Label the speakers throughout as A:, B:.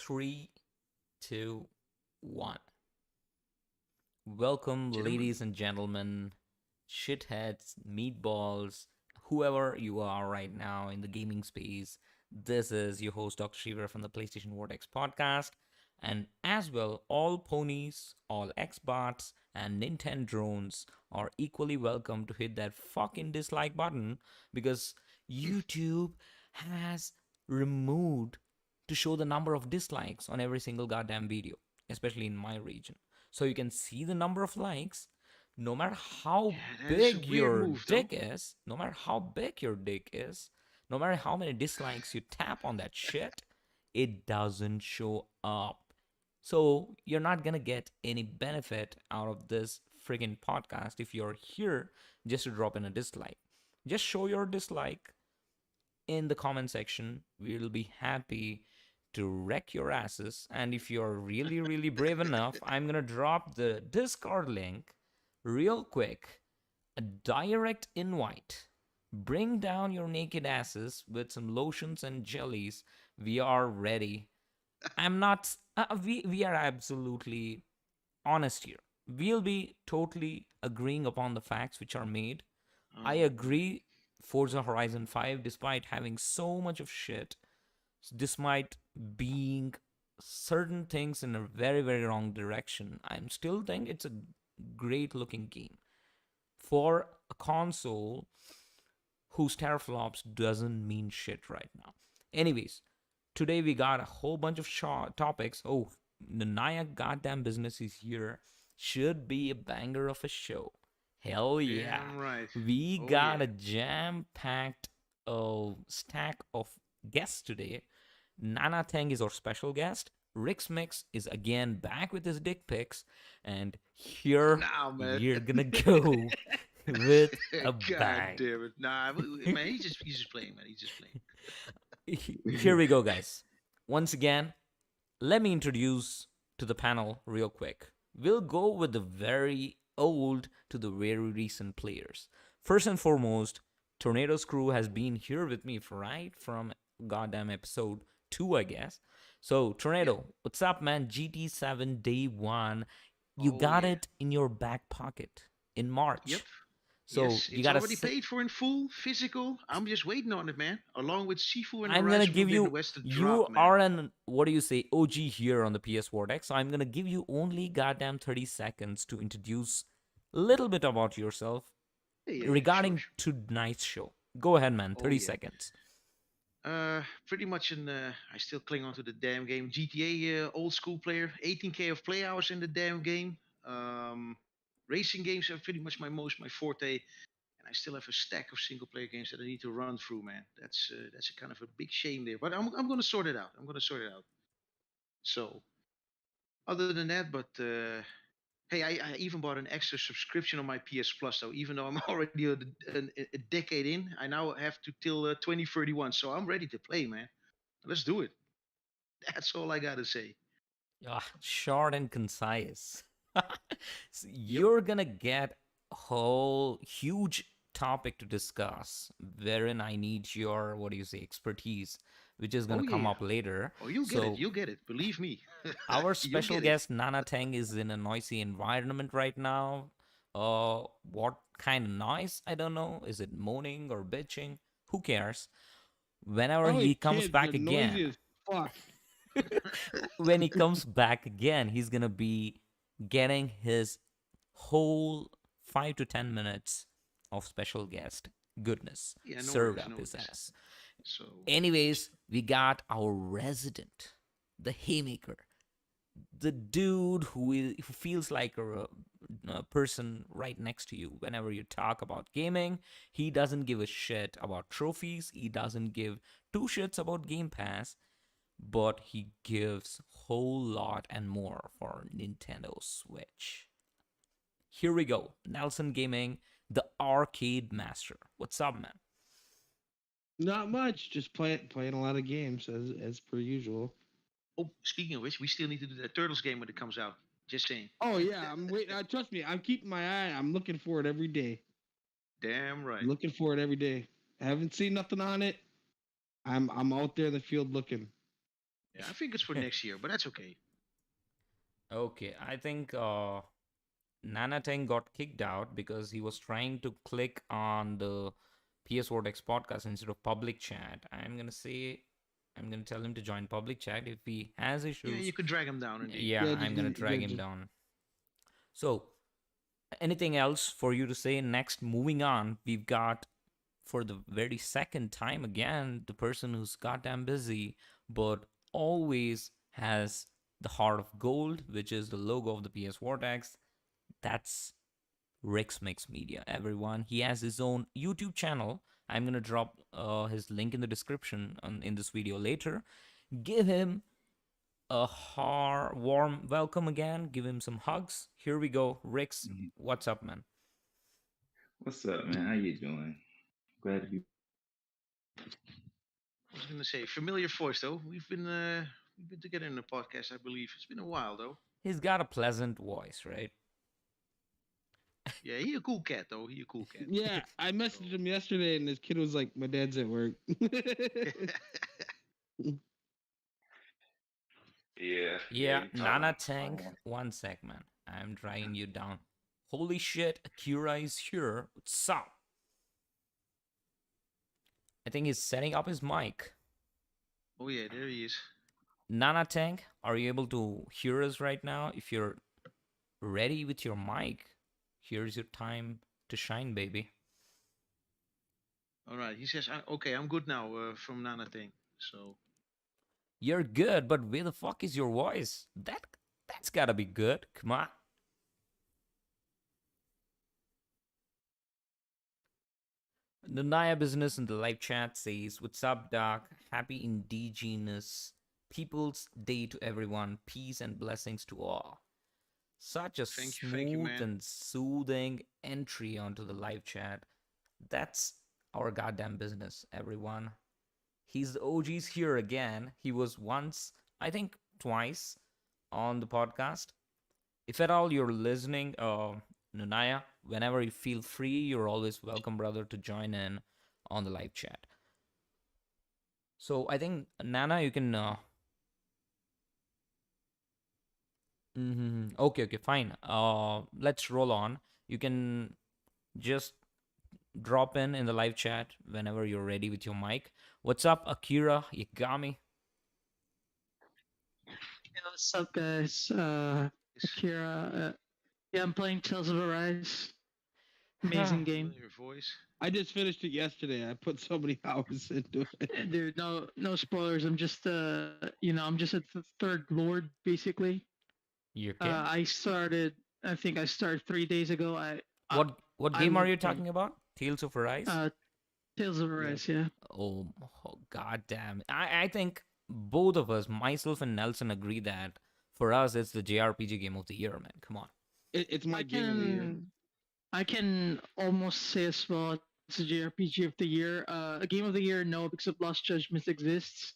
A: Three, two, one. Welcome,
B: Gentlemen,
A: ladies and gentlemen, shitheads, meatballs, whoever you are right now in the gaming space. This is your host, Dr. Shiva from the PlayStation Vortex podcast. And as well, all ponies, all Xbots, and Nintendo drones are equally welcome to hit that fucking dislike button because YouTube has removed to show the number of dislikes on every single goddamn video, especially in my region. So you can see the number of likes. No matter how
B: yeah, that is a
A: big
B: weird
A: your
B: move, though.
A: dick is, no matter how big your dick is, no matter how many dislikes you tap on that shit, it doesn't show up. So you're not gonna get any benefit out of this friggin' podcast if you're here just to drop in a dislike. Just show your dislike in the comment section. We'll be happy to wreck your asses. And if you're really, really brave enough, I'm gonna drop the Discord link real quick, a direct invite. Bring down your naked asses with some lotions and jellies. We are ready. I'm not. We are absolutely honest here. We'll be totally agreeing upon the facts which are made. I
B: Oh boy.
A: agree. Forza Horizon 5, despite having so much of shit, despite being certain things in a very, very wrong direction, I'm still think it's a great looking game for a console whose teraflops doesn't mean shit right now. Anyways, today we got a whole bunch of topics. Oh, the Naya goddamn business is here. Should be a banger of a show. Hell yeah.
B: Damn right.
A: We
B: Oh
A: got
B: yeah.
A: a jam packed stack of guests today. Nana Tang is our special guest. Rick's Mix is again back with his dick pics. And here
B: Nah, man.
A: we're gonna go with a
B: God
A: bang.
B: damn it. Nah, man. He's just playing, man. He's just
A: Here
B: playing.
A: we go, guys. Once again, let me introduce to the panel real quick. We'll go with the very old to the very recent players. First and foremost, Tornado's crew has been here with me right from goddamn episode 2, I guess. So,
B: Yep.
A: Tornado, what's up, man? GT7 day 1. You
B: Oh
A: got
B: yeah.
A: it in your back pocket in
B: Yep.
A: March. So,
B: Yes,
A: you
B: it's
A: got to
B: already paid for in full, physical. I'm just waiting on it, man. Along with Sifu and
A: I'm gonna
B: Horizon
A: give
B: Forbidden
A: you.
B: West to
A: You
B: drop, man.
A: are an what do you say OG here on the PS Vortex. So I'm gonna give you only goddamn 30 seconds to introduce a little bit about yourself
B: Yeah, yeah, yeah. Sure,
A: regarding
B: sure.
A: tonight's show. Go ahead, man.
B: Oh
A: 30
B: yeah.
A: seconds.
B: Pretty much I still cling on to the damn game. GTA, old school player, 18K of play hours in the damn game. Um, Racing games are pretty much my forte, and I still have a stack of single player games that I need to run through, man. That's a kind of a big shame there, but I'm gonna sort it out. I'm gonna sort it out. So other than that, but hey, I even bought an extra subscription on my PS Plus, though. Even though I'm already a decade in, I now have to till 2031. So I'm ready to play, man. Let's do it. That's all I gotta say.
A: Ah, short and concise. So
B: Yep.
A: you're gonna get a whole huge topic to discuss, wherein I need your what do you say expertise, which is
B: Oh
A: gonna
B: yeah,
A: come
B: yeah.
A: up later.
B: Oh, you'll get it.
A: So
B: You'll get it. Believe me.
A: our
B: You'll
A: special
B: get it.
A: guest Nana Teng is in a noisy environment right now. What kind of noise? I don't know. Is it moaning or bitching? Who cares? Whenever
C: Probably
A: he comes
C: kids. They're
A: back
C: noisy
A: again,
C: as fuck.
A: when he comes back again, he's gonna be getting his whole 5 to 10 minutes of special guest goodness
B: Yeah. No
A: served
B: worries.
A: up
B: No
A: his
B: worries.
A: ass.
B: So
A: Anyways, we got our resident, the haymaker, the dude who feels like a person right next to you whenever you talk about gaming. He doesn't give a shit about trophies. He doesn't give two shits about Game Pass, but he gives whole lot and more for Nintendo Switch. Here we go. Nelson Gaming, the arcade master. What's up, man?
C: Not much. Just playing a lot of games as per usual.
B: oh, speaking of which, we still need to do that Turtles game when it comes out. Just saying.
C: Oh yeah, I'm waiting. Trust me, I'm keeping my eye. I'm looking for it every day.
B: Damn right.
C: Looking for it every day. I haven't seen nothing on it. I'm out there in the field looking.
B: Yeah, I think it's for next year, but that's okay.
A: Okay, I think Nana Tang got kicked out because he was trying to click on the PS Vortex podcast instead of public chat. I'm gonna tell him to join public chat. If he has
B: Yeah, you
A: issues,
B: could drag him down indeed.
A: yeah,
C: Yeah,
A: I'm gonna drag him
C: just
A: down. So, anything else for you to say? Next, moving on, we've got for the very second time again the person who's goddamn busy but always has the heart of gold, which is the logo of the PS Vortex. That's Rick's Mix Media, everyone. He has his own YouTube channel. I'm gonna drop his link in the description in this video later. Give him a warm welcome again. Give him some hugs. Here we go. Rick's,
D: Mhm.
A: what's up, man?
D: What's up, man? How you doing? Glad to be.
B: I was gonna say familiar voice though. We've been together in the podcast, I believe. It's been a while though.
A: He's got a pleasant voice, right?
B: Yeah, he a cool cat though. He a cool cat.
C: yeah. I messaged him yesterday, and his kid was like, "My dad's at work."
D: Yeah,
A: Yeah,
D: you
A: Nana Tank. One sec, man. I'm dragging you down. Holy shit, Akira is here. What's up? I think he's setting up his mic.
B: Oh yeah, there he is.
A: Nana Tank, are you able to hear us right now? If you're ready with your mic, here's your time to shine, baby.
B: All right, he says, "Okay, I'm good now." From Nana thing. So
A: You're good, but where the fuck is your voice? That's gotta be good. Come on. The Naya business in the live chat says, "What's up, Doc? Happy Indigenous Peoples Day to everyone. Peace and blessings to all." Such a
B: thank you,
A: smooth
B: man.
A: and soothing entry onto the live chat. That's our goddamn business, everyone. He's the OG's here again. He was once, I think twice, on the podcast. If at all you're listening, Nunaya, whenever you feel free, you're always welcome, brother, to join in on the live chat. So I think Nana, you can. Okay, okay, fine. Let's roll on. You can just drop in the live chat whenever you're ready with your mic. What's up, Akira Yagami?
E: Yeah, what's up, guys?
B: Yes,
E: Akira. Yeah, I'm playing Tales of Arise. Amazing game.
B: familiar voice.
C: I just finished it yesterday. I put so many hours into it.
E: Dude, no spoilers. I'm just I'm just at the third lord basically.
A: You okay?
E: I think I started 3 days ago.
A: What
E: I
A: game are
E: love
A: you
E: playing-
A: talking about? Tales of Arise?
E: Tales of Arise, yeah.
A: Oh, god damn. I think both of us, myself and Nelson, agree that for us it's the JRPG game of the year, man. Come on.
C: It's my game of the year.
E: I can almost say as well it's a JRPG of the year. A game of the year, no, because Lost Judgment exists.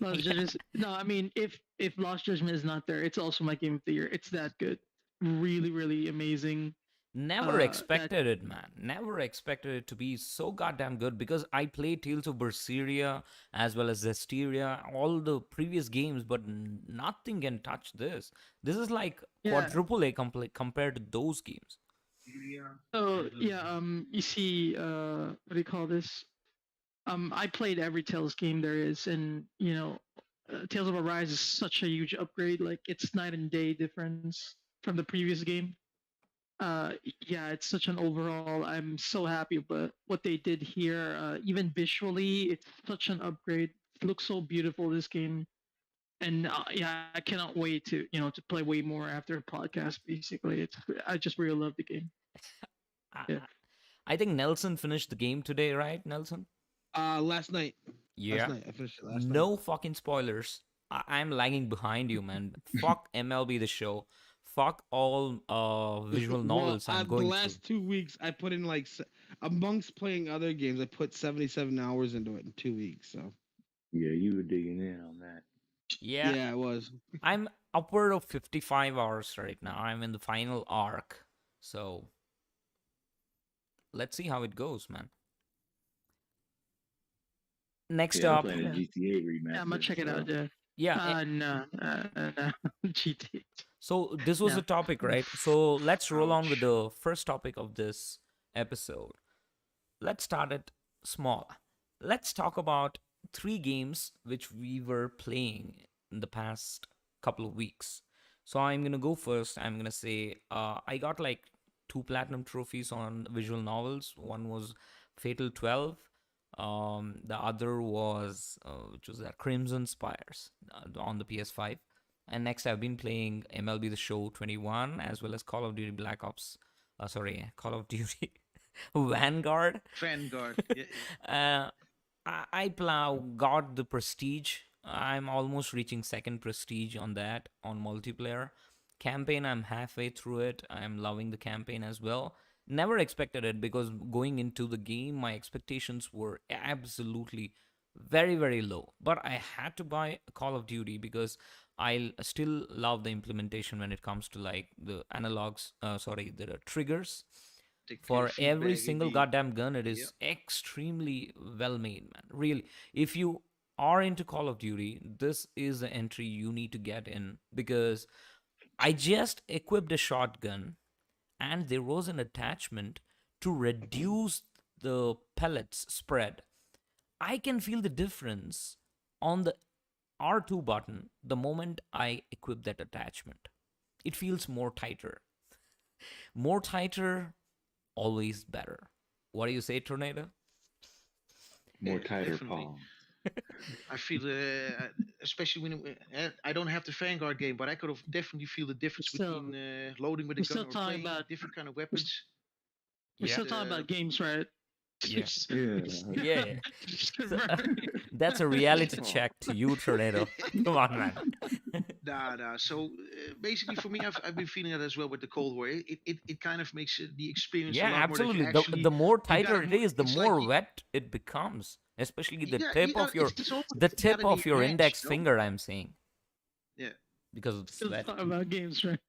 E: Lost Judgment. No, I mean if Lost Judgment is not there, it's also my game of the year. It's that good. Really, really amazing.
A: Never expected it, man. Never expected it to be so goddamn good because I played Tales of Berseria as well as Zestiria, all the previous games, but nothing can touch this. This is like
E: Yeah.
A: quadruple A compared to those games.
E: So yeah, you see, what do you call this? I played every Tales game there is, and Tales of Arise is such a huge upgrade. Like it's night and day difference from the previous game. Yeah, it's such an overall. I'm so happy about what they did here. Even visually, it's such an upgrade. It looks so beautiful this game, and yeah, I cannot wait to to play way more after the podcast. Basically, I just really love the game.
A: I,
E: Yeah.
A: I think Nelson finished the game today, right, Nelson?
C: Last night.
A: Yeah.
C: Last night. I finished it last night.
A: No fucking spoilers. I'm lagging behind you, man. Fuck MLB the show. Fuck all visual novels I'm
C: the
A: going
C: last
A: through.
C: 2 weeks, I put in like amongst playing other games, I put 77 hours into it in 2 weeks. So
D: Yeah, you were digging in on that.
A: Yeah,
C: yeah, it was.
A: I'm upward of 55 hours right now. I'm in the final arc. So let's see how it goes, man. Next
D: Yeah, I'm
A: up,
D: playing the
E: Yeah.
D: GTA
E: Yeah, I'm gonna
D: remaster.
E: check it out.
D: So
E: Yeah.
A: yeah.
E: No, no, GTA.
A: So this was the
E: No.
A: topic, right? So let's roll on with
B: Ouch.
A: the first topic of this episode. Let's start it small. Let's talk about three games which we were playing in the past couple of weeks. So I'm gonna go first. I'm gonna say I got like two platinum trophies on visual novels. One was Fatal 12. The other was which was that Crimson Spires on the PS5. And next, I've been playing MLB The Show 21 as well as Call of Duty Black Ops. Call of Duty Vanguard.
B: Vanguard. Yeah, yeah.
A: uh, I plow got the prestige. I'm almost reaching second prestige on that on multiplayer. Campaign, I'm halfway through it. I'm loving the campaign as well. Never expected it because going into the game, my expectations were absolutely very, very low. But I had to buy Call of Duty because I still love the implementation when it comes to like the analogs, the triggers
B: The
A: for every
B: feedback,
A: single
B: the
A: goddamn gun. It
B: yeah.
A: is extremely well made, man. Really, if you are into Call of Duty, this is the entry you need to get in because I just equipped a shotgun and there was an attachment to reduce the pellets spread. I can feel the difference on the R2 button the moment I equip that attachment. It feels more tighter. More tighter, always better. What do you say, Tornado?
D: more
B: Yeah,
D: tighter
B: definitely.
D: palms.
B: I feel, especially when I don't have the Vanguard game, but I could have definitely feel the difference
E: So
B: between loading with a
E: we're
B: gun
E: still
B: or
E: talking
B: playing
E: about
B: different kind of
E: we're, s-
B: weapons.
E: we're
A: Yeah,
E: still talking about games, right?
A: yeah,
D: Yeah.
A: yeah. So,
E: Right.
A: that's a reality
D: Oh.
A: check to you, Tornado. Come on, man.
B: Nah. So basically, for me, I've been feeling that as well with the Cold War. It kind of makes the experience a
A: Yeah,
B: lot more that you
A: absolutely.
B: actually
A: The more
B: you got
A: tighter
B: it
A: it
B: more.
A: is, the
B: It's like
A: more wet it becomes. Especially the
B: yeah,
A: tip of your
B: it's almost
A: the
B: got
A: tip
B: in
A: of
B: the
A: your
B: hands,
A: index
B: you know?
A: finger, I'm saying,
B: Yeah.
A: because of the
E: Still
A: sweat.
E: talking about games, right?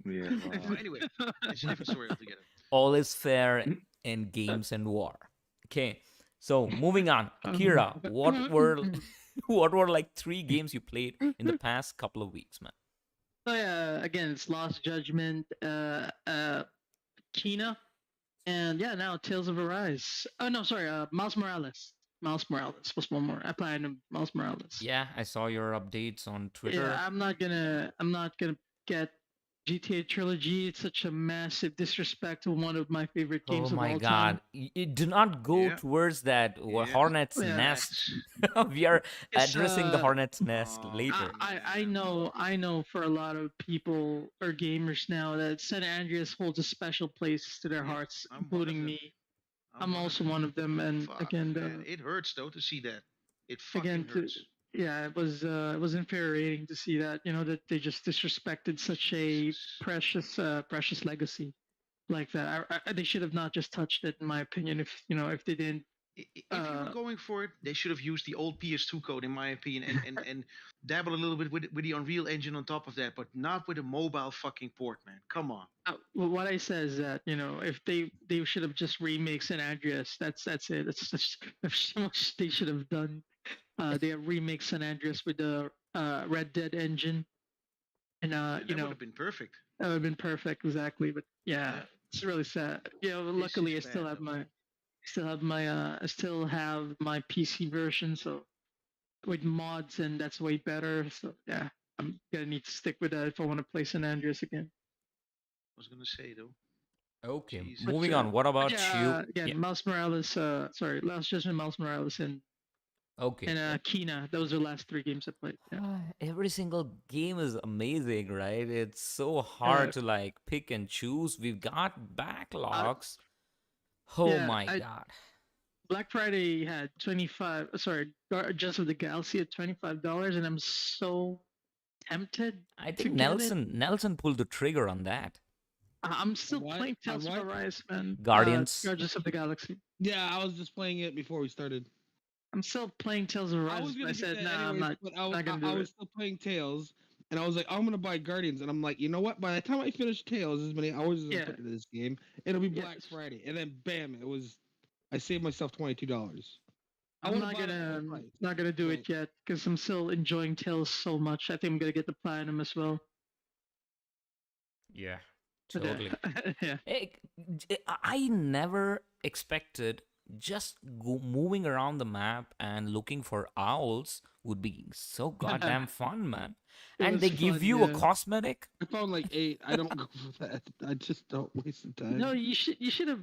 D: Yeah.
B: Well, anyway, it's a different story altogether.
A: All is fair in games and war. Okay, so moving on. Akira, what were what were like three games you played in the past couple of weeks, man?
E: So yeah, again, it's Lost Judgment, Kina, and yeah, now Tales of Arise. Oh no, sorry, Miles Morales. Miles Morales was one more. I played Miles Morales.
A: Yeah, I saw your updates on
E: Yeah,
A: Twitter.
E: I'm not gonna get GTA trilogy. It's such a massive disrespect to one of my favorite
A: Oh
E: games of
A: my
E: all time.
A: God. Do not go
B: Yeah.
A: towards that
B: Yeah.
A: hornet's
E: Yeah,
A: nest.
B: Facts.
A: We are
E: it's
A: addressing the hornet's nest later.
E: I know for a lot of people or gamers now that San Andreas holds a special place to their
B: Yeah,
E: hearts,
B: I'm one of
E: including
B: them.
E: me. I'm
B: One of
E: also
B: them.
E: one of them, and
B: Fuck,
E: again,
B: man, it hurts though to see that. It fucking
E: again,
B: hurts.
E: yeah, it was infuriating to see that, that they just disrespected such a
B: Jesus.
E: precious legacy like that. They should have not just touched it, in my opinion. If they didn't,
B: If you were
E: uh,
B: going for it, they should have used the old PS2 code, in my opinion, and dabble a little bit with the Unreal Engine on top of that, but not with a mobile fucking port, man. Come on.
E: well, what I said is that if they should have just remixed San Andreas. That's it. That's so much they should have done. They have remixed San Andreas with the Red Dead engine, and
B: Yeah, that would have been perfect.
E: that would have been perfect, exactly. But yeah,
B: Yeah.
E: it's really sad.
B: This
E: Luckily
B: is
E: I still
B: bad
E: have
B: though.
E: I still have my PC version, so with mods, and that's way better. So yeah, I'm gonna need to stick with that if I want to play San Andreas again.
B: I was gonna say though.
A: Okay,
B: Jeez.
E: But,
A: moving on. What about you?
E: yeah,
A: Yeah.
E: again, Miles Morales. Sorry, Last Judgment, Miles Morales,
A: Okay.
E: and Kina. Those are the last three games I played. Yeah.
A: Every single game is amazing, right? It's so
E: Uh,
A: hard to like pick and choose. We've got
E: uh,
A: backlogs. Oh
E: yeah,
A: my God.
E: Black Friday had 25. Sorry, Just of the Galaxy at $25, and I'm so tempted
A: I
E: to
A: think
E: get it.
A: Nelson pulled the trigger on that.
E: I'm still
C: what?
E: playing
C: On
E: Tales of
C: what?
E: Arise, man.
A: Guardians.
E: Guardians of the Galaxy.
C: Yeah, I was just playing it before we started.
E: I'm still playing Tales of
C: I
E: Arise,
C: was
E: but
C: gonna
E: I
C: get
E: said,
C: that
E: nah, I'm
C: anyways,
E: not,
C: but
E: not gonna
C: I
E: do
C: was
E: it.
C: still playing Tails, and I was like, I'm gonna buy Guardians, and I'm like, you know what? By the time I finish Tails, as many hours as I
E: Yeah.
C: put into this game, it'll be
E: Yeah.
C: Black Friday, and then bam, I saved myself $22. I
E: I'm
C: would
E: not
C: have bought it
E: gonna
C: full price.
E: not gonna do
C: Right.
E: it yet because I'm still enjoying Tales so much. I think I'm gonna get the platinum as well.
A: Yeah,
E: But,
A: totally.
E: yeah.
A: I never expected just moving around the map and looking for owls would be so goddamn fun, man.
E: It
A: And they
E: was
A: give
E: fun,
A: you a
E: yeah.
A: cosmetic.
C: I found like 8. I don't go for that. I just don't waste the time.
E: No, you should have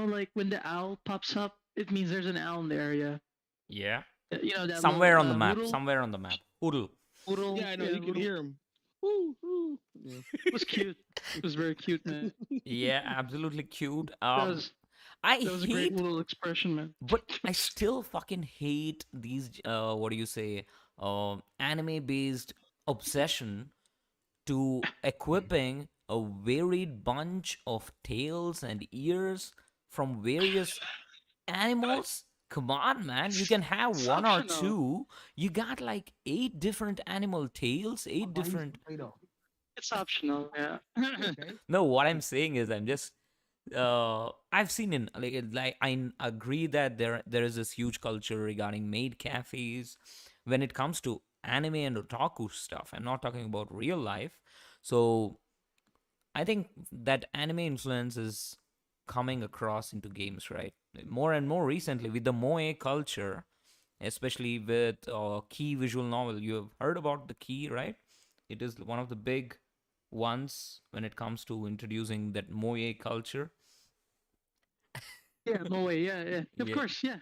E: like when the owl pops up, it means there's an owl in the area.
A: Yeah,
E: You know that
A: somewhere
E: little
A: on the map.
E: hoodle,
A: Somewhere on the map. Hoodle.
E: hoodle.
C: Yeah, I know.
E: Yeah,
C: You can
E: hoodle.
C: hear him. Woo, woo. Yeah.
E: It was cute. It was very cute, man.
A: Yeah, absolutely cute.
E: That
A: I
E: was a great
A: hate,
E: little expression, man.
A: but I still fucking hate these. What do you say? Anime-based obsession to equipping a varied bunch of tails and ears from various animals. Come on, man. You can have
E: It's
A: one or
E: optional.
A: two. You got like 8 different animal tails, 8 different.
E: It's optional, yeah.
C: Okay.
A: No, what I'm saying is I'm just I've seen in like agree that there is this huge culture regarding maid cafes when it comes to anime and otaku stuff. I'm not talking about real life. So I think that anime influence is coming across into games, right? More and more recently with the moe culture, especially with key visual novel. You have heard about the key, right? It is one of the big ones when it comes to introducing that moe culture.
E: Yeah, no way, yeah. Of
A: Yeah.
E: course, yeah.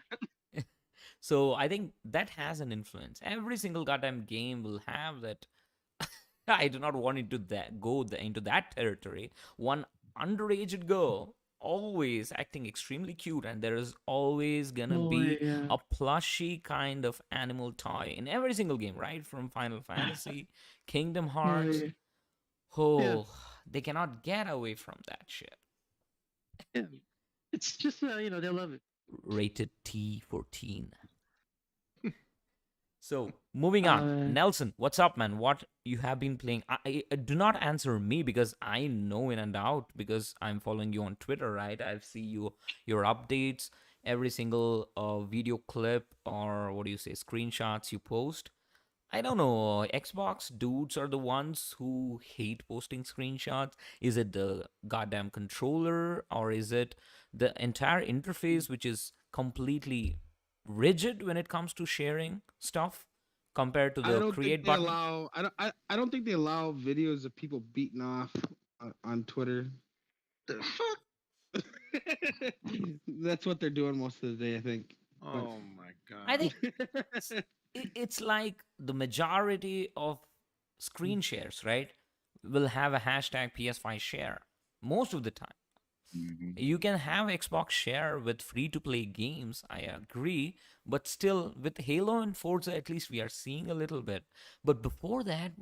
A: So I think that has an influence. Every single goddamn game will have that. I do not want into that into that territory. One underage girl always acting extremely cute, and there is always gonna
E: No way,
A: be
E: yeah.
A: a plushy kind of animal toy in every single game, right? From Final Fantasy, Kingdom
E: No
A: Hearts.
E: way.
A: Oh, they cannot get away from that shit.
E: Yeah. It's just they love it.
A: Rated T14. So moving on, Nelson, what's up, man? What you have been playing? Do not answer me because I know in and out because I'm following you on Twitter, right? I've seen your updates, every single video clip or what do you say, screenshots you post. I don't know. Xbox dudes are the ones who hate posting screenshots. Is it the goddamn controller or is it the entire interface which is completely rigid when it comes to sharing stuff compared to
C: I
A: the
C: don't think
A: create
C: they
A: button?
C: allow. I don't think they allow videos of people beating off on Twitter.
B: The fuck?
C: That's what they're doing most of the day, I think.
B: Oh my
A: I
B: god.
A: think it's like the majority of screen shares, right, will have a hashtag PS5 share most of the time.
D: Mhm.
A: You can have Xbox share with free to play games, I agree, but still with Halo and Forza, at least we are seeing a little bit. But before that,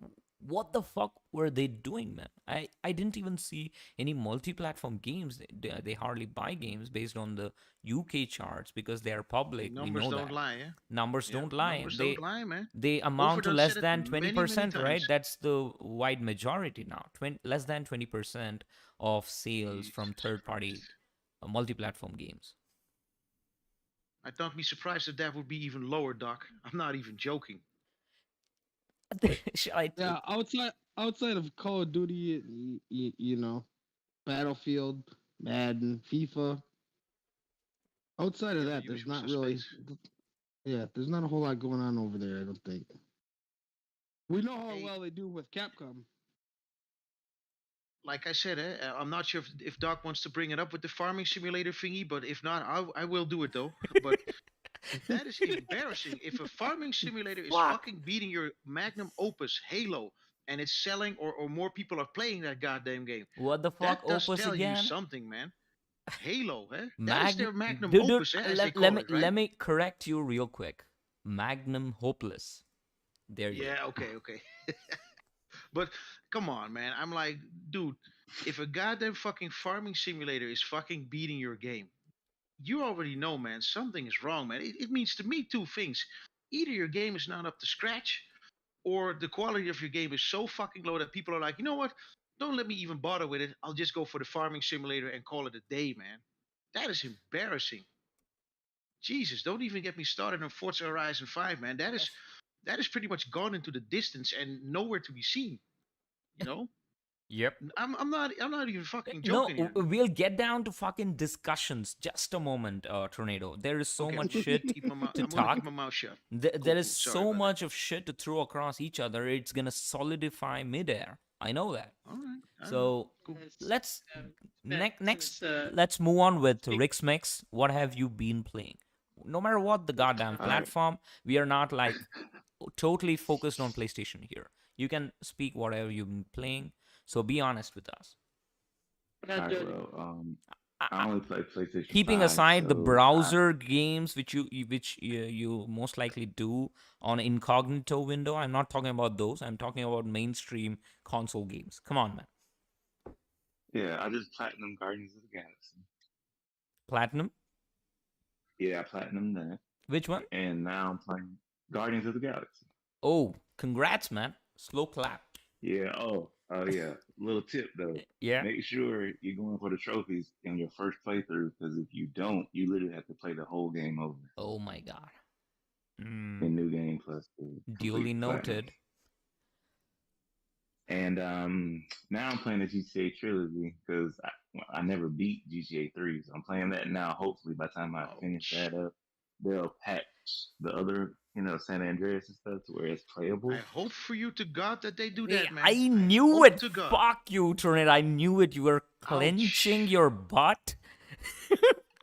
A: what the fuck were they doing, man? I didn't even see any multi-platform games. They hardly buy games based on the UK charts because they are public. We
B: Numbers
A: know
B: don't
A: that.
B: lie, eh?
A: Numbers
B: Yeah,
A: don't lie.
B: numbers don't lie, man.
A: They amount to
B: Overdone
A: less
B: said it
A: than
B: many, many
A: 20%, right?
B: times.
A: That's the wide majority now. Less than 20% of sales from third party
B: Jesus Christ.
A: multi-platform games.
B: I don't be surprised if that would be even lower, Doc. I'm not even joking.
A: Shall I
C: Yeah, outside of Call of Duty, you know, Battlefield, Madden, FIFA. Outside of
B: Yeah, the
C: that, there's
B: usual
C: not really.
B: suspects.
C: Yeah, there's not a whole lot going on over there. I don't think. We know how
B: Hey,
C: well they do with Capcom.
B: like I said, I'm not sure if Doc wants to bring it up with the farming simulator thingy, but if not, I will do it though. But that is embarrassing. If a farming simulator is
A: Fuck.
B: fucking beating your magnum opus Halo and it's selling or more people are playing that goddamn game,
A: What the fuck,
B: that does
A: Opus
B: tell you
A: again?
B: something, man. Halo, eh? That is
A: Mag,
B: their magnum
A: dude,
B: opus, as they
A: let,
B: call it, right?
A: let me correct you real quick. Magnum Hopeless. There you
B: Yeah, okay. But come on, man. I'm like, dude, if a goddamn fucking farming simulator is fucking beating your game, you already know, man, something is wrong, man. It means to me two things. Either your game is not up to scratch, or the quality of your game is so fucking low that people are like, you know what? Don't let me even bother with it. I'll just go for the farming simulator and call it a day, man. That is embarrassing. Jesus, don't even get me started on Forza Horizon 5, man. That is pretty much gone into the distance and nowhere to be seen. You know,
A: Yep.
B: I'm not even fucking
A: No,
B: joking here.
A: we'll get down to fucking discussions. Just a moment, Tornado. There is so
B: Okay,
A: much shit to
B: I'm gonna keep
A: talk.
B: my mouth shut.
A: There is
B: Sorry
A: so
B: about
A: much of shit to throw across each other. It's gonna solidify midair. I know that.
B: that. All right. All right.
A: So
B: Cool.
A: let's
E: Back
A: next.
E: since,
A: Let's move on with
E: speak-
A: Rick's Mix. What have you been playing? No matter what the goddamn
D: All right.
A: platform, we are not like totally focused on PlayStation here. You can speak whatever you've been playing. So be honest with us.
D: All right,
E: Judge.
D: well,
A: I-
D: I only play PlayStation
A: Keeping
D: 5,
A: aside the
D: so
A: browser games which you most likely do on incognito window, I'm not talking about those. I'm talking about mainstream console games. Come on, man.
D: yeah, I just platinum Guardians of the Galaxy.
A: Platinum?
D: Yeah, I platinum that,
A: Which one?
D: and now I'm playing Guardians of the Galaxy.
A: Oh, congrats, man. Slow clap.
D: Yeah. Oh yeah. Little tip though.
A: Yeah.
D: Make sure you're going for the trophies in your first playthrough, because if you don't, you literally have to play the whole game over
A: Oh my god.
D: in New Game Plus. To
A: Duly
D: complete platinum.
A: noted.
D: And now I'm playing the GTA trilogy because I never beat GTA 3, so I'm playing that now. Hopefully, by the time I finish that up, they'll patch the other, San Andreas and stuff to where it's playable.
B: I hope for you to God that they do
A: Hey,
B: that, man.
A: I knew
B: hope
A: it.
B: to God.
A: Fuck you, Tornado. I knew it. You were clenching
B: Ouch.
A: your butt.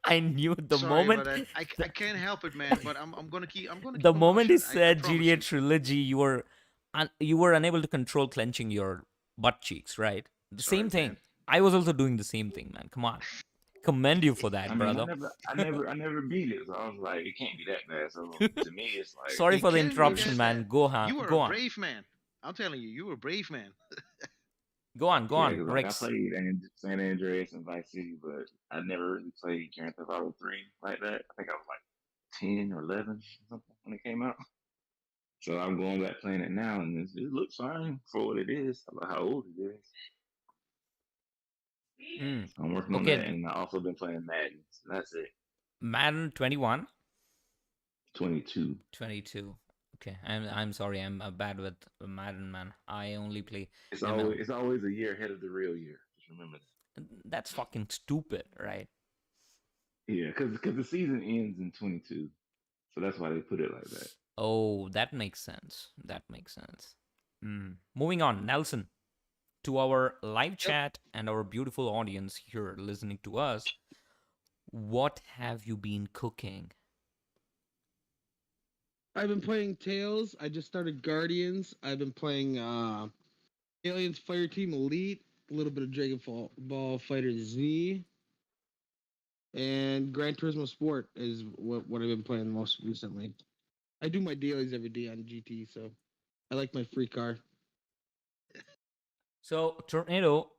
A: I knew it the
B: Sorry
A: moment.
B: about that. I can't help it, man. But I'm gonna keep.
A: The
B: my mouth
A: moment he
B: shut. I
A: said
B: promise
A: GTA
B: you.
A: trilogy, you were unable to control clenching your butt cheeks, right? The
B: Sorry,
A: same thing.
B: man.
A: I was also doing the same thing, man. Come on, commend you for that,
D: I mean,
A: brother.
D: I never beat it, so I was like, it can't be that bad. So to me, it's like,
A: Sorry
B: It
A: for the
B: can be
A: interruption,
B: that
A: man.
B: bad.
A: Go on.
B: You are
A: Go
B: a
A: on.
B: brave man. I'm telling you, you were a brave man.
A: Go on. Go
D: yeah,
A: on,
D: because like I
A: Rex.
D: played San Andreas and Vice City, but I never really played Grand Theft Auto 3 like that. I think I was like 10 or 11 or something when it came out. So I'm going back playing it now, and it looks fine for what it is. I love how old it is.
A: Mm.
D: So I'm working on
A: Okay.
D: that, and I also been playing Madden. So that's it.
A: Madden 21.
D: 22.
A: 22. Okay, I'm sorry. I'm bad with Madden, man. I only play.
D: It's
A: ML.
D: always a year ahead of the real year. Just remember that.
A: That's fucking stupid, right?
D: Yeah, because the season ends in 22, so that's why they put it like that.
A: Oh, that makes sense. That makes sense. Moving on, Nelson, to our live chat and our beautiful audience here listening to us. What have you been cooking?
C: I've been playing Tales. I just started Guardians. I've been playing Aliens Fireteam Elite, a little bit of Dragon Ball Fighter Z, and Gran Turismo Sport is what I've been playing most recently. I do my dailies every day on GT, so I like my free car.
A: So, Tornado,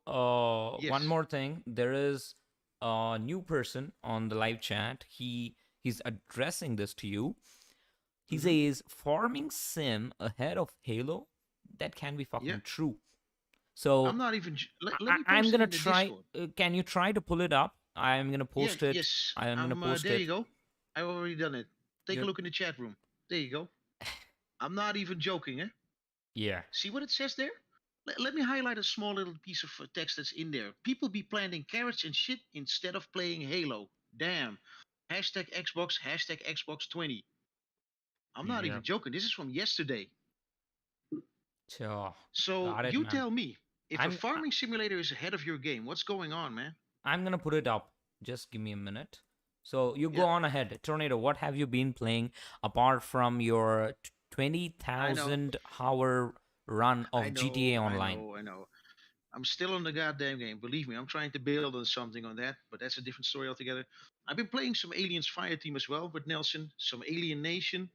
B: Yes.
A: one more thing. There is a new person on the live chat. He's addressing this to you. He says, farming sim ahead of Halo? That can be fucking true. So,
B: I'm not even. Let me post
A: I'm
B: it
A: gonna
B: in the
A: try.
B: Discord.
A: Can you try to pull it up? I'm gonna post it.
B: Yes.
A: I'm gonna post
B: there
A: it.
B: you go. I've already done it. Take
A: Yep.
B: a look in the chat room. There you go. I'm not even joking, eh?
A: Yeah.
B: See what it says there? Let me highlight a small little piece of text that's in there. People be planting carrots and shit instead of playing Halo. Damn. Hashtag Xbox 20. I'm not even
A: Yep.
B: joking. This is from yesterday.
A: Sure.
B: So
A: Got it,
B: you
A: man.
B: tell me, if a
A: I'm-
B: farming simulator is ahead of your game, what's going on, man?
A: I'm gonna put it up. Just give me a minute. So you go
B: Yeah.
A: on ahead. Tornado, what have you been playing apart from your 20,000 hour run of GTA Online?
B: I know. I'm still on the goddamn game. Believe me, I'm trying to build on something on that, but that's a different story altogether. I've been playing some Aliens Fireteam as well with Nelson, some Alien Nation.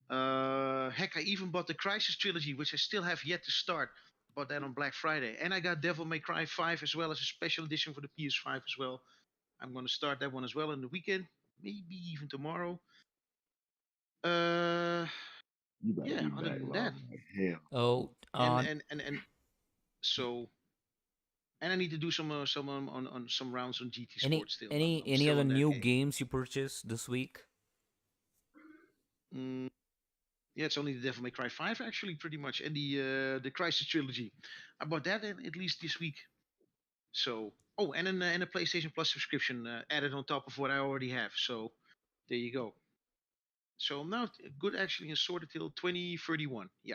B: Heck, I even bought the Crisis trilogy, which I still have yet to start. Bought that on Black Friday, and I got Devil May Cry 5 as well as a special edition for the PS5 as well. I'm gonna start that one as well in the weekend, maybe even tomorrow.
D: You better
B: Yeah.
D: be
B: Other
D: back
B: than that,
D: long like hell.
A: Oh,
B: and so, and I need to do some on some rounds on GT
A: any
B: Sports still.
A: any
B: I'm
A: any
B: still
A: other
B: on that
A: new
B: game.
A: games you purchased this week?
B: Mm, yeah, it's only the Devil May Cry 5 actually, pretty much, and the Crisis trilogy. I bought that at least this week. So, oh, and a PlayStation Plus subscription added on top of what I already have. So, there you go. So I'm now good actually and sorted till 2031. Yeah,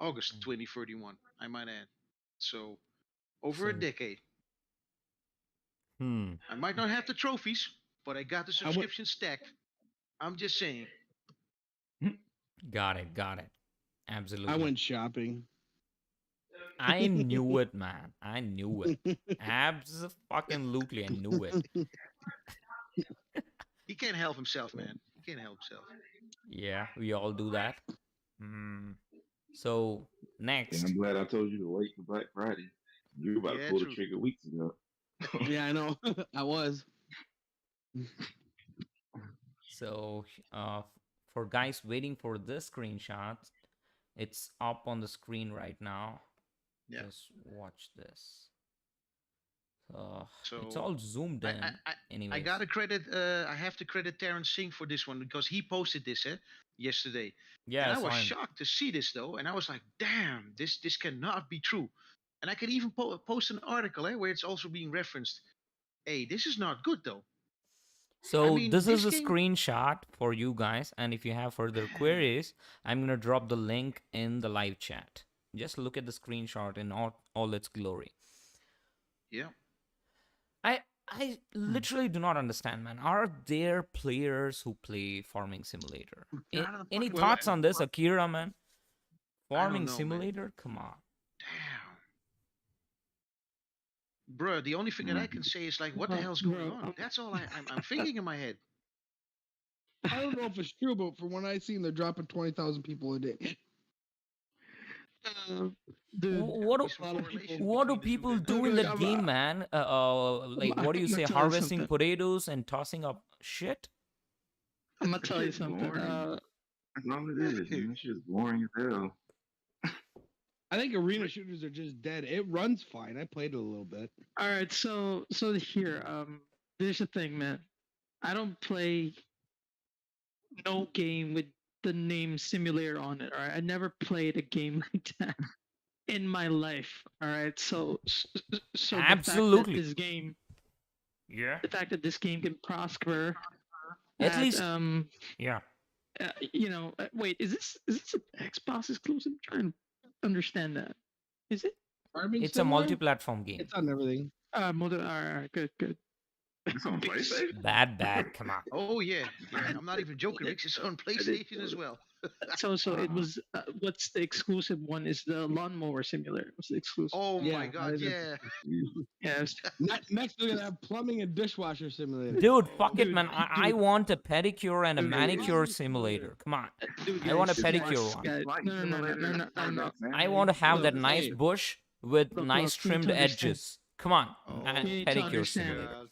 B: August
A: Mm.
B: 2031. I might add. So over a
A: So,
B: decade.
A: hmm.
B: I might not have the trophies, but I got the
C: I went.
B: subscription stacked. I'm just saying.
A: Got it. Got it.
C: I
A: Absolutely.
C: went shopping.
A: I knew it, man. I knew it. Absolutely, I knew it.
B: He can't help himself, man. He can't help himself.
A: Yeah, we all do that. So
D: And
A: next,
D: I'm glad I told you to wait for Black Friday. You were about
B: Yeah,
D: to pull the
B: true.
D: trigger weeks ago.
C: Yeah, I know. I was.
A: so for guys waiting for this screenshot, it's up on the screen right now.
B: Yeah.
A: Just watch this. It's
B: So
A: all zoomed in.
B: I
A: Anyways,
B: gotta credit. I have to credit Terrence Singh for this one because he posted this yesterday,
A: yeah,
B: and
A: I
B: I was
A: saw him.
B: shocked to see this though, and I was like, "Damn, this cannot be true." And I can even post an article where it's also being referenced. Hey, this is not good though.
A: So
B: mean,
A: this is
B: this
A: a
B: game.
A: screenshot for you guys, and if you have further queries, I'm gonna drop the link in the live chat. Just look at the screenshot in all its glory.
B: Yeah.
A: I literally do not understand, man. Are there players who play Farming Simulator?
B: Get out of the
A: Any
B: fucking
A: thoughts
B: way.
A: on this, Akira, man?
B: I don't
A: Farming
B: know, man.
A: Simulator? Come on.
B: Damn. Bruh, the only thing that I can say is like, what the hell's going on? That's all I'm thinking in my head.
C: I don't know if it's true, but from what I seen, they're dropping 20,000 people a day.
E: Dude,
A: What do,
B: There's some correlation
A: what do
B: between the two
A: people
B: then.
A: do in
E: Look,
A: that
E: I'm,
A: game, man? Like, what do you
E: I'm gonna
A: say?
E: tell you
A: Harvesting
E: something.
A: potatoes and tossing up shit?
E: I'm gonna tell you
D: Shit's
E: something.
D: boring. That's all it is, man. That shit's boring as hell.
C: I think arena shooters are just dead. It runs fine. I played it a little bit.
E: All right, so here, there's the thing, man. I don't play no game with the name simulator on it. All right, I never played a game like that in my life. All right, so
A: Absolutely. Yeah.
E: the fact that this game can prosper,
A: At least,
E: yeah. Wait, is this an Xbox exclusive? I'm trying to understand that. Is it?
C: Farming
A: it's a
C: Sim one?
A: multi-platform game.
C: It's on everything.
E: All right, good.
D: It's on PlayStation.
A: Bad. Come on.
B: Oh yeah. I'm not even joking, Rix. It's on PlayStation as well.
E: So it was. What's the exclusive one? Is the lawnmower simulator? What's the exclusive?
B: Oh
C: Yeah,
B: my god,
C: that is-
B: yeah.
E: Yeah.
C: Next, we're gonna have plumbing and dishwasher simulator.
A: Dude, fuck it,
E: Dude,
A: man. I
E: dude.
A: want a pedicure and a
E: Dude,
A: manicure simulator. Come on.
E: Dude,
A: I want a
E: guys,
A: pedicure one.
E: guys, no.
A: I want to have that
E: Look,
A: nice
C: hey.
A: bush with
E: Look,
A: nice
E: you need
A: trimmed
E: to understand.
A: edges. Come on.
B: Oh,
A: a
E: you need to
A: pedicure
E: understand.
A: simulator.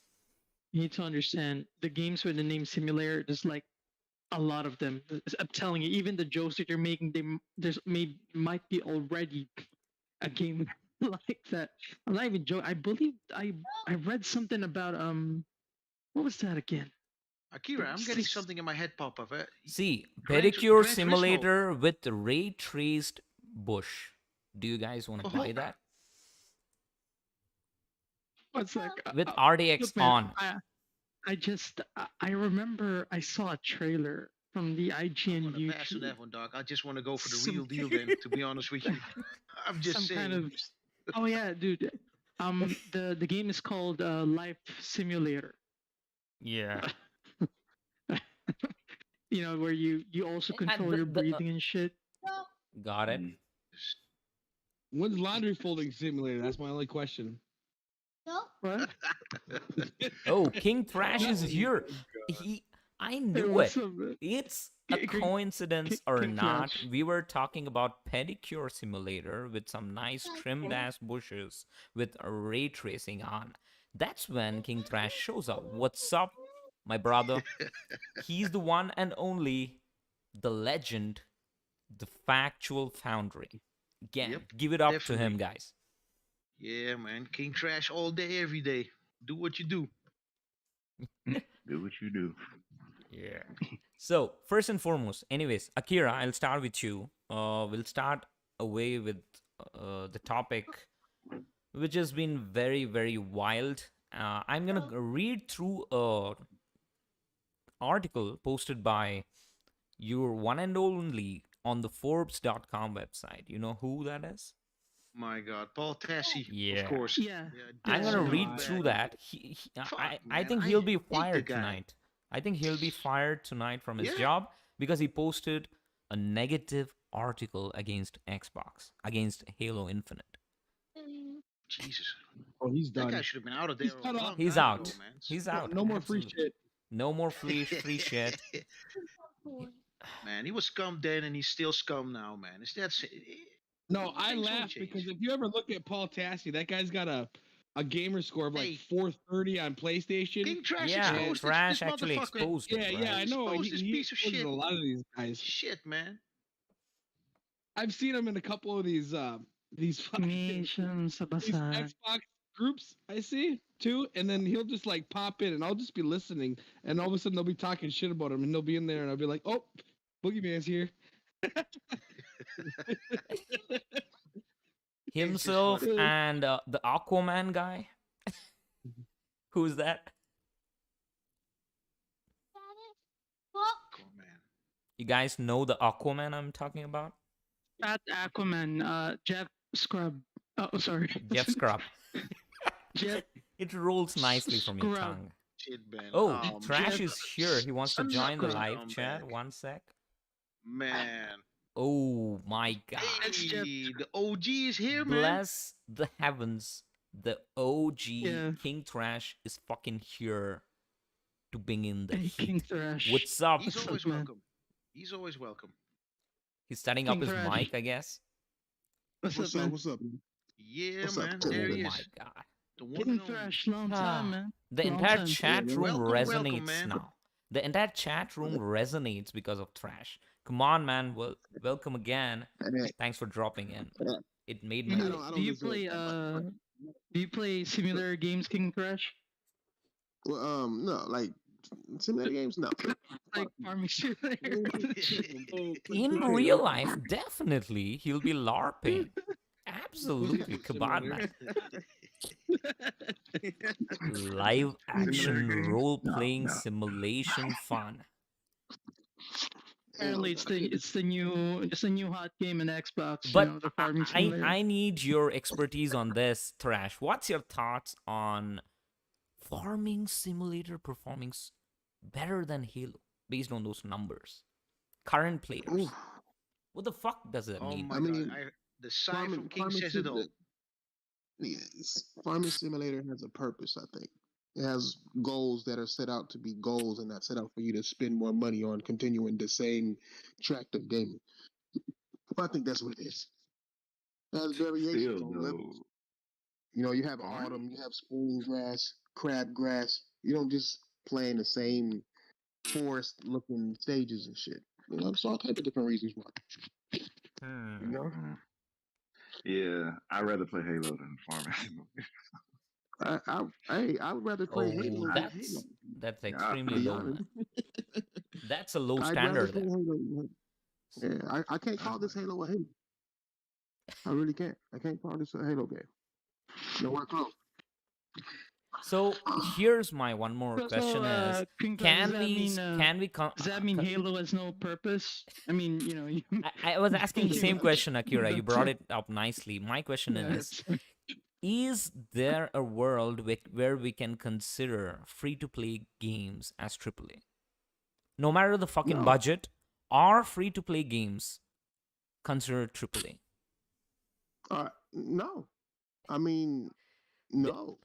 E: You need to understand the games with the name simulator. There's like a lot of them. I'm telling you, even the jokes that you're making, might be already a game like that. I'm not even joking. I believe I read something about what was that again?
B: Akira, I'm getting something in my head pop up.
A: See,
B: Gran
A: pedicure
B: Turismo.
A: simulator with the ray traced bush. Do you guys want to buy that?
E: What's that?
A: With RDX
E: Look, man,
A: on.
E: I remember I saw a trailer from the
B: I'm
E: IGN
B: gonna pass on
E: YouTube.
B: that one, dog. I just want to go for the
E: Some-
B: real deal then, to be honest with you. I'm just
E: Some
B: saying.
E: kind of. Oh yeah, dude. The game is called Life Simulator.
A: Yeah.
E: Where you also control
A: the-
E: your
A: the,
E: breathing and shit.
A: Got it.
C: When's laundry folding simulator? That's my only question.
E: What?
A: Oh, King Thrash is here. I
E: Hey,
A: knew
E: what's
A: it.
E: up, man?
A: It's a
E: King-
A: coincidence
E: King-
A: or
E: King
A: not.
E: Thrash.
A: We were talking about pedicure simulator with some nice trimmed ass bushes with a ray tracing on. That's when King Thrash shows up. What's up, my brother? He's the one and only, the legend, the factual foundry. Again,
B: Yep,
A: give it up to him,
B: definitely.
A: guys.
B: Yeah, man. King Trash all day, every day. Do what you do.
D: Do what you do.
A: Yeah. So first and foremost, anyways, Akira, I'll start with you. We'll start away with the topic, which has been very, very wild. I'm gonna read through a article posted by your one and only on the Forbes.com website. You know who that is?
B: My God, Paul Tassi, of
A: Yeah.
B: course.
E: Yeah.
B: Yeah,
A: I'm
B: this
A: gonna
E: Definitely.
A: read through
B: scumbag.
A: that.
B: Fuck,
A: I
B: man,
A: think
B: I
A: he'll be
B: hate the
A: fired
B: guy.
A: tonight. I think he'll be fired tonight from his
B: Yeah.
A: job because he posted a negative article against Xbox, against Halo Infinite.
B: Jesus,
C: Oh, he's
B: that guy
C: done.
B: should have been out of
C: He's
B: there a
C: cut off.
B: long
A: He's
B: time ago,
A: out.
B: man.
A: He's
C: No,
A: out.
C: no more free
A: Absolutely.
C: shit.
A: No more free shit.
B: Man, he was scum then, and he's still scum now, man. Is that?
C: No, I
B: Things won't
C: laugh because
B: change.
C: if you ever look at Paul Tassi, that guy's got a gamer score of like
B: Hey.
C: 430 on PlayStation.
B: King Trash
A: Yeah,
B: exposed
A: Trash
B: this
A: actually
B: motherfucker.
A: exposed him,
C: Yeah,
A: right?
C: yeah, I know.
B: Expose this
C: He
B: piece of
C: exposes
B: shit.
C: a lot of these guys.
B: Shit, man.
C: I've seen him in a couple of these fucking
E: Mission sa
C: these
E: basag.
C: Xbox groups I see too, and then he'll just like pop in, and I'll just be listening, and all of a sudden they'll be talking shit about him, and they'll be in there, and I'll be like, "Oh, Boogeyman's here."
B: It's just
A: Himself
B: funny.
A: and the Aquaman guy. Who's that?
B: Come on, man.
A: You guys know the Aquaman I'm talking about?
E: Fat Aquaman, Jeff Scrub. Oh, sorry.
A: Jeff Scrub.
E: Jeff
A: It rolls nicely from your
E: Scrub.
A: tongue.
B: Shit, man.
A: Oh, Trash
E: Jeff
A: is here. He wants to
B: I'm
A: join the
B: not
A: live
B: come
A: chat.
B: back.
A: One sec.
B: Man.
A: Oh my god.
E: That's Jeff.
B: Hey, the OG is here, man.
A: Bless the heavens. The OG
E: Yeah.
A: King Trash is fucking here to bring in the
E: Hey, King
A: heat.
E: Thrash.
A: What's up?
B: He's
E: What's
B: always
E: up, man?
B: welcome. He's always welcome.
A: He's setting
E: King
A: up his
E: Thrash.
A: mic, I guess.
E: What's
F: What's
E: up,
F: up?
E: man?
F: What's up?
B: Yeah,
F: What's up,
B: man.
F: King?
B: There
A: Oh
B: he
A: my
B: is.
A: god.
B: The one
E: King
B: and only.
E: Thrash, long time, man.
A: The
E: Long
A: entire
E: time.
A: chat
F: Yeah,
A: room
B: welcome,
A: resonates
B: welcome, man.
A: now. The entire chat room resonates because of Trash. Come on, man. Well, welcome again.
F: Hey,
A: Thanks for dropping in. It made
E: Do
A: my
F: I
E: you,
A: day.
F: don't
E: do you
F: deserve
E: play
F: that.
E: do you play simulator games, King Thrash?
F: Well, no, like simulator games, no.
E: Like farming simulator?
A: In real life, definitely he'll be LARPing. Absolutely. Come on, man. Live action
F: games?
A: role playing
D: No.
A: simulation fun.
E: Apparently, it's the new hot game in Xbox.
A: But
E: you know, the farming simulator.
A: I need your expertise on this, Thrash. What's your thoughts on farming simulator performing better than Halo based on those numbers? Current players.
F: Oof.
A: What the fuck does that
B: Oh
A: mean?
B: my
F: I
B: god.
F: mean,
B: The sign from King says it all.
F: Yes, farming simulator has a purpose. I think it has goals that are set out to be goals, and not set out for you to spend more money on continuing the same tract of gaming. Well, I think that's what it is. It has variations
D: Still
F: on
D: though,
F: levels. You know, you have
D: farming?
F: autumn, you have spring grass, crabgrass. You don't just play in the same forest-looking stages and shit. You know, there's all type of different reasons why. You know,
D: Mm. Yeah, I'd rather play Halo than farming.
F: I would rather play
A: Oh,
F: Halo than Halo.
A: that's
D: Yeah,
A: extremely
F: To be
A: low,
F: honest,
A: man. That's a low
F: I'd rather
A: standard
F: play
A: there.
F: Halo. Yeah, I can't call this Halo a Halo. I really can't. I can't call this a Halo game. Nowhere close.
A: So here's my one more
E: So,
A: question: is
E: King Thrash,
A: can we
E: does that mean Halo has no purpose? I mean, you know,
A: I was asking the same
E: Yeah.
A: question, Akira. You brought it up nicely. My question is there a world where we can consider free-to-play games as AAA? No matter the fucking
F: No.
A: budget, are free-to-play games considered AAA?
F: No. I mean, no.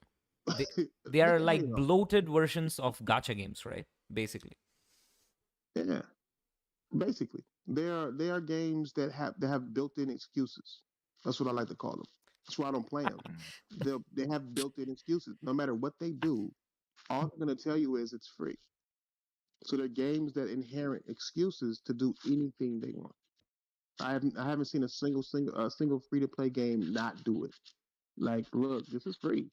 A: They are
F: Look at
A: like
F: Halo.
A: bloated versions of gacha games, right? Basically.
F: Yeah. Basically, they are games that have built-in excuses. That's what I like to call them. That's why I don't play them. They have built-in excuses. No matter what they do, all they're going to tell you is it's free. So they're games that inherit excuses to do anything they want. I haven't seen a single free to play game not do it. Like, look, this is free.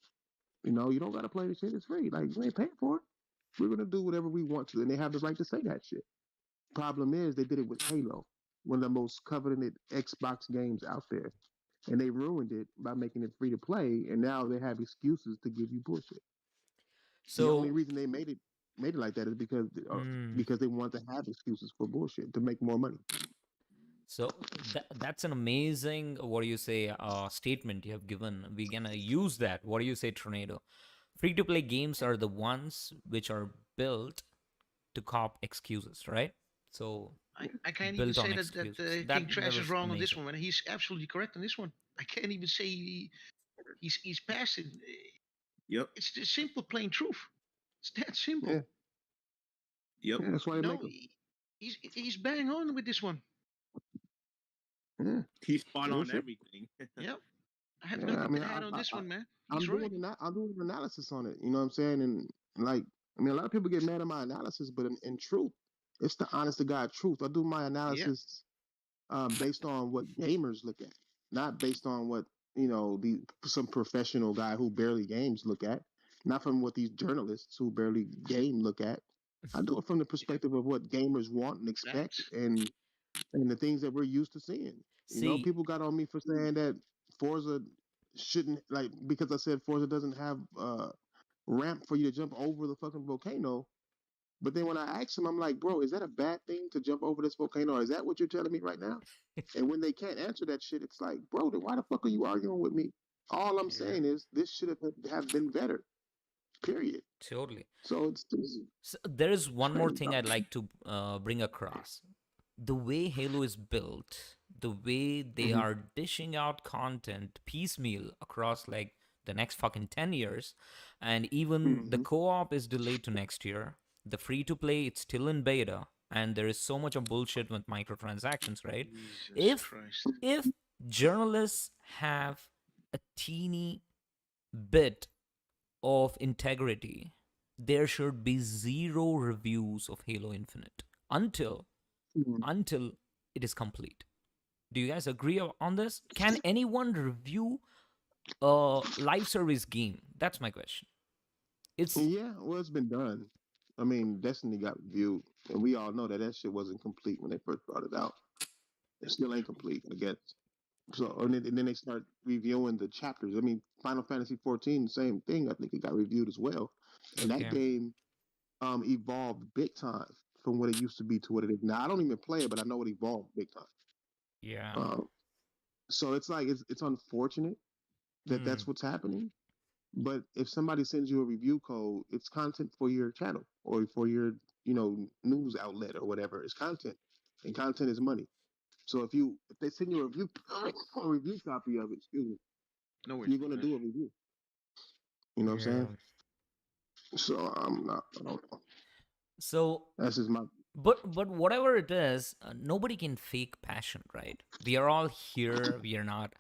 F: You know, you don't got to play this shit. It's free. Like, you ain't paying for it. We're gonna do whatever we want to, and they have the right to say that shit. Problem is, they did it with Halo, one of the most coveted Xbox games out there, and they ruined it by making it free to play. And now they have excuses to give you bullshit. The only
A: So,
F: reason they made it like that is
A: mm,
F: because they want to have excuses for bullshit to make more money.
A: so that's an amazing, what do you say, statement you have given. We're gonna use that. What do you say, Tornado? Free to play games are the ones which are built to cop excuses, right? So
B: I can't even
A: built on
B: say that
A: excuses.
B: King
A: That
B: Trash is
A: was
B: wrong on this
A: amazing.
B: one, man. He's absolutely correct on this one. I can't even say he's past it.
G: Yep.
B: It's the simple, plain truth. It's that simple.
F: Yeah,
G: Yep.
F: yeah, that's why they
B: No,
F: make them.
B: he's bang on with this one.
F: Yeah,
G: He's spot
F: real
G: on
F: shit.
G: everything.
B: Yep. I have
F: Yeah,
B: nothing
F: I mean,
B: to add on this one, man.
F: I'm
B: He's right.
F: I'm doing an analysis on it. You know what I'm saying? And like, I mean, a lot of people get mad at my analysis, but in truth, it's the honest to God truth. I do my
B: Yeah.
F: analysis based on what gamers look at, not based on what the some professional guy who barely games look at, not from what these journalists who barely game look at. I do it from the perspective of what gamers want and expect,
B: Facts.
F: and the things that we're used to seeing.
A: See,
F: People got on me for saying that Forza shouldn't, like, because I said Forza doesn't have ramp for you to jump over the fucking volcano. But then when I asked him, I'm like, bro, is that a bad thing to jump over this volcano? Is that what you're telling me right now? And when they can't answer that shit, it's like, bro, then why the fuck are you arguing with me? All I'm
A: yeah,
F: saying is this should have been better. Period.
A: totally.
F: So it's
A: So there is one more
F: crazy.
A: thing I'd like to bring across. The way Halo is built, the way they
F: Mm-hmm.
A: are dishing out content piecemeal across like the next fucking 10 years, and even the
F: Mm-hmm.
A: co op is delayed to next year. The free to play, it's still in beta, and there is so much of bullshit with microtransactions, right?
B: Jesus
A: If
B: Christ.
A: if journalists have a teeny bit of integrity, there should be zero reviews of Halo Infinite until
F: Mm-hmm.
A: until it is complete. Do you guys agree on this? Can anyone review a live service game? That's my question. It's
F: Yeah, well, it's been done. I mean, Destiny got reviewed, and we all know that shit wasn't complete when they first brought it out. It still ain't complete, I guess. So, and then they start reviewing the chapters. I mean, Final Fantasy 14, the same thing. I think it got reviewed as well, and that
A: okay.
F: game evolved big time from what it used to be to what it is now. I don't even play it, but I know it evolved big time.
A: Yeah.
F: Um, so it's like it's unfortunate that
A: Hmm.
F: that's what's happening. But if somebody sends you a review code, it's content for your channel or for your news outlet or whatever. It's content, and content is money. So if they send you a review a review copy of it, excuse me,
B: No worries.
F: you're gonna do a review. You know what I'm
A: Yeah.
F: saying? So I'm not. I don't know.
A: So,
F: That's just my.
A: but whatever it is, nobody can fake passion, right? We are all here. We are not.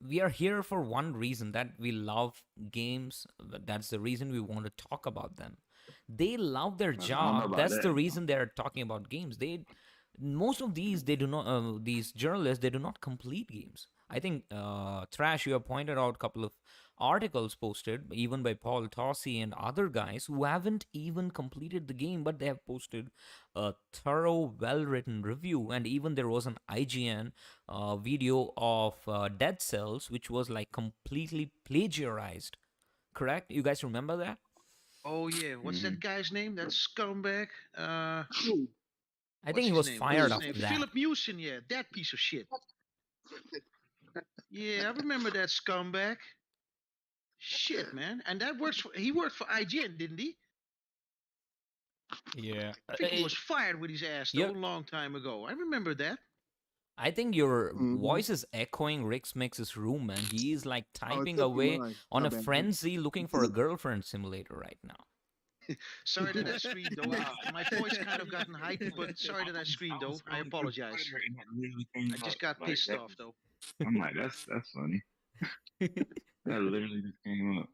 A: We are here for one reason, that we love games. That's the reason we want to talk about them. They love their
D: I don't know
A: job.
D: about
A: That's the
D: that.
A: reason they're talking about games. Most of these, they do not. These journalists, they do not complete games. I think Trash, you have pointed out a couple of articles posted even by Paul Tossi and other guys who haven't even completed the game, but they have posted a thorough, well-written review. And even there was an IGN video of Dead Cells, which was like completely plagiarized. Correct? You guys remember that?
B: Oh yeah, what's that guy's name? That scumbag.
A: I think
B: What's
A: he
B: his
A: was
B: name? What's
A: fired
B: his name?
A: after that.
B: Philip Mewson. Yeah, that piece of shit. Yeah, I remember that scumbag. Shit, man. And that works. He worked for IGN, didn't he?
A: Yeah.
B: I think he was fired with his ass though,
A: You're,
B: a long time ago. I remember that.
A: I think your
F: Mm-hmm.
A: voice is echoing Rick Mix's room, man. He is like
F: Oh, it
A: typing
F: could be
A: away
F: mine.
A: on
F: My
A: a
F: bad.
A: frenzy looking for a girlfriend simulator right now.
B: Sorry that I screamed though.
D: Wow.
B: My voice kind of gotten heightened, but sorry that I screamed though. I apologize.
D: And that literally came
B: I
D: up.
B: just got
D: Like
B: pissed
D: that.
B: off though.
D: I'm like, that's funny. That literally just came up.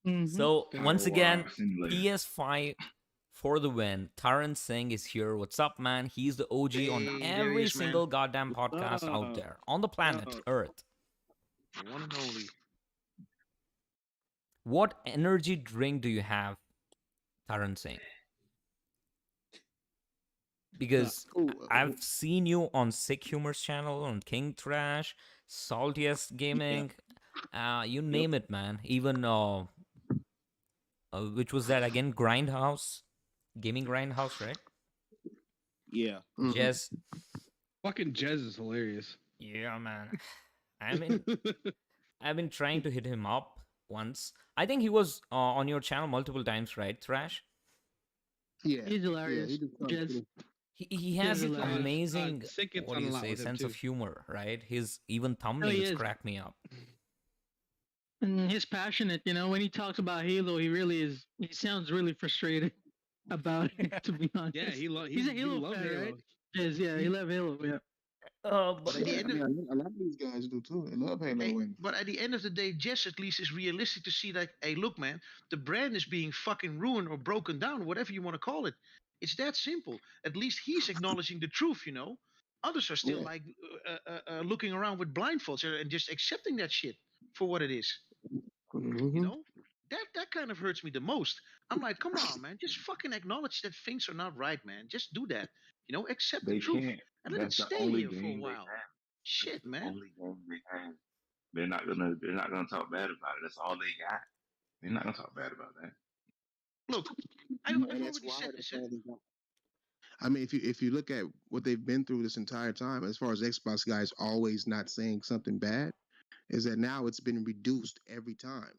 E: Mm-hmm.
A: So
D: Power
A: once again,
D: Wash Simulator.
A: PS5 for the win. Taran Singh is here. What's up, man? He's the OG on
B: Hey, there he
A: every
B: is, man.
A: single goddamn podcast out there on the planet Earth.
B: The one and only.
A: What energy drink do you have, Taran Singh? because
F: Ooh,
A: I've seen you on Sick Humor's channel, on King Trash, Saltiest
F: yeah.
A: Gaming, you
F: Yep.
A: name it, man. Even which was that again? Grindhouse, Gaming Grindhouse, right?
G: Yeah.
F: Mhm.
A: Jez,
C: Fucking Jez is hilarious.
A: yeah, man. I mean, I've been trying to hit him up once. I think he was on your channel multiple times, right, Thrash?
F: Yeah.
E: He's
F: Yeah. He
E: hilarious.
F: just started
E: Jez.
F: getting.
A: He
E: Jez
A: has
E: hilarious.
A: amazing,
C: Sick gets
A: what do
C: on a
A: you
C: lot
A: say,
C: with him
A: sense
C: too.
A: of humor, right? His even
E: Oh, he
A: thumbnails
E: is.
A: crack me up.
E: And he's passionate, when he talks about Halo, he really is. He sounds really frustrated about it, to be honest.
C: Yeah,
E: He's a Halo
C: loves
E: fan,
C: Halo.
E: right? Yes, yeah, he loves Halo, yeah.
B: But at the
F: Yeah,
B: end
F: I
B: of
F: mean, a lot of these guys do too. They love Halo.
B: Hey,
F: And
B: but at the end of the day, Jess at least is realistic to see that, hey, look, man, the brand is being fucking ruined or broken down, whatever you want to call it. It's that simple. At least he's acknowledging the truth, you know. Others are still
F: yeah.
B: like looking around with blindfolds and just accepting that shit for what it is, you
F: Hmm.
B: know. That kind of hurts me the most. I'm like, come on, man, just fucking acknowledge that things are not right, man. Just do that, you know. Accept the
D: They
B: truth
D: can't.
B: and let it
D: That's the
B: stay
D: only
B: here for a
D: game they
B: while.
D: have. That's
B: Shit,
D: the
B: man.
D: only game they have. They're not gonna talk bad about it. That's all they got. They're not gonna talk bad about that.
B: Look,
F: Yeah,
B: I've
F: and that's
B: already
F: why
B: said
F: that's
B: this.
F: all they got. I mean, if you look at what they've been through this entire time, as far as Xbox guys always not saying something bad, is that now it's been reduced every time.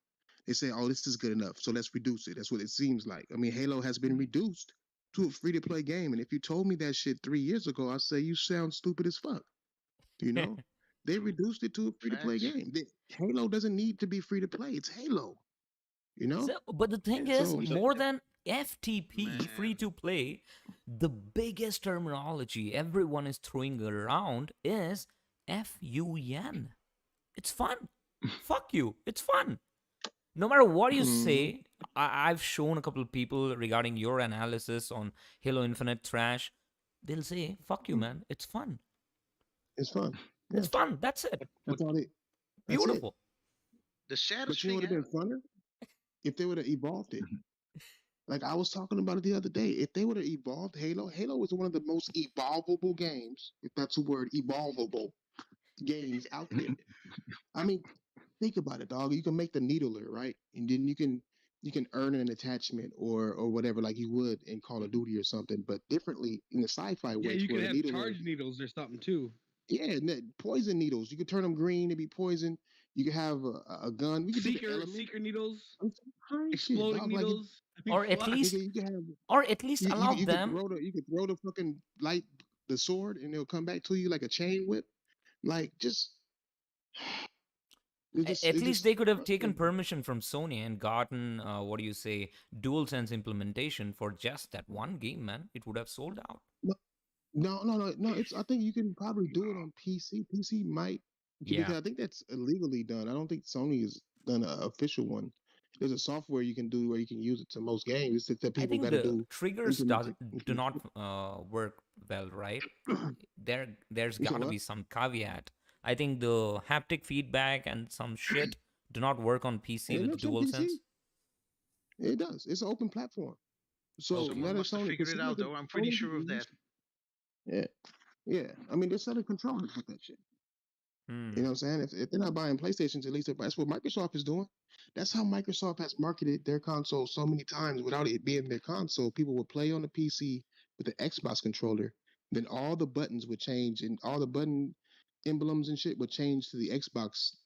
F: They say, "Oh, this is good enough, so let's reduce it." That's what it seems like. I mean, Halo has been reduced to a free to play game, and if you told me that shit 3 years ago, I'd say you sound stupid as fuck. You know, they reduced it to a free to play
B: Facts.
F: game. Halo doesn't need to be free to play. It's Halo. You know,
A: So, but the thing is,
F: so
A: more than FTP, free
B: Man.
A: to play, the biggest terminology everyone is throwing around is FUN. It's fun. Fuck you. It's fun. No matter what you
F: mhm,
A: say, I've shown a couple of people regarding your analysis on Halo Infinite Trash. They'll say, fuck you, man. It's fun.
F: it's fun.
A: It's
F: Yeah,
A: fun. That's it.
F: that's all they. That's it.
A: Beautiful.
B: The
F: But
B: saddest
F: you know
B: thing,
F: what would have been funner if they would have evolved it. Like I was talking about it the other day. If they would have evolved Halo, Halo is one of the most evolvable games, if that's a word, evolvable games out there. I mean, think about it, dog. You can make the needler, right? And then you can earn an attachment or whatever, like you would in Call of Duty or something, but differently in the sci-fi
C: Yeah,
F: way, to
C: you
F: where
C: could
F: the
C: have
F: needler,
C: charge needles or something too.
F: yeah, poison needles. You could turn them green to be poison. You could have a gun. We could do the element.
C: Seeker needles,
F: I'm saying shit,
C: exploding
F: dog. Like it,
C: needles. I mean,
A: Or at
C: fuck.
A: least,
F: nigga, you could have
A: or at least
F: you
A: allow
F: you could
A: them,
F: throw the fucking light the sword and it'll come back to you like a chain whip. Like just
A: at
F: it
A: least
F: just
A: they could have taken permission from Sony and gotten, what do you say, DualSense implementation for just that one game, man. It would have sold out.
F: no. It's I think you can probably do it on PC. PC might
A: Yeah.
F: because I think that's illegally done. I don't think Sony has done an official one. There's a software you can do where you can use it to most games. It's just that
A: I
F: people
A: think
F: got to
A: the
F: do
A: triggers do not work well, right? There's
F: You said
A: got to
F: what?
A: be some caveat. I think the haptic feedback and some shit do not work on PC
F: It
A: with
F: works on PC.
A: DualSense.
F: It does. It's an open platform. So
A: Okay.
B: someone
F: now that
B: must have
F: Sony,
B: figured
F: because
B: it
F: see,
B: out,
F: look,
B: though. I'm pretty
F: Sony
B: sure of that.
F: games, yeah, yeah. I mean, they're selling controllers with that shit. You
A: Hmm.
F: know what I'm saying? If they're not buying PlayStations, at least that's what Microsoft is doing. That's how Microsoft has marketed their console so many times without it being their console. People would play on the PC with the Xbox controller, then all the buttons would change and all the button emblems and shit would change to the Xbox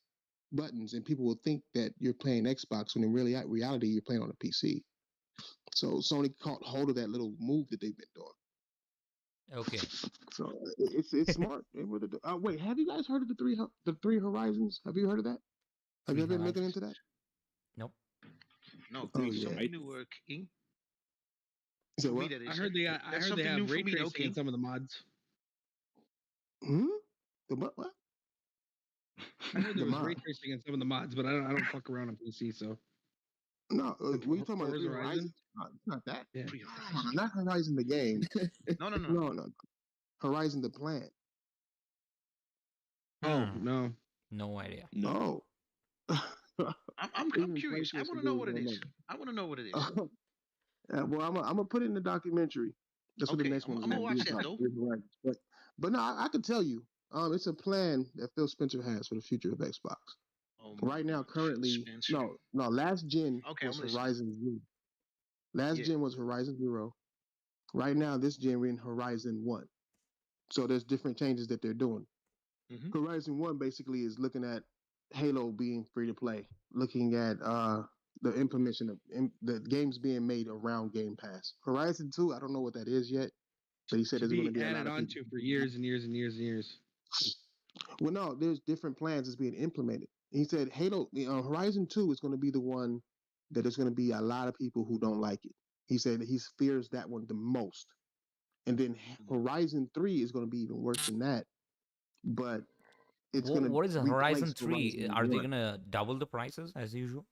F: buttons, and people would think that you're playing Xbox when in reality you're playing on a PC. So Sony caught hold of that little move that they've been doing.
A: Okay.
F: So it's smart. Wait, have you guys heard of the three Horizons? Have you heard of that? Have you
A: Three
F: ever been looking
A: Horizons.
F: into that?
A: Nope.
B: No,
F: Oh
G: Three
F: yeah.
B: something
G: right.
B: new, King.
F: You said
B: For me,
F: what?
B: that
C: I
B: is.
C: heard they I
B: That's
C: heard they
B: something
C: have
B: new for
C: ray
B: me, though,
C: tracing in
B: King.
C: some of the mods.
F: Hmm. The what? What?
C: I heard
F: The
C: there was ray
F: mod?
C: tracing in some of the mods, but I don't fuck around on PC, so
F: No. Were you talking about the
C: Forza
F: Three
C: Horizon.
F: Horizons? No, it's not that.
C: Yeah.
B: Free
F: No,
B: Horizon.
F: not Horizon the game.
B: No, no, no.
F: No, no. Horizon the plant.
C: Oh
A: Hmm.
C: no.
A: No idea.
G: No.
F: Oh.
B: I'm
F: Even
B: curious. I
F: PlayStation
B: want to know
F: dudes
B: what it
F: don't
B: is.
F: know.
B: I want to know what it is.
F: Yeah, well, I'm gonna put it in the documentary. That's what the
B: Okay,
F: next one is
B: I'm gonna
F: going to be
B: watch that
F: about.
B: though.
F: But no, I can tell you, it's a plan that Phil Spencer has for the future of Xbox.
B: Oh my
F: Right now,
B: God, Phil
F: currently,
B: Spencer.
F: no, last gen
B: Okay,
F: was
B: I'm listening.
F: Horizon Zero. Last
B: Yeah.
F: gen was Horizon Zero. Right now, this gen we're in Horizon One. So there's different changes that they're doing.
B: Mhm.
F: Horizon One basically is looking at Halo being free to play, looking at the implementation of the games being made around Game Pass. Horizon Two, I don't know what that is yet, but he said
C: To
F: there's going to
C: be
F: be a
C: added
F: lot of people.
C: onto for years and years and years and years.
F: Well, no, there's different plans that's being implemented. He said Halo, Horizon Two is going to be the one that there's going to be a lot of people who don't like it. He said that he fears that one the most, and then Horizon 3 is going to be even worse than that. But it's going to
A: What is the Horizon
F: replace
A: 3?
F: Horizon
A: Are they
F: 1.
A: gonna double the prices as usual?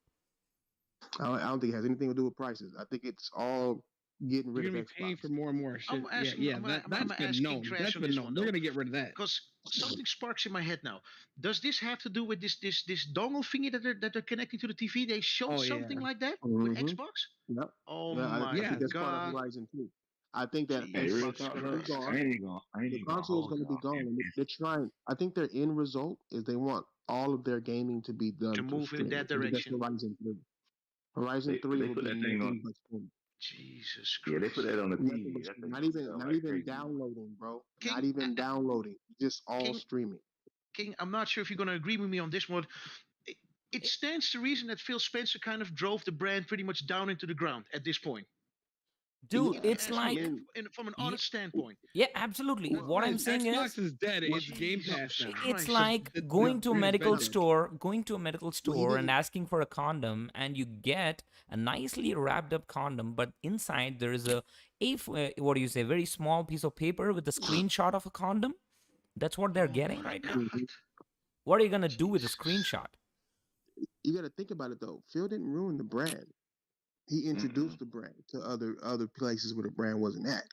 F: I don't think it has anything to do with prices. I think it's all getting rid
C: You're
F: of
C: gonna be paying
F: Xbox.
C: for more and more shit.
B: I'm asking. I'm gonna,
C: That's been
B: ask King
C: known.
B: Trash
C: That's
B: on
C: been
B: this
C: known.
B: one
C: They're
B: though,
C: gonna get rid of that.
B: because something sparks in my head now. Does this have to do with this dongle thingy that they're connecting to the TV? They showed
C: Oh, yeah.
B: something like that with
F: Mm-hmm.
B: Xbox.
F: Yep.
B: Oh
F: Yeah, I
B: my
F: think that's part of
B: God!
F: Horizon 2. I think that
D: Hey, real
F: Xbox is
D: talk
F: going to
D: though.
F: be
B: Christ.
F: gone.
D: I ain't
F: The
D: even gonna
F: console is
D: hold
F: going to be
D: y'all.
F: gone. And they're trying. I think their end result is they want all of their gaming to be done
B: To
F: through
B: move in
F: streaming.
B: that
F: I think that's
B: direction.
F: Horizon 3. Horizon
D: They
F: 3
D: they
F: will
D: put
F: be
D: that thing
F: nothing
D: on.
F: but streaming.
B: Jesus
D: Yeah, they put
B: Christ.
D: that on the
F: Nothing
D: TV.
F: but
D: That
F: streaming.
D: thing
F: Not
D: gonna
F: even
D: sell
F: not
D: like
F: even
D: crazy.
F: downloading, bro. Not
B: King,
F: even downloading. Just all
B: King,
F: streaming.
B: King. I'm not sure if you're gonna agree with me on this one. It stands to reason that Phil Spencer kind of drove the brand pretty much down into the ground at this point.
A: Dude,
F: Yeah,
A: it's
F: I
B: Ask me,
A: like
F: mean,
B: from an
A: yeah,
B: honest standpoint.
A: yeah, absolutely.
F: well,
A: What I'm
C: Man,
A: saying
C: Xbox
A: is,
C: is dead. It's Game Pass
B: Jesus
C: now.
A: it's
B: Christ.
A: like going to a
C: It's
A: medical
C: been dead.
A: store,
F: well, he
A: and
F: didn't.
A: asking for a condom, and you get a nicely wrapped up condom, but inside there is what do you say, very small piece of paper with a screenshot of a condom. That's what they're
B: Oh
A: getting
B: my
A: right now.
B: God.
F: Mhm.
A: What are you gonna do with a
B: Jesus.
A: screenshot?
F: You got to think about it though. Phil didn't ruin the brand. He
D: Mm-mm.
F: introduced the brand to other places where the brand wasn't at.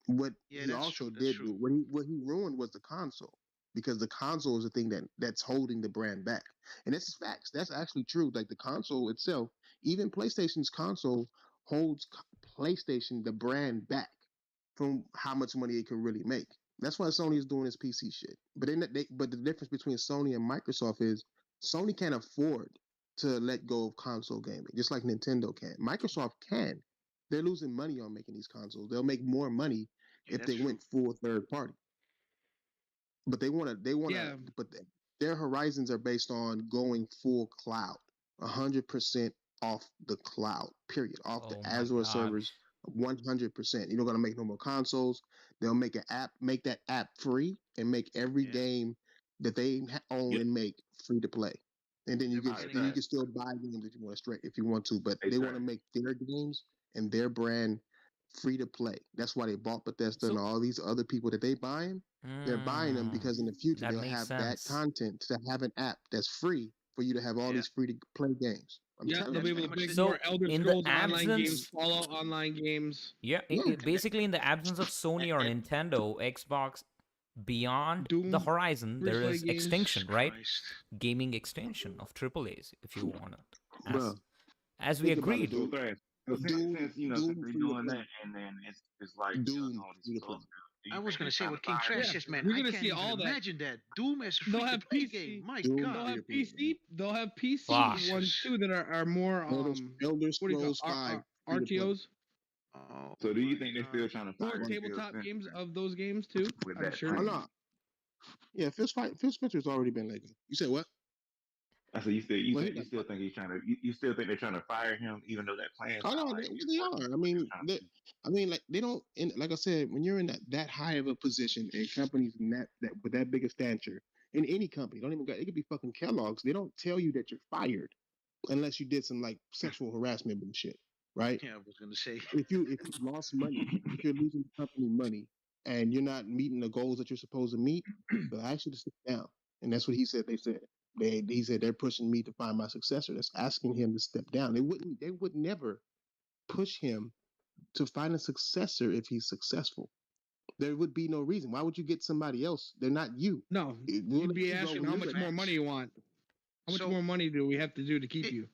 F: What
B: Yeah,
F: he
B: that's
F: also
B: true. That's
F: did
B: true.
F: do, what he ruined was the console, because the console is the thing that's holding the brand back, and this is facts. That's actually true. Like the console itself, even PlayStation's console holds PlayStation the brand back from how much money it can really make. That's why Sony is doing this PC shit. But the difference between Sony and Microsoft is Sony can't afford to let go of console gaming, just like Nintendo can. Microsoft can. They're losing money on making these consoles. They'll make more money
B: Yeah,
F: if
B: that's
F: they
B: true.
F: went full third party. But they want to,
C: Yeah,
F: but their horizons are based on going full cloud, 100% off the cloud, period, off the
A: Oh my
F: Azure
A: god.
F: servers, 100%. You're not gonna make no more consoles. They'll make an app, make that app free, and make every
B: Yeah.
F: game that they own
D: Yep.
F: and make free to play. And then
B: They're
F: then you
B: beginning.
F: can still buy games if you want to straight if you want to, but
D: They
F: they want to
D: trying.
F: make their games and their brand free to play. That's why they bought Bethesda and
A: So,
F: all these other people that they buying. They're buying them
A: mm,
F: because in the future
A: that
F: they'll
A: makes
F: have that
A: sense.
F: content to have an app that's free for you to have all
B: Yeah.
F: these free to play games. I'm
C: yeah.
F: telling
C: They'll
B: That's
C: be
F: you,
C: able
B: pretty
C: to
F: man.
B: much
C: make
B: it.
C: more
A: So,
C: Elder
A: in the
C: Scrolls Online games,
A: absence,
C: Fallout Online games,
A: yeah,
F: Yeah,
B: And that,
A: basically in the absence of Sony or
B: and
A: Nintendo, Xbox, beyond the
C: Doom,
A: horizon, there
C: free-to-play
A: is
C: games.
B: Jesus
A: extinction, right?
B: Christ.
A: Gaming extinction of AAAs, if you want it.
F: bro.
A: As we
F: Think about it,
A: agreed.
F: dude.
D: So since since
F: Doom
D: they're
F: free to
D: doing
F: play.
D: that, and then it's like
F: Doom
D: all these
F: free to play.
D: close. Do
B: I
D: you
B: was
D: think
B: gonna
D: they're
B: say
D: trying
B: what
D: to
B: King
D: fire
B: Trash
C: Yeah,
D: him?
B: says, man.
C: you're
B: I
C: gonna
B: can't
C: see
B: even
C: all that.
B: imagine that. Doom as a
C: They'll
B: free to
C: have
B: play game.
C: PC.
B: My
F: Doom
C: They'll
B: God.
F: free
C: have
F: to play. Man.
C: PC. They'll have PC
A: Fuck.
C: ones
B: Jesus.
C: too that are more
F: Elder
C: what do you call
F: Scrolls 5 free to play.
C: RTOs,
B: Oh
D: So do you
B: my
D: think they're still
B: God.
D: trying to
C: more
D: fire
F: One,
D: Phil
C: tabletop
D: Spencer
C: games of those games too.
D: with
C: I'm
D: that
C: sure.
F: oh
D: plan?
F: no, yeah, Phil Spencer's already been let go. You said what?
D: I said
F: Well, he
D: you
F: got
D: still think he's trying to you still think they're trying to fire him even though that plan
F: oh
D: sounds
F: no,
D: like it's
F: they
D: working
F: are.
D: for what they were trying to do.
F: I mean, like they don't. Like I said, when you're in that high of a position in companies in that with that big a stature in any company, don't even got it could be fucking Kellogg's. They don't tell you that you're fired unless you did some like sexual harassment bullshit, right?
B: Yeah, I was gonna say.
F: If you lost money, if you're losing the company money and you're not meeting the goals that you're supposed to meet, they'll ask you to sit down. And that's what he said. They said he said they're pushing me to find my successor. That's asking him to step down. They would never push him to find a successor if he's successful. There would be no reason. Why would you get somebody else? They're not you.
C: No,
F: We'll
C: you'd
F: let
C: be
F: you go
C: asking
F: when
C: how
F: you're
C: much
F: ready.
C: more money you want. How much
B: So
C: more money do we have to do to keep
B: it,
C: you?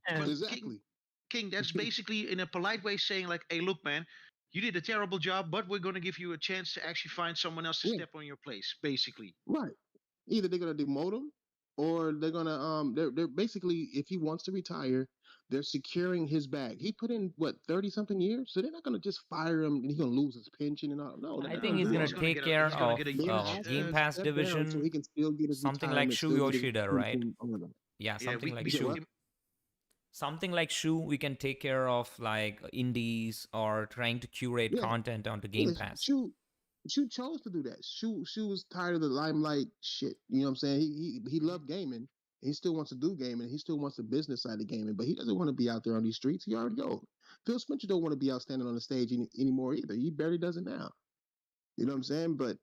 B: but
F: Exactly.
B: King, that's basically in a polite way saying like, hey, look, man, you did a terrible job, but we're going to give you a chance to actually find someone else to
F: Yeah.
B: step on your place, basically.
F: Right. Either they're gonna demote him, or they're gonna they're basically, if he wants to retire, they're securing his bag. He put in what 30 something years, so they're not gonna just fire him and he's gonna lose his pension and all. No, they're
A: I
F: not
A: think
F: gonna
A: he's
F: do
A: gonna
F: all
B: He's
F: that.
B: going to
A: take
B: get
A: care
B: he's going to
A: of
B: get a
F: They
B: huge.
F: asked
A: Game
F: him to
A: Pass
F: step down so
A: division,
F: he can still get his
A: something
F: retirement,
A: like Shu
F: still get his
A: Yoshida, right?
F: pension, all of that.
A: Yeah,
B: Yeah,
A: something like
F: You said
A: Shu.
F: what?
A: Something like Shu, we can take care of like indies or trying to curate
F: Yeah,
A: content onto Game
F: yeah.
A: Pass.
F: Shu chose to do that. Shu was tired of the limelight shit. You know what I'm saying? He loved gaming. He still wants to do gaming. He still wants the business side of gaming, but he doesn't want to be out there on these streets. He already old. Phil Spencer don't want to be out standing on the stage anymore either. He barely does it now. You know what I'm saying? But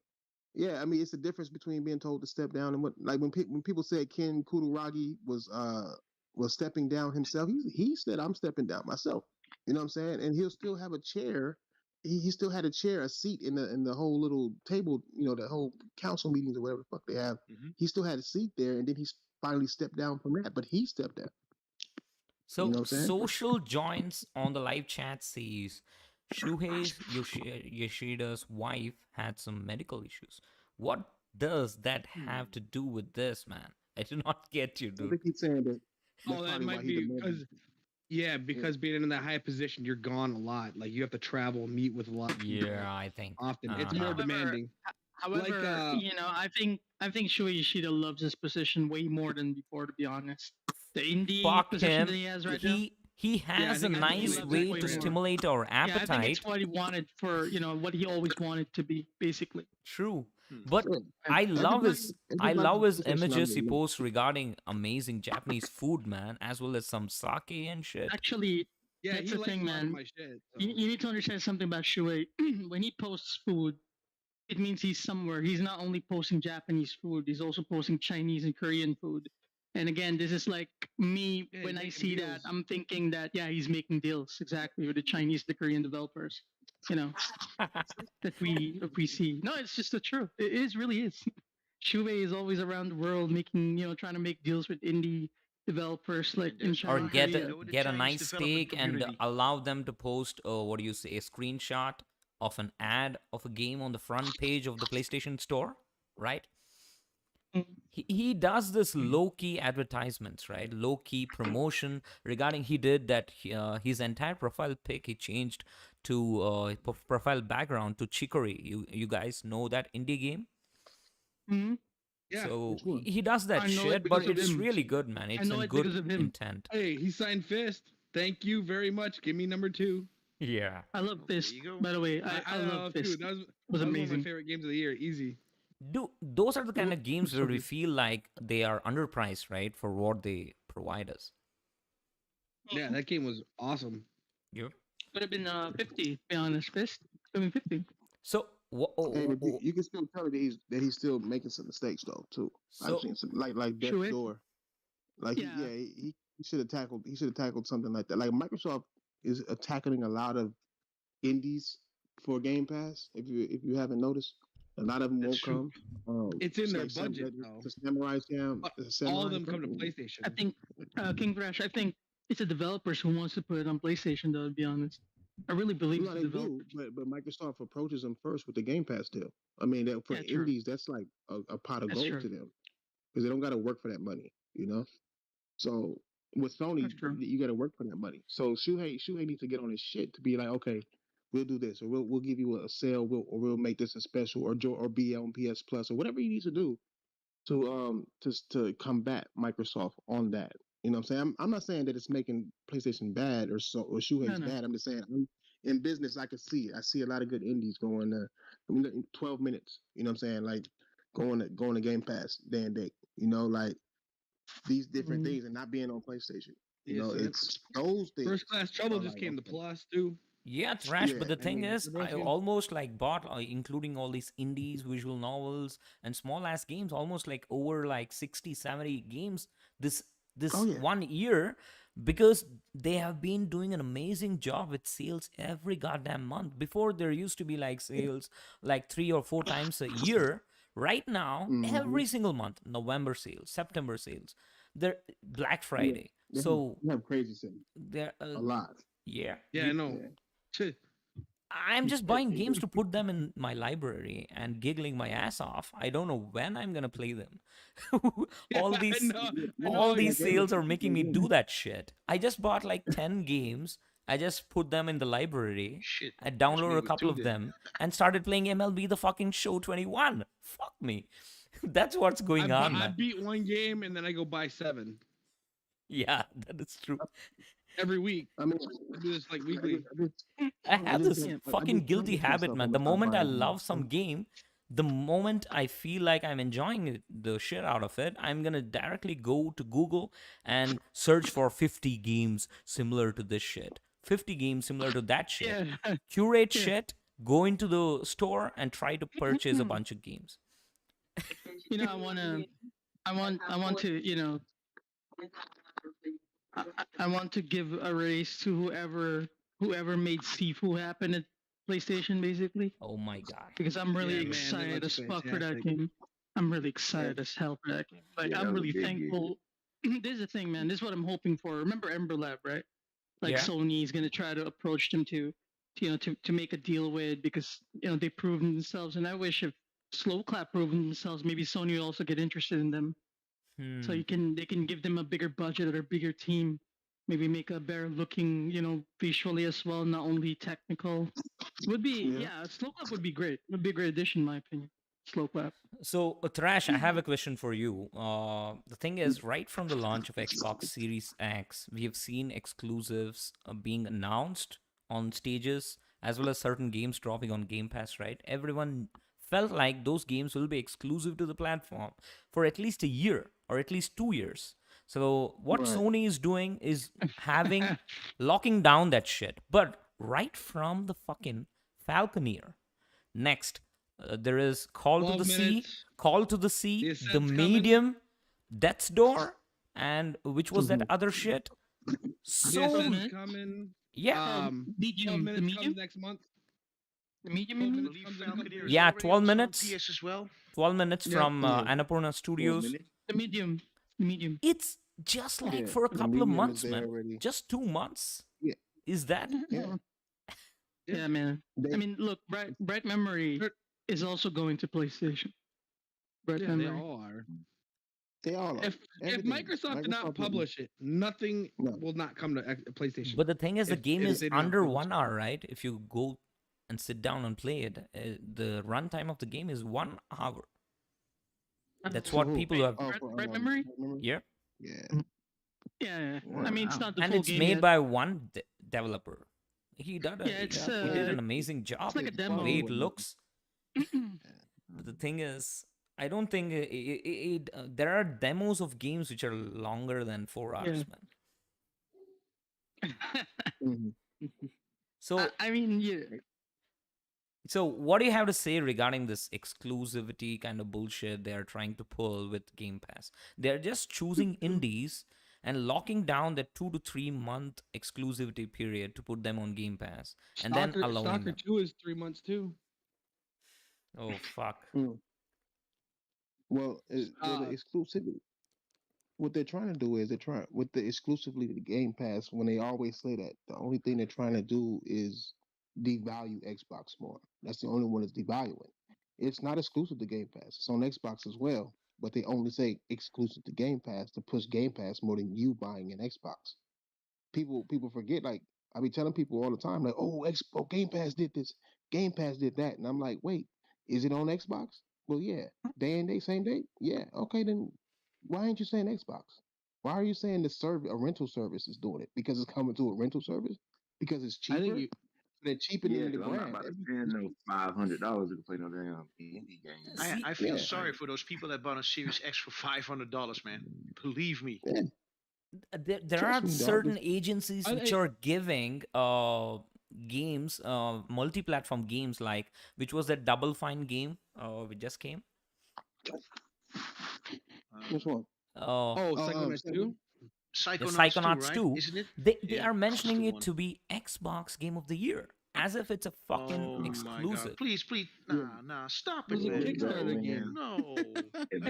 F: yeah, I mean, it's the difference between being told to step down and what, like when people said Ken Kutaragi was stepping down himself, he said I'm stepping down myself. You know what I'm saying? And he'll still have a chair. He still had a chair, a seat in the whole little table, you know, the whole council meetings or whatever the fuck they have.
B: Mhm.
F: He still had a seat there, and then he finally stepped down from that. But he stepped down. You know
A: So
F: what I'm saying?
A: social joins on the live chat says Shuhei Yoshida's wife had some medical issues. What does that have to do with this, man? I do not get you,
F: I
A: dude.
F: think he's saying that. That's
C: Oh, that
F: probably why
C: might
F: he
C: be
F: demanded.
C: because because being in that high position, you're gone a lot. Like you have to travel, meet with a lot of people
A: Yeah, I think.
C: often. It's
A: Uh-huh.
C: more
E: However,
C: demanding.
E: However,
C: Like,
E: you know, I think Shuei Yoshida loves his position way more than before. To be honest, the indie
A: Fuck
E: position
A: him.
E: that he has right now.
A: He has a
C: think
E: I think he
A: nice
E: loves
A: way
E: it way
A: to
E: more.
A: stimulate our
E: Yeah, I think
A: appetite.
E: it's what he wanted for what he always wanted to be, basically.
A: True.
B: Hmm.
A: But
F: Yeah.
A: I love his
F: Everybody's position on
A: images he
F: the-
A: posts regarding amazing Japanese food, man, as well as some sake and shit.
E: Actually,
C: yeah,
E: that's
C: he
E: the
C: likes
E: thing,
C: a lot of
E: man.
C: my shit.
E: You
C: So.
E: need to understand something about Shuei. When he posts food, it means he's somewhere. He's not only posting Japanese food, he's also posting Chinese and Korean food. And again, this is like me
C: Yeah,
E: when
C: he's
E: I
C: making
E: see that,
C: deals.
E: I'm thinking that he's making deals exactly with the Chinese, the Korean developers. That we see. No, it's just the truth. It is really is. Shuei is always around the world making trying to make deals with indie developers like in
B: there's
E: China
A: Or
E: and
A: get
E: Korea.
B: Know the
A: get a
B: Chinese
A: nice
B: development
A: steak and
B: community.
A: allow them to post what do you say, a screenshot of an ad of a game on the front page of the PlayStation Store, right?
E: Mm.
A: He does this low-key advertisements, right? Low-key promotion regarding he did that his entire profile pic he changed to profile background to Chicory. You guys know that indie game?
E: Mhm.
C: Yeah.
A: So
F: which one?
A: he does that
E: I know it
A: shit, but
E: because of
A: it's
E: him.
A: really good, man. It's
E: know
A: in
E: it
A: good
E: because of him.
A: intent.
C: Hey, he signed Fist. Thank you very much. Give me number 2.
A: Yeah.
E: I love Fist.
B: you go.
E: By the way, I love
C: too.
E: Fist.
C: That was
E: was
C: one of my
E: amazing.
C: favorite games of the year. Easy.
A: Those are the kind of games
E: so
A: where we
E: good.
A: feel like they are underpriced, right, for what they provide us.
C: Yeah, that game was awesome.
A: Yep.
E: Could have been 50. To be honest, Fist. Could have been 50.
A: So
F: Hey, but you can still tell that he's still making some mistakes though too.
A: so
F: I've seen some like Death's
E: Sure.
F: Door. Like
E: Yeah.
F: he should have tackled something like that. Like Microsoft is tackling a lot of indies for Game Pass. If you haven't noticed, a lot of them
B: That's
F: won't come.
C: It's in
F: just
C: their
F: like
C: budget though.
F: The Samurai Jam.
C: But
F: the Samurai
C: All of them come to
F: Company.
C: PlayStation.
E: I think King Thrash. I think it's the developers who wants to put it on PlayStation. Though, to be honest, I really believe
F: No,
E: it's the
F: they do,
E: developers.
F: but Microsoft approaches them first with the Game Pass deal. I mean, for
E: Yeah, true.
F: indies, that's like a pot of
E: That's
F: gold
E: true.
F: to them because they don't got to work for that money, you know. So with Sony,
E: That's true.
F: you got to work for that money. So Shuhei needs to get on his shit to be like, okay, we'll do this, or we'll give you a sale, we'll make this a special, or be on PS Plus, or whatever he needs to do to combat Microsoft on that. You know what I'm saying? I'm not saying that it's making PlayStation bad or Shuhei's
E: No.
F: bad. I'm just saying in business I can see it. I see a lot of good indies going I mean, in 12 minutes. You know what I'm saying? Like going to Game Pass day and date. You know, like these different things and not being on PlayStation. You know, it's those things.
C: First Class Trouble
F: are
C: just
F: like,
C: came to
F: okay.
C: Plus too.
A: yeah, Trash.
F: Yeah,
A: But the
F: I
A: thing
F: mean,
A: is,
C: they're both
A: I
C: good.
A: almost like bought, including all these indies, visual novels, and small ass games, almost like over like 60, 70 games this
F: Oh, yeah.
A: 1 year, because they have been doing an amazing job with sales every goddamn month. Before there used to be like sales like 3 or 4 times a year. Right now, every single month, November sales, September sales, there Black Friday. So
F: they have crazy things.
A: there,
F: A lot.
A: yeah,
C: Yeah, I know. Shit.
A: I'm just buying games to put them in my library and giggling my ass off. I don't know when I'm gonna play them. all
C: I
A: these
C: know. I know.
A: all
C: Yeah,
A: these sales are making me do that shit. I just bought like 10 games. I just put them in the library.
B: Shit.
A: I
B: That's me
A: downloaded a
B: with
A: couple
B: two
A: of
B: then.
A: them and started playing MLB The fucking Show 21. Fuck me. That's what's going on,
C: I
A: man.
C: beat one game and then I go buy 7
A: Yeah, that is true.
C: every week.
F: I mean,
C: I do this like weekly.
A: I have
F: just
A: this
F: don't- I
A: fucking
F: just
A: guilty
F: challenge
A: habit,
F: myself
A: man.
F: when
A: The
F: I
A: moment
F: buy
A: I
F: a game.
A: love some game, the moment I feel like I'm enjoying the shit out of it, I'm gonna directly go to Google and search for 50 games similar to this shit, 50 games similar to that shit,
E: Yeah.
A: curate
E: Yeah.
A: shit, go into the store and try to purchase a bunch of games.
E: You know, I want to, you know, I want to give a raise to whoever made Sifu happen at PlayStation, basically,
A: Oh my god.
E: because I'm really
C: Yeah, man, that
E: excited
C: looks
E: as fuck for that
C: fantastic.
E: game. I'm really excited as hell for that game. Like,
D: Yeah, that
E: I'm
D: was a
E: really
D: big
E: thankful. This is the thing, man. This is what I'm hoping for. Remember Ember Lab, right? Like
A: Yeah.
E: Sony's gonna try to approach them to make a deal with, because they've proven themselves, and I wish if Slow Clap proven themselves, maybe Sony will also get interested in them. So they can give them a bigger budget or a bigger team, maybe make a better looking, visually as well, not only technical. Would be Slow Clap would be great. Would be a great addition, in my opinion. Slow Clap.
A: So, Thrash, I have a question for you. The thing is, right from the launch of Xbox Series X, we have seen exclusives being announced on stages, as well as certain games dropping on Game Pass, right? Everyone felt like those games will be exclusive to the platform for at least a year or at least 2 years. So, what
F: Right.
A: Sony is doing is locking down that shit. But right from the fucking Falconeer. Next, there is Call to
C: 12
A: the Sea,
C: minutes.
A: Call to the Sea,
C: The
A: The
C: Ascent's coming.
A: Medium, Death's Door, and which was that
F: Mhm.
A: other shit?
C: The
A: So,
C: Ascent's
E: man.
C: coming.
A: yeah,
C: 12
E: Medium, the
C: minutes
E: medium,
C: comes next month.
E: the medium.
C: 12
E: you mean?
C: minutes
B: believe
C: comes in a couple
B: Falconeer
C: days.
B: is
A: Yeah,
B: already
A: 12
B: on
A: minutes.
B: PS as well.
A: 12 minutes
C: Yeah.
A: from
F: Yeah.
A: Annapurna
G: 4
A: Studios.
G: minutes.
E: The medium, the medium.
A: It's just like
F: Yeah,
A: for a
F: the
A: couple of
F: medium is
A: months,
F: there
A: man.
F: already.
A: Just 2 months.
F: Yeah.
A: Is that?
F: Yeah.
E: Yeah, man.
F: They-
E: I mean, look, Bright Memory is also going to PlayStation. Bright
C: Yeah, they
E: Memory.
C: all are.
F: They all are.
C: If
F: Everything.
C: Microsoft did not
F: wouldn't-
C: publish it, nothing
F: No.
C: will not come to PlayStation.
A: But the thing is, the
C: If-
A: game
C: if
A: is
C: they do not
A: under
C: publish
A: 1 hour, right? If you go and sit down and play it, the runtime of the game is 1 hour. That's what
F: For who?
A: people have.
F: Oh,
E: Bright-
F: for,
E: Bright Memory?
A: Yeah.
F: Yeah.
E: Yeah, I mean, it's not the
A: And
E: full
A: it's
E: game
A: made
E: yet.
A: by one developer. He did
E: Yeah, it's,
A: he did an amazing job.
E: like a
A: The
E: demo.
A: way it looks. But the thing is, I don't think there are demos of games which are longer than 4 hours,
E: Yeah.
A: man.
F: Mhm.
A: So,
E: I mean, yeah.
A: so what do you have to say regarding this exclusivity kind of bullshit they are trying to pull with Game Pass? They're just choosing indies and locking down that 2 to 3 month exclusivity period to put them on Game Pass, and then allowing
C: Stalker
A: them.
C: 2 is 3 months too.
A: Oh fuck.
F: Well, the exclusivity. What they're trying to do is they're trying with the exclusively the Game Pass. When they always say that, the only thing they're trying to do is devalue Xbox more. That's the only one that's devaluing. It's not exclusive to Game Pass. It's on Xbox as well, but they only say exclusive to Game Pass to push Game Pass more than you buying an Xbox. People forget. Like I be telling people all the time, like, oh, Game Pass did this, Game Pass did that, and I'm like, wait, is it on Xbox? Well, yeah, day and day, same day. Yeah, okay, then why ain't you saying Xbox? Why are you saying a rental service is doing it? Because it's coming to a rental service? Because it's
C: I
F: cheaper?
C: think you,
F: They're cheapening
D: Yeah,
F: the
D: 'cause I'm not
F: brand.
D: about to
F: Everything's
D: spend no $500 to play no damn indie game.
A: See,
B: I feel
F: Yeah.
B: sorry for those people that bought a Series X for $500, man. Believe me.
F: Yeah.
A: there
F: Trust
A: are
F: me, dog,
A: certain agencies
C: I-
A: which are giving games, multi-platform games, like which was that Double Fine game which just came.
F: Which one?
A: Uh,
C: oh, Psychonauts 2?
A: the
B: Psychonauts 2,
A: Psychonauts
B: right?
A: 2.
B: Isn't it?
A: They
B: Yeah,
A: are
B: that's
A: mentioning
B: the
A: it
B: one.
A: to be Xbox Game of the Year, as if it's a fucking
B: Oh my
A: exclusive.
B: god. Please, nah, stop
C: It
B: it,
C: was a
B: man.
C: Kickstarter
B: No,
C: game.
B: No.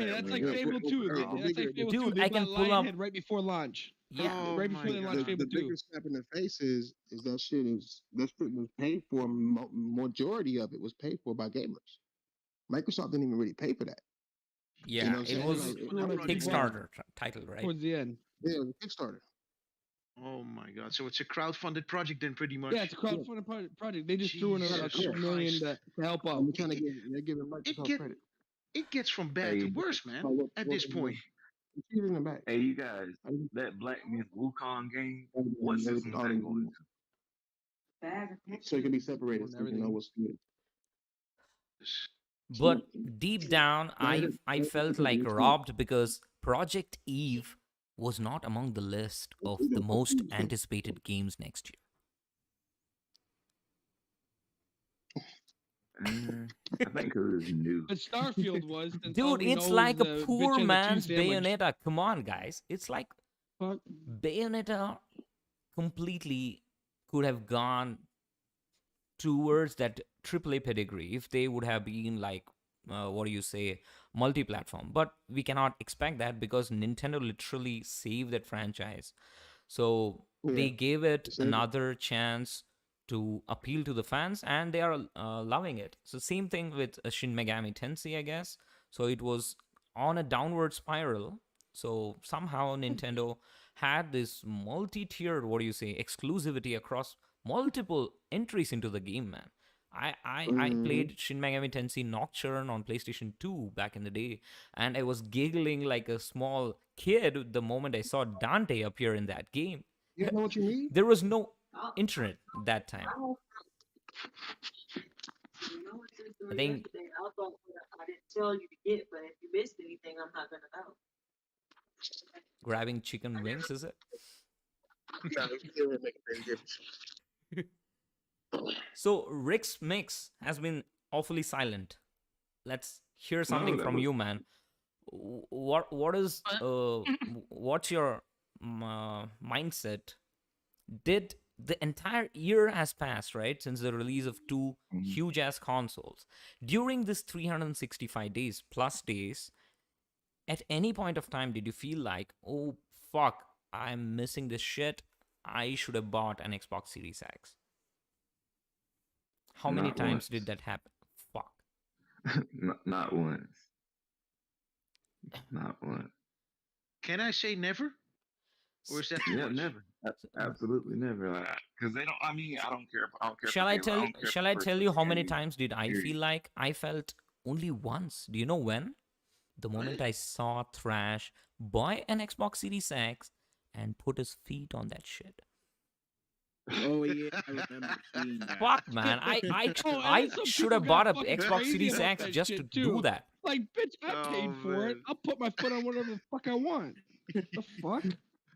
C: Hey, that's like
F: Yeah,
C: Fable 2.
F: the
C: That's like
F: bigger-
C: Fable
A: Dude,
C: 2. They
A: I
C: bought
A: can pull up-
C: Lionhead right before launch.
A: Yeah.
B: Oh
C: right
B: my
C: before they launched
B: god.
C: Fable
F: The
C: 2.
F: bigger slap in the face is that shit was paid for. Majority of it was paid for by gamers. Microsoft didn't even really pay for that. You
A: Yeah,
F: know what I'm
A: it
F: saying?
A: was
F: Like,
B: When that
C: Well,
B: project
C: well,
B: came out.
A: Kickstarter title, right?
C: towards the end.
F: yeah, it was a Kickstarter.
B: Oh my god. So it's a crowdfunded project then, pretty much.
C: Yeah, it's a crowdfunded project. They just threw in a
B: Jesus
C: couple million
B: Christ.
C: to help out.
F: And they're giving
B: It
F: Microsoft
B: get
F: credit.
B: it gets from bad to
D: Hey,
B: worse, man.
F: So
B: At this point.
F: It's in the back.
D: hey, you guys,
F: I didn't-
D: that Black Myth Wukong game,
F: I didn't-
D: what
F: everything-
D: system is
F: all
D: that
F: these-
D: going
F: So it can be separated,
C: On
F: so you know
C: everything.
F: what's good.
A: But deep down, I felt like robbed because Project Eve was not among the list of the most anticipated games next year.
D: to? I think because it's new.
C: But Starfield was. Since all
A: Dude,
C: we
A: it's
C: know
A: like
C: is
A: a
C: the
A: poor
C: bitch and the cheese
A: man's
C: sandwich.
A: Bayonetta. Come on, guys. It's like
C: Fuck.
A: Bayonetta completely could have gone towards that AAA pedigree if they would have been like, what do you say, multi-platform. But we cannot expect that because Nintendo literally saved that franchise. So they
F: Yeah.
A: gave it
F: Saved it.
A: another chance to appeal to the fans, and they are loving it. So same thing with Shin Megami Tensei, I guess. So it was on a downward spiral. So somehow Nintendo had this multi-tiered, what do you say, exclusivity across multiple entries into the game, man. I played Shin Megami Tensei Nocturne on PlayStation 2 back in the day, and I was giggling like a small kid the moment I saw Dante appear in that game.
F: You know what you need?
A: There was no internet that time. I think
H: I thought I didn't tell you to get, but if you missed anything, I'm not gonna know.
A: grabbing chicken wings, is it? So Rick's mix has been awfully silent. Let's hear something
D: that
A: from
D: was-
A: you, man. What is what's your mindset? Did the entire year has passed, right, since the release of two huge ass consoles? During this 365 days plus days, at any point of time did you feel like, oh fuck, I'm missing this shit, I should have bought an Xbox Series X? How many
D: Not
A: times
D: once.
A: did that happen? Fuck.
D: Not once. Not once.
B: Can I say never? Or is that too
D: Yeah,
B: much?
D: never. Absolutely never. Because they don't. I mean, I don't care. I don't care.
A: Shall
D: for
A: I
D: Halo.
A: tell you?
D: don't care
A: Shall
D: for
A: I tell you how many
D: first-person
A: times did I
D: period.
A: feel like? I felt only once. Do you know when? The moment I saw Thrash buy an Xbox Series X and put his feet on that shit.
G: Oh yeah, I remember seeing that.
A: Fuck, man! I
C: Oh,
A: I
C: and some
A: should
C: people
A: have
C: got
A: bought a
C: fucking
A: Xbox
C: crazy
A: Series
C: about
A: X
C: that
A: just to
C: shit,
A: do
C: too.
A: that.
C: Like, bitch, I paid
B: Oh,
C: for it.
B: man.
C: I'll put my foot on whatever the fuck I want. The fuck?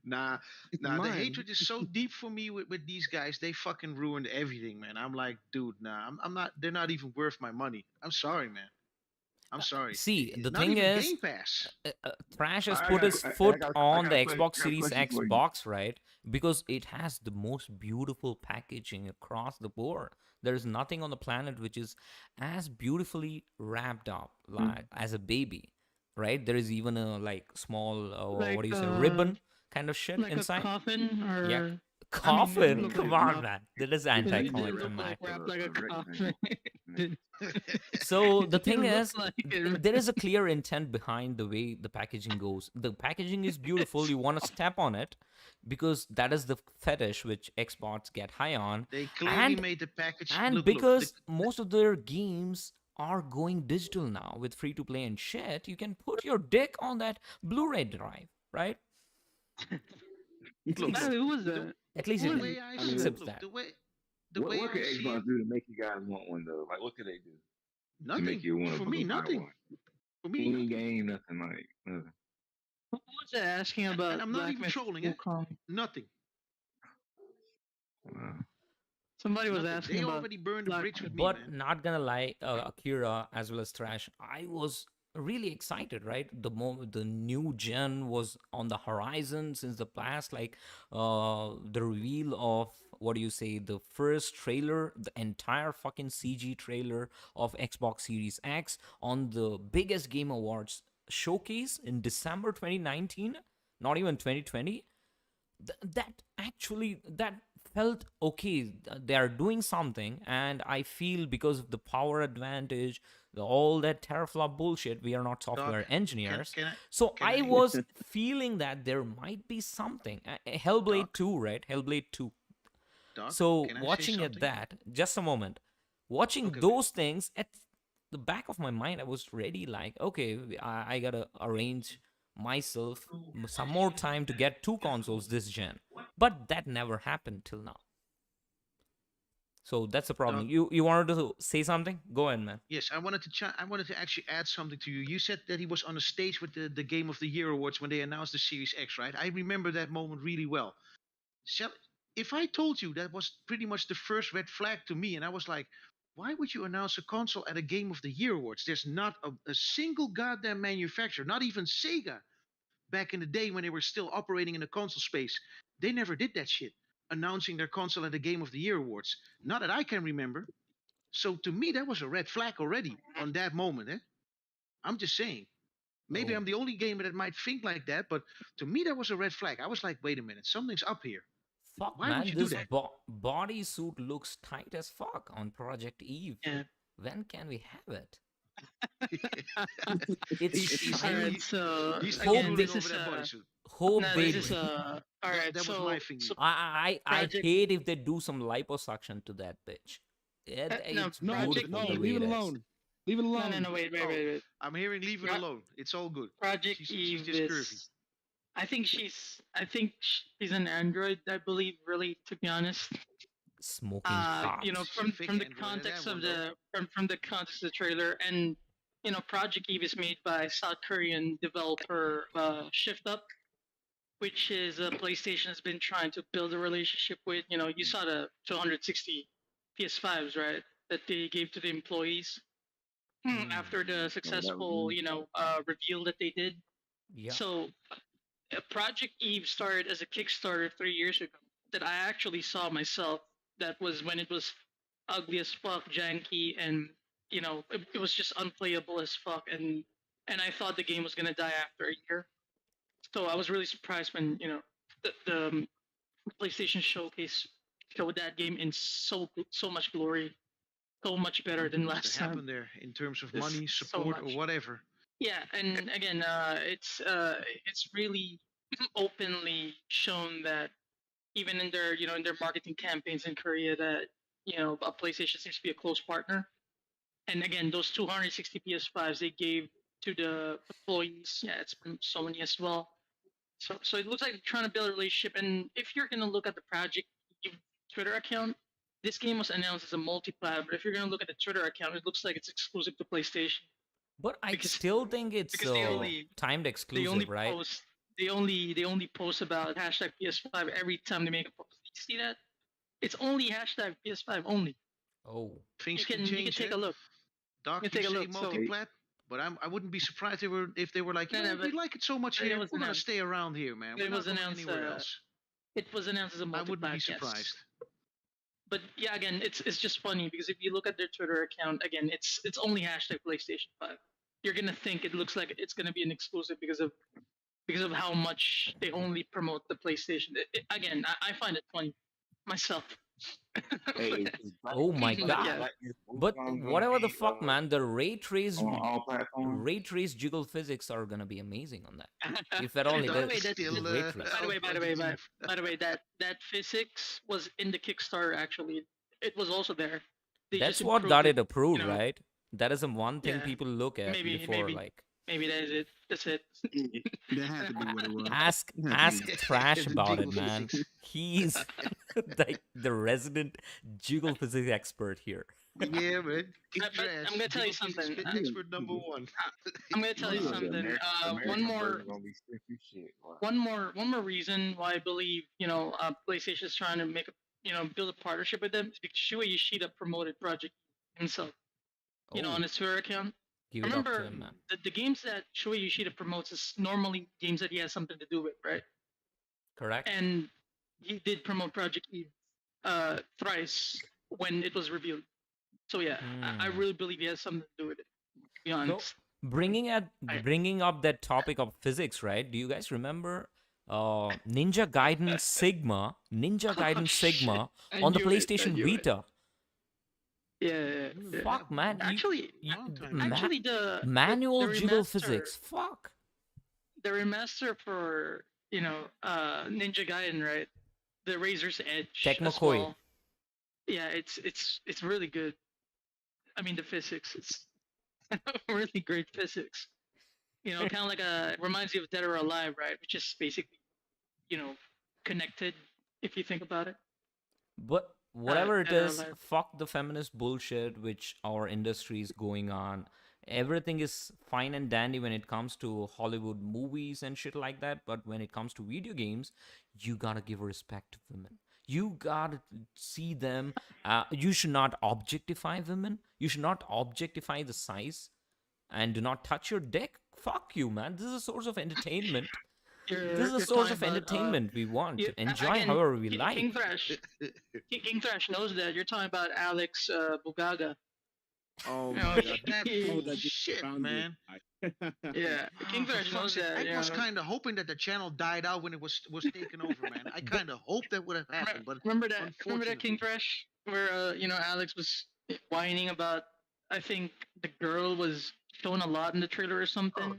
B: Nah,
C: It's
B: the
C: mine.
B: hatred is so deep for me with these guys. They fucking ruined everything, man. I'm like, dude, nah, I'm not. They're not even worth my money. I'm sorry, man. I'm sorry.
A: See, the
B: Not
A: thing
B: even
A: is,
B: Game Pass.
A: Thrash has
D: I
A: put
D: got-
A: his
D: I
A: foot
D: got- I
A: on
D: got
A: the
D: a que- I
A: Xbox
D: got a
A: Series
D: question
A: X
D: for you.
A: box, right? Because it has the most beautiful packaging across the board. There's nothing on the planet which is as beautifully wrapped up like as a baby, right? There is even a like small what do you say, ribbon kind of shit
E: Like
A: inside.
E: a coffin or
A: Yeah. Coffin,
E: look
A: come
E: like a
A: on,
E: coffin.
A: man. That is
E: It
A: anti-climactic.
E: look like wrapped like a
D: rectangle.
E: coffin.
A: So the thing
E: It
A: is,
E: looked like it.
A: there is a clear intent behind the way the packaging goes. The packaging is beautiful. You want to step on it because that is the fetish which Xbox get high on.
B: They clearly
A: And-
B: made the package.
A: And
B: look,
A: because most of their games are going digital now with free to play and shit, you can put your dick on that Blu-ray drive, right?
B: look,
E: Hey, who was that?
A: At least
B: the
A: it
B: way I
D: I
B: see
D: mean,
A: accepts
B: look,
A: that.
B: the way
D: What
B: I
D: could
B: see
D: Xbox
B: it,
D: do to make you guys want one though? Like, what could they do to
B: nothing.
D: make you want
B: For
D: to
B: me,
D: buy
B: nothing.
D: one?
B: For me,
D: Any
B: nothing.
D: game, nothing like nothing.
E: Who was that asking about?
B: And I'm not
E: Black
B: even
E: Myth
B: trolling it.
E: Wukong?
B: Nothing.
D: Wow.
E: Somebody was
B: Nothing.
E: asking
B: They
E: about.
B: already burned the
E: Black
B: bridge with me,
A: But
B: man.
A: not gonna lie, Akira as well as Thrash, I was really excited, right? The moment the new gen was on the horizon since the past, like the reveal of what do you say, the first trailer, the entire fucking CG trailer of Xbox Series X on the biggest Game Awards showcase in December 2019, not even 2020. that actually that felt okay. They are doing something, and I feel because of the power advantage, all that teraflop bullshit, we are not
B: Doc,
A: software
B: can
A: engineers.
B: can I
A: So
B: can
A: I
B: I
A: was feeling that there might be something. Hellblade
B: Doc
A: 2, right? Hellblade 2.
B: Doc?
A: So
B: Can I say
A: watching at
B: something?
A: that, just a moment, watching
B: Okay, okay.
A: those things at the back of my mind, I was ready like, okay, I gotta arrange myself some more time to get two consoles this gen. But that never happened till now. So that's the problem.
B: Doc,
A: You wanted to say something? Go ahead, man.
B: yes, I wanted to actually add something to you. You said that he was on a stage with the Game of the Year awards when they announced the Series X, right? I remember that moment really well. Shall, if I told you that was pretty much the first red flag to me, and I was like, why would you announce a console at a Game of the Year awards? There's not a single goddamn manufacturer, not even Sega, back in the day when they were still operating in the console space. They never did that shit, announcing their console at the Game of the Year awards. Not that I can remember. So to me, that was a red flag already on that moment. Eh? I'm just saying. Maybe
A: Oh,
B: I'm the only gamer that might think like that, but to me, that was a red flag. I was like, wait a minute, something's up here.
A: fuck,
B: Why would
A: man.
B: you do
A: This
B: that?
A: bodysuit looks tight as fuck on Project Eve.
E: Yeah.
A: When can we have it?
B: he's,
A: It's
B: he's,
E: All
A: shiny.
E: right. So
B: he's still
A: Hope
E: again,
A: they
B: drooling
E: this
B: over
E: is
B: that bodysuit.
A: hope
E: no,
A: they
E: this is all right.
B: That was my
E: So
B: thingy.
A: I
E: Project
A: hate if they do some liposuction to that bitch.
E: no
A: It's
C: No,
E: Project
A: beautiful
C: no,
A: the
E: Eve.
A: way
C: leave
A: it
C: it
A: is.
C: alone. Leave it
E: No,
C: alone.
E: wait,
B: Oh,
E: wait.
B: I'm hearing leave it
E: Pro-
B: alone. It's all good.
E: Project
B: She's
E: Eve
B: just curvy.
E: is. I think she's an android. I believe, really, to be honest.
A: Smoking
E: You know,
A: cocks.
B: She's a fake
E: from the
B: android at that
E: context
B: one
E: of
B: though.
E: from the context of the trailer, and you know, Project Eve is made by South Korean developer Shift Up, which is a PlayStation has been trying to build a relationship with. You know, you saw the 260 PS5s, right? That they gave to the employees after the
D: No, that was
E: successful,
D: me.
E: reveal that they did.
A: Yeah.
E: So Project Eve started as a Kickstarter 3 years ago that I actually saw myself. That was when it was ugly as fuck, janky, and it was just unplayable as fuck. And I thought the game was gonna die after a year. So I was really surprised when the PlayStation Showcase showed that game in so much glory, so much better
B: Something
E: than
B: must have
E: last time.
B: happened there in terms of
E: It's
B: money,
E: so
B: support, or
E: much.
B: whatever.
E: Yeah, and again, it's really openly shown that even in their in their marketing campaigns in Korea that PlayStation seems to be a close partner. And again, those 260 PS5s they gave to the employees. Yeah, it's from Sony as well. So it looks like they're trying to build a relationship. And if you're gonna look at the Project Eve Twitter account, this game was announced as a multi-plat. But if you're gonna look at the Twitter account, it looks like it's exclusive to PlayStation
A: But I
E: because
A: still think it's
E: because
A: timed
E: they only
A: exclusive, right?
E: post they only post about hashtag PS5 every time they make a post. You see that? It's only hashtag PS5 only.
A: Oh,
B: Things can
E: You can
B: change,
E: take
B: eh?
E: a look. You
B: Doc,
E: can
B: you
E: take a
B: say
E: look. So
D: Hey,
B: multiplat, but I wouldn't be surprised if they were like,
E: no,
B: we like it so much
E: but it
B: here,
E: was
B: we're gonna
E: announced.
B: stay around here, man. We're
E: It
B: not
E: was
B: going
E: announced.
B: anywhere else.
E: It was announced as a
B: I wouldn't be
E: multi-plat, yes.
B: surprised.
E: But yeah, again, it's just funny because if you look at their Twitter account, again, it's only hashtag PlayStation 5. You're gonna think it looks like it's gonna be an exclusive because of how much they only promote the PlayStation. Again, I find it funny myself.
D: hey,
E: but,
A: oh my
E: but
A: god.
E: yeah,
D: This
A: But
D: Wolfenstein gonna
A: whatever the
D: be
A: fuck, man, the
D: on all platforms.
A: ray trace jiggle physics are gonna be amazing on that. If at all it
E: by the
B: Doc
E: way,
B: is
A: is
B: still
A: ray trace.
E: by the way,
B: on Project Eve.
E: by the way, that physics was in the Kickstarter. Actually, it was also there. They just
A: That's what
E: improved
A: got
E: it.
A: it
E: You
A: approved,
E: know,
A: right? That is the one thing
E: yeah.
A: people look at
E: Maybe,
A: before like
E: maybe that is it. That's it.
F: That had to be what it was.
A: ask
F: It had to
A: ask
F: be.
A: Trash
B: The
A: about
B: jiggle
A: it, man.
B: physics.
A: He's like the resident jiggle physics expert here.
B: Yeah, man. Keep
E: But
B: your ass.
E: I'm gonna tell you
B: Jiggle physics
E: something.
B: expert number one.
E: I'm gonna tell you
D: The
E: something.
D: American version gonna be stiffy shit. Wow.
E: One more reason why I believe PlayStation is trying to make a build a partnership with them is because Shuei Yoshida promoted Project himself.
A: Oh,
E: On his Twitter account.
A: give it up to
E: Remember
A: him, man.
E: the games that Shuei Yoshida promotes is normally games that he has something to do with, right?
A: Correct?
E: And he did promote Project Eve thrice when it was revealed. So yeah, I
A: Hmm.
E: really believe he has something to do with it. To be
A: So
E: honest.
A: bringing
E: I,
A: up that topic of physics, right? Do you guys remember Ninja Gaiden Sigma, Ninja
E: Oh
A: Gaiden
E: shit!
A: Sigma
E: I
A: on the
E: knew it. I
A: PlayStation
E: knew it.
A: Vita.
E: Yeah,
B: I
E: yeah,
B: remember
E: yeah.
A: Fuck,
B: that one.
A: man.
E: Actually,
B: Long time ago.
E: actually, the
A: Manual jiggle
E: remaster,
A: physics. Fuck.
E: the remaster for Ninja Gaiden, right? The Razor's Edge
A: Tecmo
E: as
A: Koei.
E: well. Yeah, it's really good. I mean, the physics, it's really great physics. You know, kind of like reminds you of Dead or Alive, right? Which is basically, you know, connected if you think about it.
A: But whatever it
E: Dead or
A: is,
E: Alive.
A: fuck the feminist bullshit which our industry is going on. Everything is fine and dandy when it comes to Hollywood movies and shit like that, but when it comes to video games, you gotta give respect to women. You gotta see them. You should not objectify women. You should not objectify the size, and do not touch your dick. Fuck you, man. This is a source of entertainment. This is a
E: You're
A: source
E: talking
A: of
E: about
A: entertainment we want
E: you,
A: to enjoy
E: again,
A: however we
E: King
A: like.
E: Thrash. King Thrash knows that. You're talking about Alex Bugaga.
B: Oh
E: You
B: my
E: know,
B: god, that
E: he-
B: fool!
G: that just
B: Shit,
G: found it.
B: man.
E: yeah, King
B: Oh, for
E: Thrash
B: fuck's
E: knows
B: sake!
E: that.
B: I
E: You
B: was
E: know.
B: kind of hoping that the channel died out when it was taken over, man. I kind of hoped that would have happened, but
E: Remember that? Remember that King
B: unfortunately,
E: Thrash, where Alex was whining about. I think the girl was shown a lot in the trailer or something,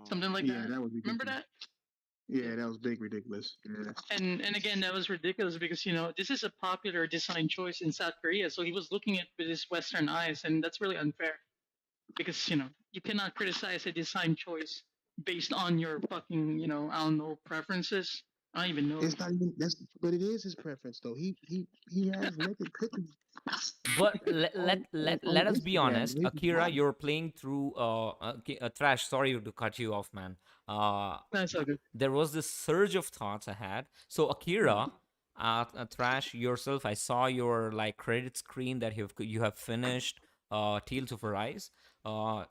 E: something like
F: Yeah,
E: that.
F: that was
E: Remember
F: ridiculous.
E: that?
F: Yeah, that was big ridiculous. Yeah.
E: And again, that was ridiculous because this is a popular design choice in South Korea, so he was looking at it with his Western eyes, and that's really unfair because you cannot criticize a design choice based on your fucking I don't know preferences. I don't even know.
F: It's not even but it is his preference though. He has naked cookies
A: But let
F: on
A: us be
F: Instagram.
A: honest,
F: He's
A: Akira, you're playing through Trash. Sorry to cut you off, man.
E: That's okay.
A: There was this surge of thoughts I had. So Akira, Trash yourself, I saw your like credit screen that you have finished Tales of Arise.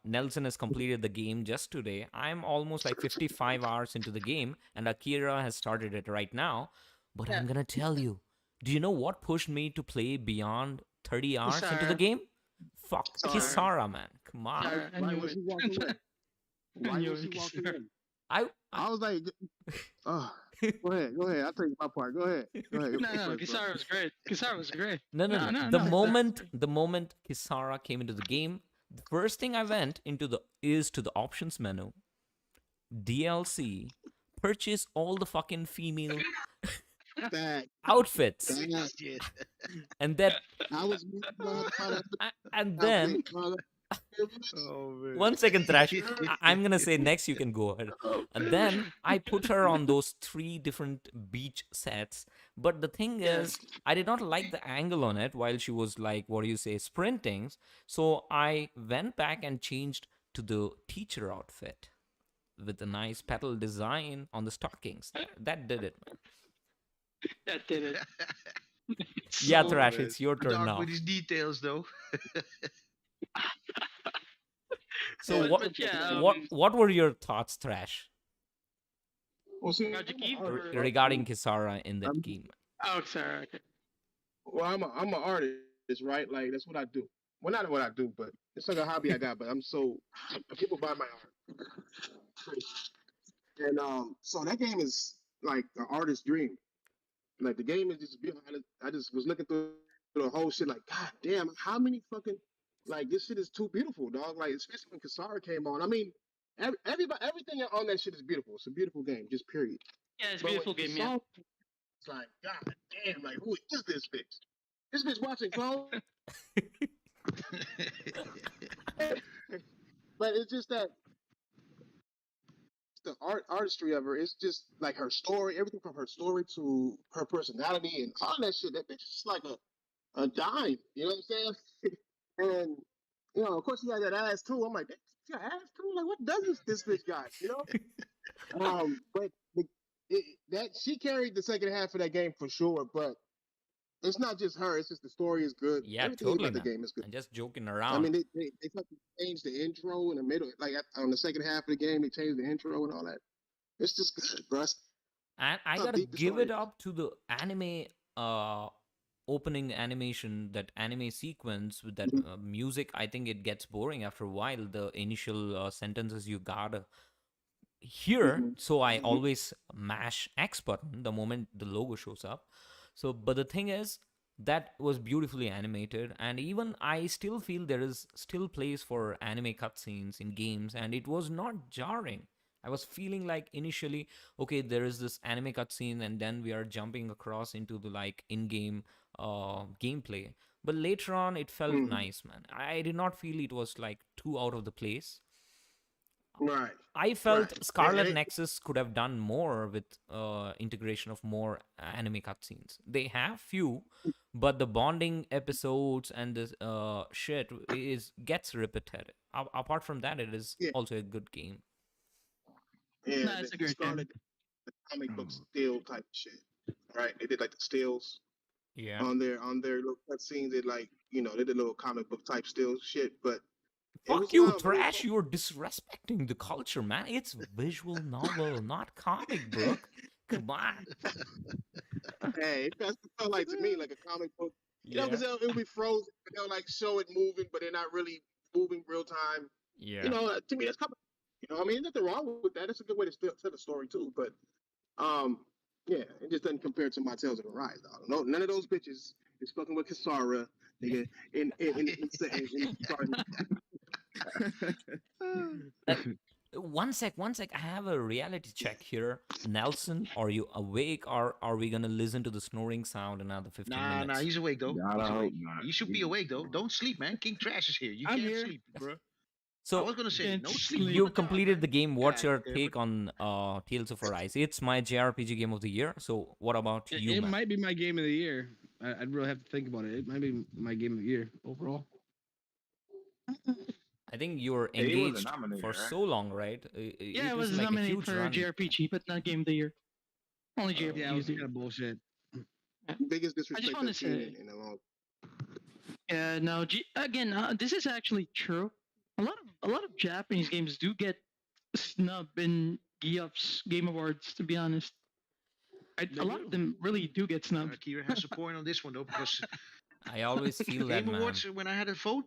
A: Nelson has completed the game just today. I'm almost like 55 hours into the game, and Akira has started it right now. But
E: Yeah.
A: I'm gonna tell you, do you know what pushed me to play beyond 30 hours into the
E: Kisara.
A: game? Fuck,
E: Kisara.
A: Kisara, man. Come on.
E: Kisara. I
F: why
E: knew
F: was
E: it.
F: he walking away? Why
E: knew
F: was he
E: it,
F: walking
E: Kisara.
F: away?
A: I
F: I was like, oh, go ahead. I'll take my part. Go ahead.
E: No,
F: First, bro.
E: Kisara was great. Kisara was great.
A: No.
E: No,
A: The
E: no.
A: moment Kisara came into the game, the first thing I went into to the options menu, DLC, purchase all the fucking female
F: Fact.
A: outfits,
F: Fact.
B: shit.
A: and then
F: I was
A: and then
B: Oh man.
A: 1 second, Thrash. I'm gonna say next. You can go ahead. And then I put her on those 3 different beach sets. But the thing is, I did not like the angle on it while she was like, what do you say, sprinting. So I went back and changed to the teacher outfit with a nice petal design on the stockings. That did it, man.
E: That did it.
A: Yeah,
B: Oh,
A: Thrash,
B: man.
A: it's your turn
B: Dark
A: now.
B: with these details, though.
A: So
E: But yeah,
A: what were your thoughts, Thrash,
F: Well, see,
E: Project Eve
F: I'm a artist,
E: or-
A: regarding Kisara in that game?
E: Oh, sorry. Okay.
F: well, I'm an artist, right? Like that's what I do. Well, not what I do, but it's like a hobby I got. But people buy my art, and so that game is like an artist's dream. Like the game is just beautiful. I just was looking through the whole shit, like, God damn, how many fucking like this shit is too beautiful, dog. Like especially when Kasara came on. I mean, everything on that shit is beautiful. It's a beautiful game, just period.
E: Yeah, it's a
F: But when
E: beautiful game. Yeah.
F: Kasara, it's like, God damn, like who is this bitch? This bitch watching clothes. But it's just that the artistry of her. It's just like her story, everything from her story to her personality and all that shit. That bitch is like a dime. You know what I'm saying? And of course, she had that ass too. I'm like, she got ass too. Like, what does this bitch got? You know? But that she carried the second half of that game for sure. But it's not just her. It's just the story is good.
A: Yeah,
F: Everything
A: totally,
F: about the
A: man.
F: game is good.
A: I'm just joking
F: I
A: around.
F: mean, they fucking changed the intro in the middle, like on the second half of the game. They changed the intro and all that. It's just good, bro.
A: And I
F: how
A: gotta
F: deep the
A: give
F: story
A: it
F: is.
A: up to the anime opening animation, that anime sequence with that music. I think it gets boring after a while. The initial sentences you gotta here,
F: Mhm.
A: so I
F: Mhm.
A: always mash X button the moment the logo shows up. So, but the thing is, that was beautifully animated, and even I still feel there is still place for anime cutscenes in games, and it was not jarring. I was feeling like initially, okay, there is this anime cutscene, and then we are jumping across into the like in-game gameplay. But later on, it felt
F: Mhm.
A: nice, man. I did not feel it was like too out of the place.
F: Right.
A: I
F: Right.
A: felt
F: And
A: Scarlet Nexus could have done more with integration of more anime cutscenes. They have few, but the bonding episodes and this shit is gets repetitive. Apart from that, it is
F: yeah,
A: also a good game.
E: No,
F: yeah,
E: it's a
F: the
E: great game.
F: Scarlet comic book still type shit. Right. They did like the stills
A: Yeah.
F: on their little cutscenes. They like they did little comic book type still shit, but it
A: Fuck
F: was
A: you,
F: it was
A: Trash. You're disrespecting the culture, man. It's visual novel, not comic book. Come on.
F: hey, that's what it felt like to me, like a comic book.
A: Yeah.
F: Because it'll be frozen, but they'll like show it moving, but they're not really moving real time.
A: Yeah.
F: To me, that's comic. I mean, nothing wrong with that. It's a good way to still tell the story too. But um, yeah, it just doesn't compare to my Tales of Arise, dog. No, none of those bitches is fucking with Kasara, nigga. Sorry.
A: Uh, one sec. I have a reality check here. Nelson, are you awake, or are we gonna listen to the snoring sound another 15
B: Nah,
A: minutes?
B: he's awake though.
D: God,
B: He's
D: I hope
B: awake.
D: not.
B: You should be awake though. Don't sleep, man. King Trash is here. You
C: I'm
B: can't
C: here.
B: sleep, bro. I
A: So
B: was gonna say
E: Can't
B: no sleep.
E: sleep.
A: you
B: on the dot,
A: completed
B: man.
A: the game. What's
B: God
A: your
B: damn
A: take
B: it.
A: on Tales of Arise? It's my JRPG game of the year. So what about you,
C: It
A: man?
C: might be my game of the year. I'd really have to think about it. It might be my game of the year overall.
A: I think you were
D: It was a
A: engaged
D: nominator,
A: for
D: right?
A: so long, right?
E: Yeah,
A: It
E: it
A: was
E: was
A: like a
E: nominated
A: huge
E: for
A: run.
E: JRPG, but not Game of the Year. Only
A: Oh.
E: JRPG
C: Yeah, it
E: of
C: was
E: the
C: kind
E: year.
C: of bullshit.
F: Biggest
E: I just
F: disrespect
E: want to
F: I've seen
E: say,
F: in a long.
E: yeah, no, again, this is actually true. A lot of Japanese games do get snubbed in GIFs Game Awards. To be honest,
C: They
E: a lot
C: do.
E: of them really do get snubbed.
B: Akira has a point on this one though, because
A: I always feel that,
B: Game
A: man.
B: Awards when I had a vote,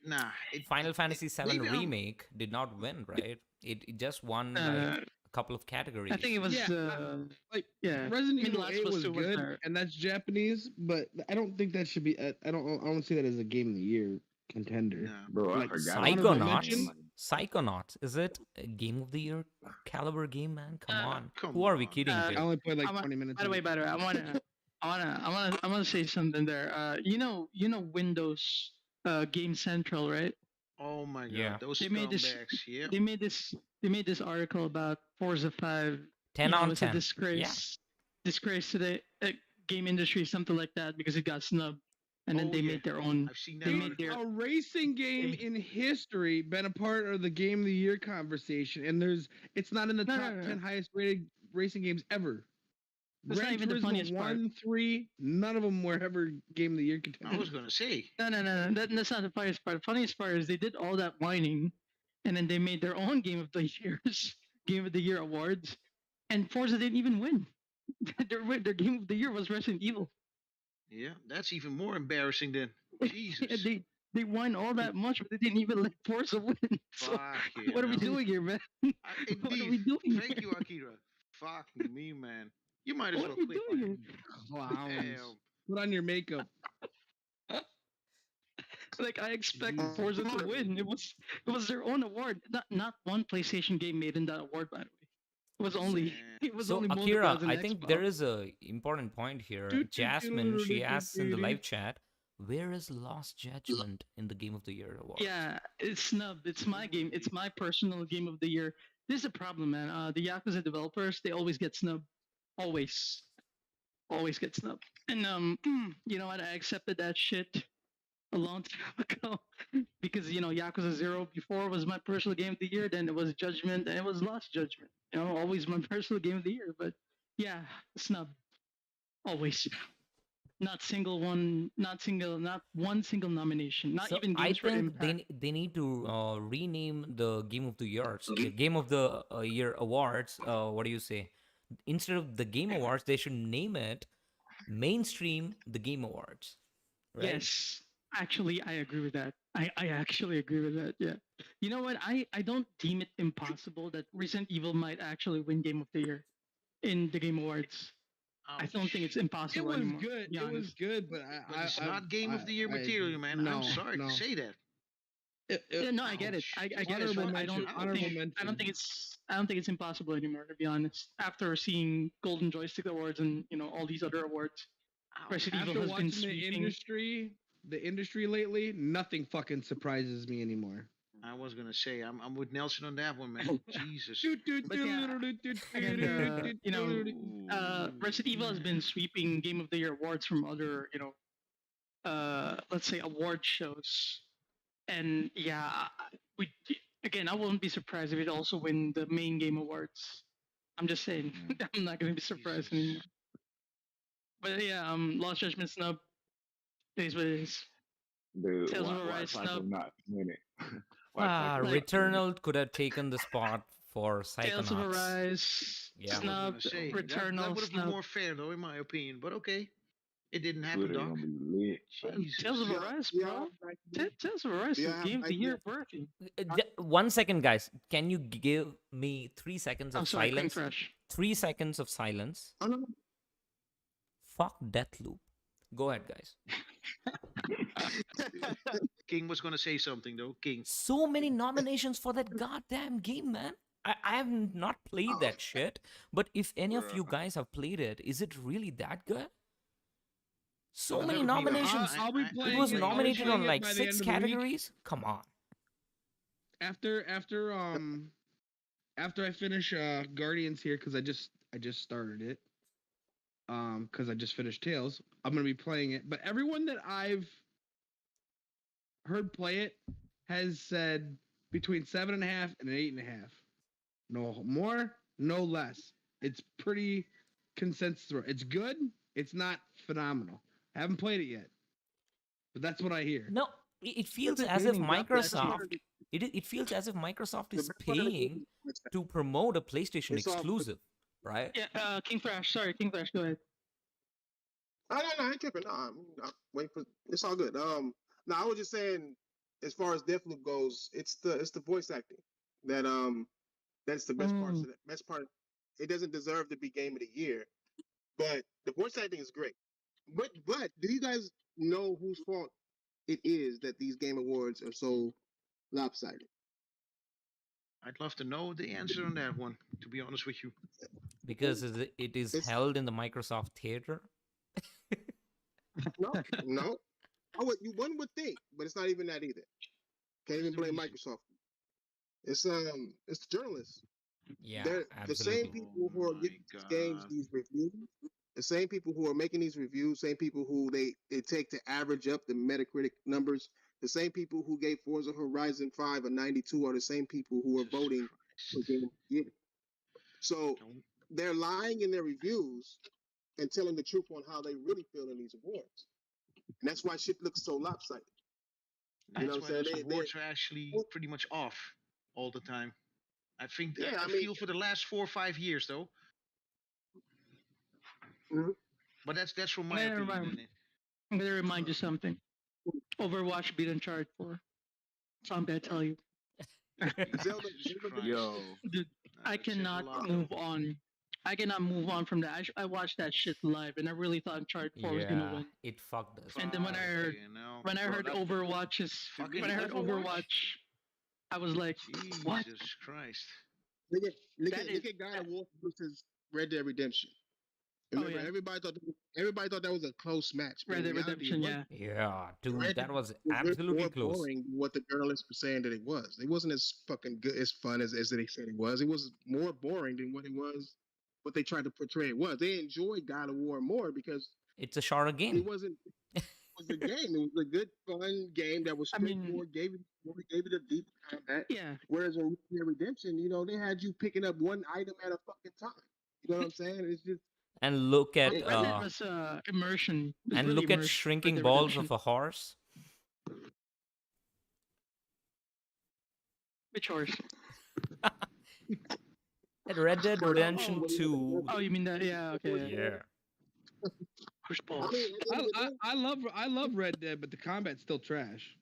B: nah,
A: Final Fantasy VII
B: maybe I'm
A: Remake did not win, right? It just won like
E: Uh,
A: a couple of
E: I think
A: categories.
E: it was,
C: Yeah,
E: yeah.
C: like Resident
E: I mean, the
C: Evil
E: last
C: 8
E: was
C: was
E: too was
C: good,
E: there.
C: and that's Japanese, but I don't think that should be. I don't see that as a game of the year contender.
B: nah.
D: Bro, I
C: Like,
D: forgot.
C: honorable
D: about that
C: mention?
D: game.
A: Psychonauts. Is it a game of the year caliber game, man? Come
E: Uh,
A: on.
B: Come
A: Who are we
B: on.
A: kidding
E: Uh,
C: I
A: to?
C: only played like
E: I want,
C: 20 minutes.
E: by the
C: of
E: way,
C: it.
E: I wanna say something there. Windows, Game Central, right?
B: Oh my god,
A: Yeah.
B: those
E: They made this.
B: scumbags. Yeah.
E: They made this article about Forza 5.
A: 10 on
E: It's
A: 10.
E: a disgrace to the game industry, something like that, because it got snubbed, and then
B: Oh,
E: they
B: yeah.
E: made their own.
B: I've seen that
E: They made
B: article.
E: their.
C: A racing game in history been a part of the game of the year conversation, and it's not in the
E: No,
C: top
E: no, no.
C: 10 highest rated racing games ever.
E: That's not
C: Gran
E: even the
C: Turismo
E: funniest part.
C: 1, 3, none of them were ever game of the year
B: I
C: contenders.
B: was gonna say.
E: No. That's not the funniest part. The funniest part is they did all that whining, and then they made their own Game of the Year's Game of the Year awards, and Forza didn't even win. their Game of the Year was Resident Evil.
B: Yeah, that's even more embarrassing than Jesus.
E: Yeah, they won all that much, but they didn't even let Forza win. So
B: Fuck yeah.
E: what are we
B: no.
E: doing here, man? What are we
B: Indeed.
E: doing?
B: Thank you, Akira. Fuck me, man. You might as
E: What
B: well
E: are we
B: quit.
E: doing here?
C: Clowns.
B: Damn.
C: Put on your makeup.
E: Like I expect
C: Jesus.
E: Forza to win. It was their own award. Not one PlayStation game made in that award, by the way. It was only
B: Man.
E: it was
A: So
E: only
A: Akira,
E: Monogas and
A: I think
E: Xbox.
A: there is a important point here.
C: Doo, doo,
A: Jasmine,
C: doo,
A: she
C: doo,
A: asks
C: doo,
A: in the
C: doo.
A: live chat, where is Lost Judgment in the Game of the Year award?
E: Yeah, it's snubbed. It's my game. It's my personal game of the year. This is a problem, man. The Yakuza developers, they always get snubbed. Always. Always get snubbed. And you know what? I accepted that shit a long time ago. Because Yakuza 0 before was my personal game of the year, then it was Judgment, and it was Lost Judgment. Always my personal game of the year. But yeah, snub. Always. Not one single nomination. Not
A: So
E: even
A: I
E: games for
A: think
E: impact.
A: they need to rename the Game of the Years, the Game of the Year awards. What do you say? Instead of the Game Awards, they should name it Mainstream the Game Awards, right?
E: Yes. Actually, I agree with that. I actually agree with that. Yeah. You know what? I don't deem it impossible that Resident Evil might actually win Game of the Year in the Game Awards. I don't think it's
B: Ouch.
C: It
E: impossible
C: was
E: anymore.
C: good.
E: To be
C: It was
E: honest.
C: good, but
B: But it's not Game of the Year
C: I
B: material, man. I'm
C: no,
B: sorry to
C: no.
B: say that.
E: Yeah, no, I get it.
B: Ouch.
E: I
B: This
E: get it,
B: guy's
E: but
C: Honorable
E: I don't
C: mention.
B: ouch.
C: Honorable
E: think
C: mention.
E: I don't think it's impossible anymore. To be honest, after seeing Golden Joystick Awards and all these other awards, Resident Evil
C: After
E: has been
C: watching
E: sweeping.
C: the industry lately, nothing fucking surprises me anymore.
B: I was gonna say I'm with Nelson on that one, man. Jesus.
E: But yeah, again, Resident Evil has been sweeping Game of the Year awards from other, let's say award shows, and yeah, we again, I won't be surprised if it also win the main game awards. I'm just saying, I'm not gonna be surprised
B: Jesus.
E: anymore. But yeah, Lost Judgment snub. It is what it is.
D: Dude,
E: Tales of
D: why
E: Arise
D: Psycho
E: snub.
D: not win it? Why Psycho
E: Like-
D: not win it?
A: Returnal could have taken the spot for
E: Tales of
A: Psychonauts.
E: Arise
A: Yeah.
B: I was
E: snub.
B: gonna say
E: Returnal
B: that would have been
E: snub.
B: more fair, though, in my opinion. But okay, it didn't happen,
D: Twitter
B: Doc.
D: gonna be lit.
B: Jesus.
E: Tales of Arise, bro. Tales of Arise
F: Yeah,
E: is Game of the
F: I-
E: Year worthy.
A: 1 second, guys. Can you give me 3 seconds
E: I'm
A: of
E: sorry, King
A: silence?
E: Fresh.
A: 3 seconds of silence.
F: Oh, no.
A: Fuck Deathloop. Go ahead, guys.
B: King was gonna say something though. King.
A: So many nominations for that goddamn game, man. I have not played that shit, but if any of you guys have played it, is it really that good? So
B: I've
A: many
B: never played it.
A: nominations.
C: I'll be
B: I-
C: playing
A: It was
C: I'll be
A: nominated
C: playing
A: on
C: it
A: like
C: by the
A: 6
C: end of the week.
A: categories. Come on.
C: After I finish Guardians here, because I just started it. Because I just finished Tales, I'm gonna be playing it. But everyone that I've heard play it has said between 7.5 and an 8.5. No more, no less. It's pretty consensus. It's good. It's not phenomenal. I haven't played it yet, but that's what I hear.
A: No, it feels
F: the
A: as if
F: gaming graphics
A: Microsoft. It feels as if Microsoft is paying to promote a PlayStation
F: It's all-
A: exclusive, right?
E: Yeah, King Fresh. Sorry, King Fresh. Go ahead.
F: No, I ain't tripping. No, I'm waiting for. It's all good. No, I was just saying, as far as Deathloop goes, it's the voice acting that's the best part. Best part. It doesn't deserve to be Game of the Year, but the voice acting is great. But do you guys know whose fault it is that these Game Awards are so lopsided?
B: I'd love to know the answer on that one. To be honest with you.
A: Because it is
F: It's-
A: held in the Microsoft Theater.
F: No. One would think, but it's not even that either. Can't even blame Microsoft. It's the journalists.
A: Yeah,
F: They're the same
A: absolutely.
F: people who are
B: Oh
F: giving
B: my
F: these games
B: God.
F: these reviews, the same people who are making these reviews, same people who they take to average up the Metacritic numbers, the same people who gave Forza Horizon 5 a 92 are the same people who are
B: Jesus
F: voting for
B: Christ.
F: Game of the Year. So
B: Don't-
F: they're lying in their reviews and telling the truth on how they really feel in these awards. And that's why shit looks so lopsided.
B: That's
F: know what
B: why
F: I'm
B: those
F: saying?
B: awards are actually pretty much off all the time. I think
F: Yeah,
B: I
F: I mean-
B: feel for the last 4 or 5 years though.
F: Mhm.
B: But that's from my
E: Never
B: opinion.
E: mind.
B: and
E: I'm gonna remind you something. Overwatch beat Uncharted 4. So I'm gonna tell you.
F: Zelda,
B: Jesus
F: Zelda
B: Christ.
D: Yo,
E: Dude, I
B: That says a
E: cannot
B: lot,
E: move
B: though.
E: on. I cannot move on from that. I watched that shit live, and I really thought Uncharted 4 was gonna
A: Yeah,
E: win.
A: it fucked us.
E: And then when I heard
B: Fucking hell.
E: when I
D: Bro,
E: heard
D: that-
E: Overwatch is
B: Fucking
E: when I heard
B: Overwatch?
E: Overwatch, I was like, what?
B: Jesus Christ.
F: Look at
E: That is-
F: God of War versus Red Dead Redemption.
E: Oh,
F: Remember,
E: yeah.
F: everybody thought that was a close match. but
E: Red
F: in
E: Dead
F: reality,
E: Redemption,
F: it
E: yeah.
A: Yeah, dude,
F: Red
A: that was
F: was way
A: absolutely
F: more
A: close.
F: boring than what the journalists were saying that it was. It wasn't as fucking good, as fun as they said it was. It was more boring than what it was, what they tried to portray it was. They enjoyed God of War more because
A: It's a shorter
F: it
A: game.
F: wasn't. It was a game. It was a good, fun game that was
E: I mean-
F: straightforward. Gave it a deep combat.
E: Yeah.
F: Whereas in Red Dead Redemption, they had you picking up one item at a fucking time. You know what I'm saying? It's just
A: And look at
E: Red Dead was immersion. It was
A: and
E: really
A: look at
E: immersion,
A: shrinking
E: Red Dead
A: balls
E: Redemption.
A: of a horse.
E: Which horse?
A: At Red Dead Redemption 2.
E: Oh, you mean that? Yeah, okay.
A: Yeah.
E: Push
F: I
E: balls.
F: mean, at the end of the day,
C: I love Red Dead, but the combat's still trash.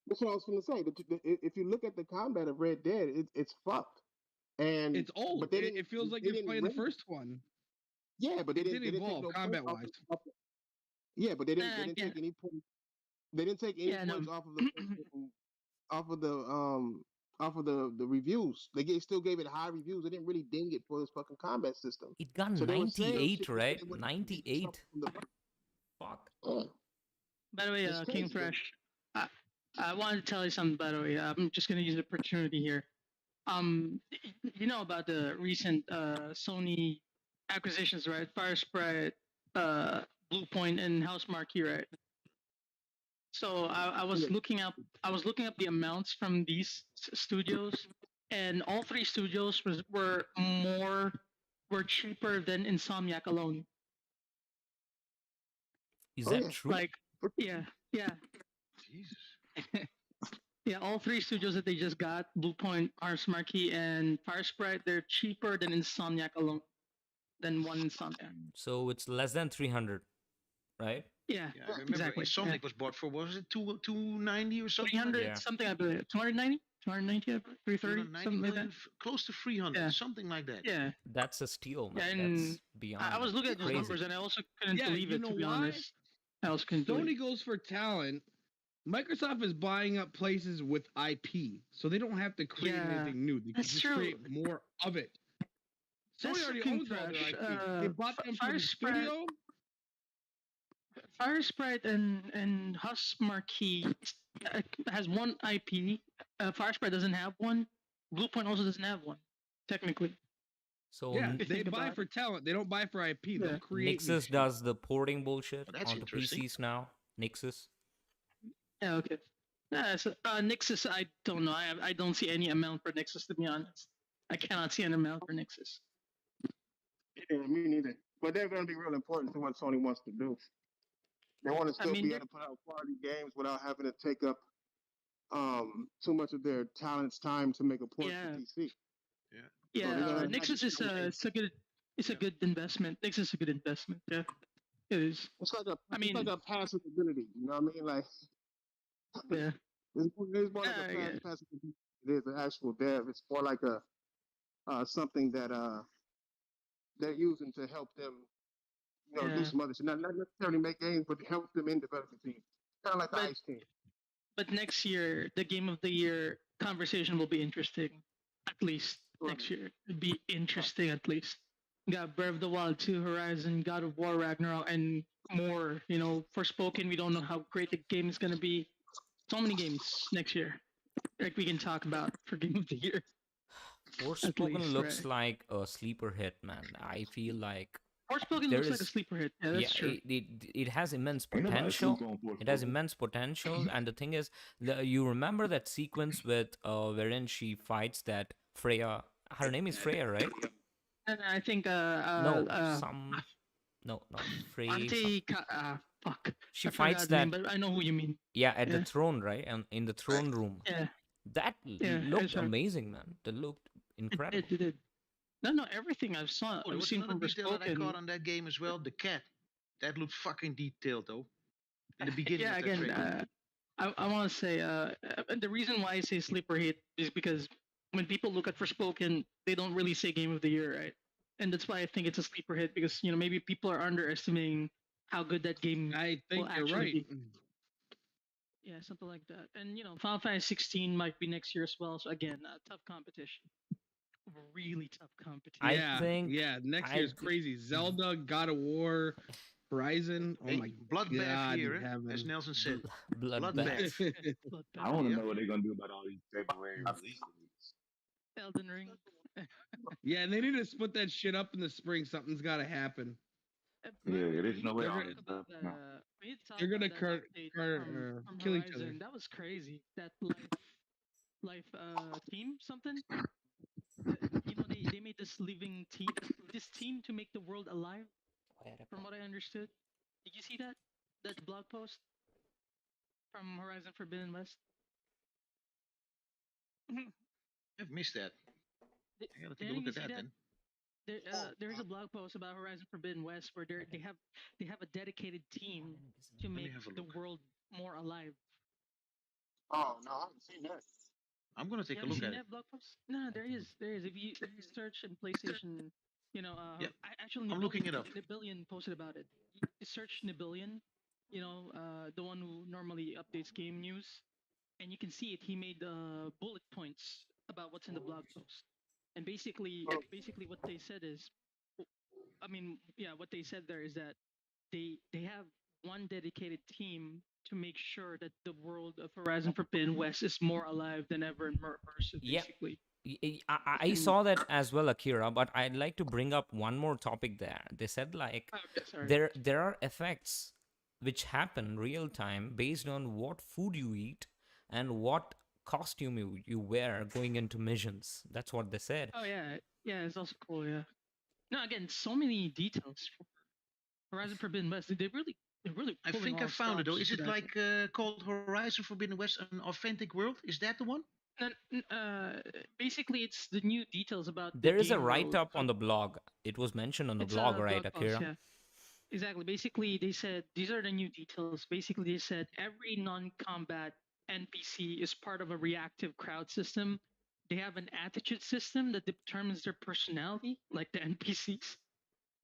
F: that's what I was going to say. If you look at the combat of Red Dead, it's fucked. And
C: It's old.
F: but they
C: It,
F: didn't.
C: it feels like
F: They
C: you're
F: didn't
C: playing the
F: raise
C: first one.
F: Yeah, but they
C: It
F: didn't.
C: did
F: They didn't take
C: evolve
F: no points
C: combat
F: off.
C: wise.
F: Yeah, but they didn't. They didn't
E: Yeah.
F: take any points. They didn't take any
E: Yeah, no.
F: points off of the off of the off of the reviews. Still gave it high reviews. They didn't really ding it for this fucking combat system.
A: It got
F: So they were saying
A: 98,
F: shit, but
A: right?
F: they wouldn't take
A: 98.
F: something from the
A: Fuck.
E: By the way,
F: It's
E: King
F: crazy,
E: Fresh, I wanted to tell you something. By the way, I'm just gonna use the opportunity here. You know about the recent Sony acquisitions, right? Fire Sprite, Bluepoint, and House Marquee, right? So I was
F: Yeah.
E: looking up. I was looking up the amounts from these studios, and all three studios were cheaper than Insomniac alone.
A: Is
F: Oh,
A: that
F: yeah.
A: true?
E: Like, yeah.
B: Jesus.
E: Yeah, all three studios that they just got, Bluepoint, Ars Marquee, and Fire Sprite, they're cheaper than Insomniac alone, than one Insomniac.
A: So it's less than 300, right?
E: Yeah,
B: Yeah, I remember
E: exactly.
B: Insomniac was bought for, what was it, 290 or something?
E: 300
A: Yeah.
E: something, I believe. 290? 290, 330,
B: 290
E: something like that.
B: million, close to 300,
E: Yeah.
B: something like that.
E: Yeah,
A: That's a steal,
E: yeah,
A: man.
E: and
A: That's beyond.
E: I was looking at those
A: crazy.
E: numbers and I also couldn't
C: Yeah,
E: believe
C: you
E: it,
C: know
E: to be
C: why?
E: honest. I also couldn't believe
C: Sony
E: it.
C: goes for talent. Microsoft is buying up places with IP, so they don't have to create
E: Yeah,
C: anything new. They can
E: that's
C: just
E: true.
C: create more of it.
E: That's
C: Sony already
E: King
C: owns all their
E: Fresh.
C: IP. They bought them for
E: Fire
C: the
E: Sprite,
C: studio.
E: Fire Sprite and Husk Marquee has one IP. Fire Sprite doesn't have one. Bluepoint also doesn't have one, technically.
A: So
C: Yeah,
E: you
C: they
E: think
C: buy
E: about
C: for talent. They don't buy for IP. They'll
E: Yeah.
C: create new
A: Nexus
C: shit.
A: does the porting bullshit
B: Oh, that's
A: on the
B: interesting.
A: PCs now. Nexus.
E: Yeah, okay. So, Nexus, I don't know. I don't see any amount for Nexus, to be honest. I cannot see an amount for Nexus.
F: Yeah, me neither. But they're going to be real important to what Sony wants to do. They want to still
E: mean,
F: be able to put out quality games without having to take up too much of their talent's time to make a port
E: Yeah.
F: for PC.
E: Yeah,
F: they're gonna have
E: Nexus
F: to
E: is
F: do
E: it's a good investment. Nexus is a good investment. Yeah, it is.
F: It's like a
E: I mean-
F: it's like a passive ability. You know what I mean? Like
E: Yeah.
F: it's more like a
E: Yeah.
F: passive ability. It is an actual dev. It's more like a something that they're using to help them, do
E: Yeah.
F: some other shit. Not necessarily make games, but help them in development team. Kind of like the
E: But-
F: Ice Team.
E: But next year, the Game of the Year conversation will be interesting. At least next year, it'd be interesting. At least we got Breath of the Wild 2, Horizon, God of War, Ragnarok, and more. Forspoken. We don't know how great the game is gonna be. So many games next year, like we can talk about for Game of the Year.
A: Forspoken
E: least,
A: looks
E: right.
A: like a sleeper hit, man. I feel like
E: Forspoken
A: There
E: looks like a
A: is-
E: sleeper hit. Yeah, that's true.
A: it has immense
D: Ain't nobody
A: potential.
D: sleep on Forspoken.
A: It has immense potential, and the thing is, you remember that sequence with wherein she fights that Freya. Her name is Freya, right?
E: And I think
A: No, not Freya.
E: fuck.
A: She
E: I
A: fights
E: forgot the name,
A: that.
E: but I know who you mean.
A: Yeah, at the
E: Yeah.
A: throne, right? And in the throne room.
E: Yeah,
A: That
E: Yeah,
A: looked
E: sure.
A: amazing, man. That looked incredible.
E: it did. No, everything I've
B: Oh, there
E: I've
B: was
E: seen
B: another
E: from
B: detail that I caught
E: Forspoken.
B: on that game as well. The cat. That looked fucking detailed, though. In the beginning
E: Yeah,
B: of that
E: again,
B: trailer.
E: I want to say the reason why I say sleeper hit is because when people look at Forspoken, they don't really say Game of the Year, right? And that's why I think it's a sleeper hit because maybe people are underestimating how good that game.
C: I think
E: Will
C: you're
E: actually
C: right.
E: be. Yeah, something like that. And Final Fantasy 16 might be next year as well. So again, tough competition. Really tough competition.
A: I
C: yeah,
A: think
C: yeah. Next
A: I
C: year's
A: thi-
C: crazy. Zelda, God of War, Horizon. Oh
B: Hey,
C: my
B: bloodbath
C: God,
B: here,
C: in
B: as
C: heaven.
B: Nelson said.
A: Bloodbath.
B: Bloodbath.
D: I want to
B: Yeah.
D: know what they're gonna do about all these February releases.
E: Elden Ring.
C: Yeah, and they need to split that shit up in the spring. Something's got to happen.
D: Yeah, there's no way
C: They're
D: all
C: gonna-
D: this stuff. No.
E: We need to talk
C: They're gonna
E: about that update from
C: kill each
E: Horizon.
C: other.
E: That was crazy. That life team something. They made this living team, this team to make the world alive. From what I understood, did you see that blog post from Horizon Forbidden West?
B: I've missed that. I gotta take a
E: Danny,
B: look
E: you
B: at
E: see
B: that
E: that?
B: then.
E: there's a blog post about Horizon Forbidden West where they have a dedicated team to
B: Let me
E: make
B: have a
E: the
B: look.
E: world more alive.
F: Oh no, I haven't seen that.
B: I'm gonna
E: You
B: take a
E: haven't
B: look
E: seen
B: at it.
E: that blog post? No, there is. If you search in PlayStation,
B: Yeah,
E: actually
B: I'm looking it up.
E: Nibillion posted about it. You search Nibillion, the one who normally updates game news, and you can see it. He made bullet points about what's in the blog post, and basically what they said is, I mean, yeah, what they said there is that they have one dedicated team to make sure that the world of Horizon Forbidden West is more alive than ever and more immersive,
A: Yep.
E: basically.
A: I saw that as well, Akira, but I'd like to bring up one more topic there. They said like
E: Okay, sorry.
A: there are effects which happen real time based on what food you eat and what costume you wear going into missions. That's what they said.
E: Oh yeah, it's also cool. Yeah. No, again, so many details for Horizon Forbidden West. They're really
B: I
E: pulling
B: think I
E: all
B: found it though.
E: stops
B: Is
E: for
B: it
E: that.
B: like called Horizon Forbidden West, an authentic world? Is that the one?
E: Basically, it's the new details about the
A: There is a
E: game
A: write
E: world.
A: up on the blog. It was mentioned on the
E: It's
A: blog,
E: a
A: right,
E: blog post,
A: Akira?
E: yeah. Exactly. Basically, they said these are the new details. Basically, they said every non-combat NPC is part of a reactive crowd system. They have an attitude system that determines their personality, like the NPCs.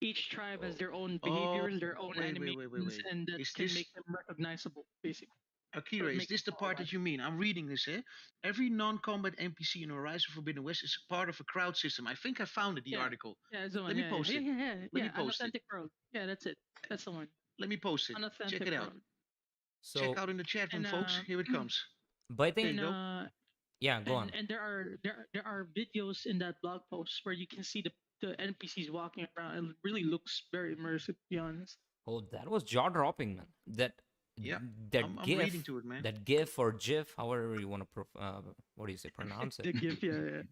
E: Each tribe has their own
B: Oh,
E: behaviors, their own animations,
B: wait.
E: and that
B: Is
E: can
B: this
E: make them recognizable, basically. So
B: Akira?
E: it
B: Is
E: makes
B: this the
E: them more
B: part
E: alive.
B: that you mean? I'm reading this here. Every non-combat NPC in Horizon Forbidden West is part of a crowd system. I think I found it. The
E: Yeah,
B: article.
E: yeah, it's the
B: Let
E: one.
B: me
E: Yeah,
B: post
E: yeah,
B: it.
E: yeah, yeah, yeah.
B: Let me
E: Yeah,
B: post it.
E: unauthentic world. Yeah, that's it. That's the one.
B: Let me post it. Check
E: Unauthentic
B: it out.
E: world.
B: Check
A: So,
B: out in the chat room,
E: And
B: folks. Here it comes.
A: but I
B: There you
A: think,
E: and
B: go.
A: yeah, go on.
E: and there are videos in that blog post where you can see the NPCs walking around, and it really looks very immersive, to be honest.
A: Oh, that was jaw dropping, man.
B: Yeah,
A: That
B: I'm reading
A: GIF,
B: to it, man.
A: that GIF or GIF, however you want to, what do you say, pronounce
E: The
A: it?
E: GIF, yeah.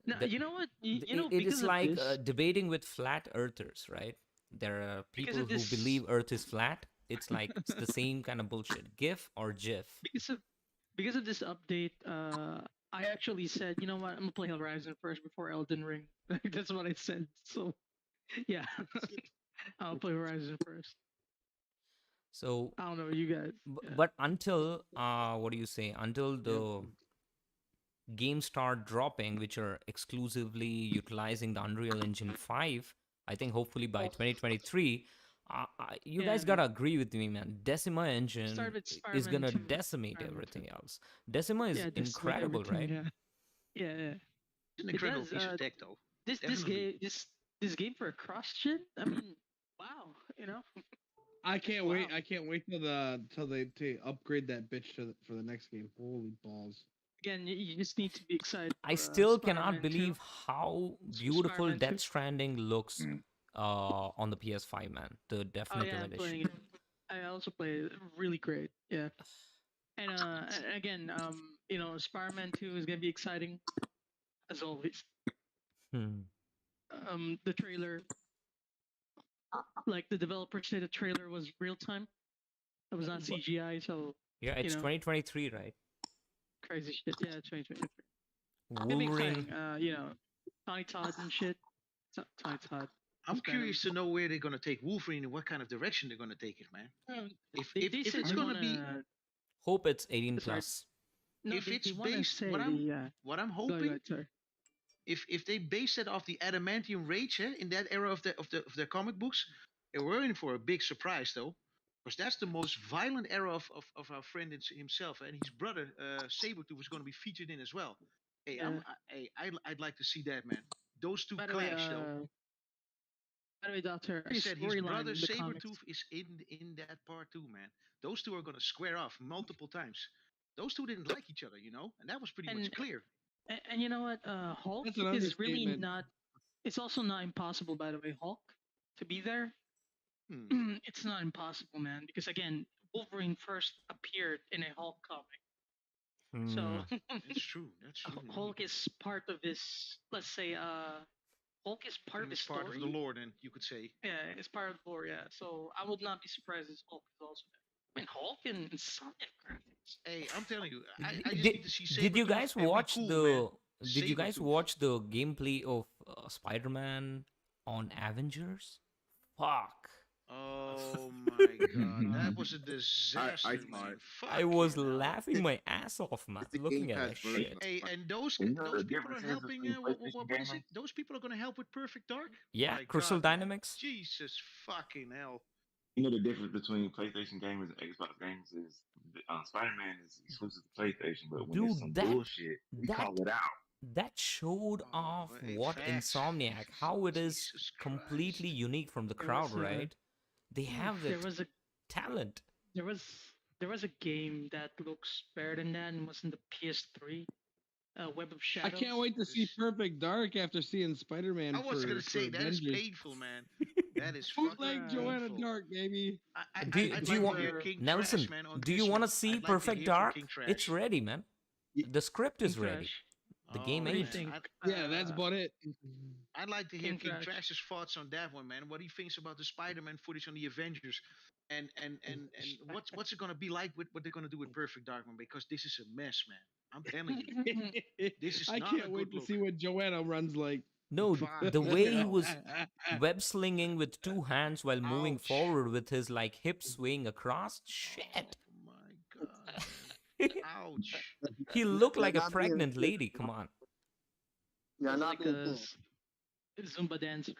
E: No,
A: That
E: you know what?
A: it is
E: Because of
A: like
E: this,
A: debating with flat earthers, right? There are
E: because
A: people
E: of
A: who
E: this,
A: believe Earth is flat. It's like it's the same kind of bullshit. GIF or GIF.
E: because of because of this update, I actually said, you know what? I'm gonna play Horizon first before Elden Ring. That's what I said. So yeah, I'll play Horizon first.
A: So,
E: I don't know you guys. Yeah.
A: but until what do you say? Until the games start dropping, which are exclusively utilizing the Unreal Engine 5, I think hopefully by 2023, you guys
E: Yeah.
A: gotta agree with me, man. Decima Engine
E: Start with
A: is
E: Spider-Man
A: gonna
E: 2.
A: decimate
E: Spider-Man 2.
A: everything else. Decima is
E: Yeah, decimate
A: incredible,
E: everything.
A: right?
E: Yeah, yeah.
B: It's an
E: It
B: incredible
E: does.
B: piece of tech, though.
E: This
B: Definitely.
E: game this game for a cross gen. I mean, wow.
C: I can't
E: Wow.
C: wait. I can't wait till they upgrade that bitch for the next game. Holy balls!
E: Again, you just need to be excited.
A: I
E: For,
A: still cannot
E: Spider-Man 2.
A: believe how beautiful
E: Spider-Man 2.
A: Death Stranding looks on the PS5, man. The
E: Oh
A: definitive
E: yeah, I'm playing
A: edition.
E: it. I also play it. Really great. Yeah. And again, Spider-Man 2 is gonna be exciting, as always.
A: Hmm.
E: The trailer, like the developer said, the trailer was real time. It was not CGI, so
A: Yeah, it's
E: know.
A: 2023, right?
E: crazy shit. Yeah, 2023. It's gonna be
A: Wolverine.
E: exciting. Tony Todd and shit. Tony Todd.
B: I'm
E: Spider-Man.
B: curious to know where they're gonna take Wolverine and what kind of direction they're gonna take it, man. If
E: They
B: if
E: said
B: it's
E: they
B: gonna be
E: wanna.
A: Hope it's 18
E: Sorry.
A: plus.
E: No,
B: if
E: they
B: it's
E: wanna
B: based
E: say
B: what I'm
E: Go
B: hoping
E: ahead, sorry.
B: if they base it off the adamantium rage in that era of their comic books, they were in for a big surprise though, because that's the most violent era of our friend himself, and his brother Sabretooth was going to be featured in as well. Hey,
E: Yeah.
B: I'd like to see that, man. Those two
E: By the way,
B: clash though.
E: Doctor,
B: I said his
E: storyline
B: brother
E: in the comics.
B: Sabretooth is in that part too, man. Those two are going to square off multiple times. Those two didn't like each other, and that was pretty much clear.
E: And you know what? Hulk
C: That's an
E: is really
C: understatement.
E: not. It's also not impossible, by the way. Hulk to be there. It's not impossible, man. Because again, Wolverine first appeared in a Hulk comic, so
B: That's true. That's true.
E: Hulk is part of his. Let's say, Hulk is part of his
B: It's part
E: story.
B: of the lore, then you could say.
E: Yeah, it's part of the lore. Yeah, so I would not be surprised if Hulk is also there. I mean, Hulk and Sonic graphics.
B: Hey, I'm telling you, I just
A: Did,
B: need to see
A: did you
B: Sabretooth
A: guys
B: and be
A: watch
B: cool,
A: the
B: man.
A: Did you guys
B: Sabertooth.
A: watch the gameplay of Spider-Man on Avengers? Fuck.
B: Oh my god, that was a disaster,
G: saw
B: man.
G: it.
A: I was
B: Fucking hell.
A: laughing my ass off, man,
G: It's the
A: looking
G: Game
A: at
G: Pass
A: that
G: version.
A: shit.
B: Hey, and
D: You know
B: those
D: the
B: people are
D: difference is
B: helping.
D: between PlayStation
B: What is it?
D: gaming?
B: Those people are gonna help with Perfect Dark.
A: Yeah,
B: My
A: Crystal
B: God, man.
A: Dynamics.
B: Jesus fucking hell.
D: You know the difference between PlayStation gamers and Xbox gamers is Spider-Man is exclusive to PlayStation, but when it's
A: Dude,
D: some
A: that
D: bullshit, we
A: that
D: call it out.
A: that showed off what
B: Facts.
A: Insomniac, how it is
B: Jesus
A: completely
B: Christ.
A: unique from the
E: There
A: crowd,
E: was a-
A: right? They have
E: There
A: that
E: was a
A: talent.
E: there was there was a game that looks better than that and was in the PS3. Web of
C: I
E: Shadows.
C: can't wait to see Perfect Dark after seeing Spider-Man.
B: I was gonna say
C: for
B: that is
C: Avengers.
B: painful, man. That is
C: Bootleg
B: fucking
C: Joanna
B: painful.
C: Dark, baby.
B: I'd
A: Do you
B: like
A: want
B: to hear King
A: Nelson?
B: Trash, man, on
A: Do
B: this
A: you want to
B: one.
A: see
B: I'd like to
A: Perfect
B: hear from
A: Dark?
B: King
A: It's
B: Trash.
A: ready, man. The script is
E: King
A: ready.
E: Trash.
A: The game
B: Oh,
E: What do you
A: ain't.
E: think?
C: Yeah, that's about it.
B: I'd like to hear
E: King
B: King
E: Trash.
B: Trash's thoughts on that one, man. What he thinks about the Spider-Man footage on the Avengers, and what's it gonna be like with what they're gonna do with Perfect Dark, man? Because this is a mess, man. I'm telling you, this is
C: I
B: not a
C: can't wait
B: good
C: to
B: look.
C: see what Joanna runs like.
A: No,
B: Fuck,
A: the way he
B: hell.
A: was web slinging with two hands while moving
B: Ouch.
A: forward with his like hip swaying across. Shit.
B: Oh my god, man. Ouch.
A: He looked
F: Yeah,
A: like a
F: not being
A: pregnant
F: fair.
A: lady. Come on.
F: Yeah,
E: Was
F: not
E: like
F: being
E: a
F: fair.
E: Zumba dancer.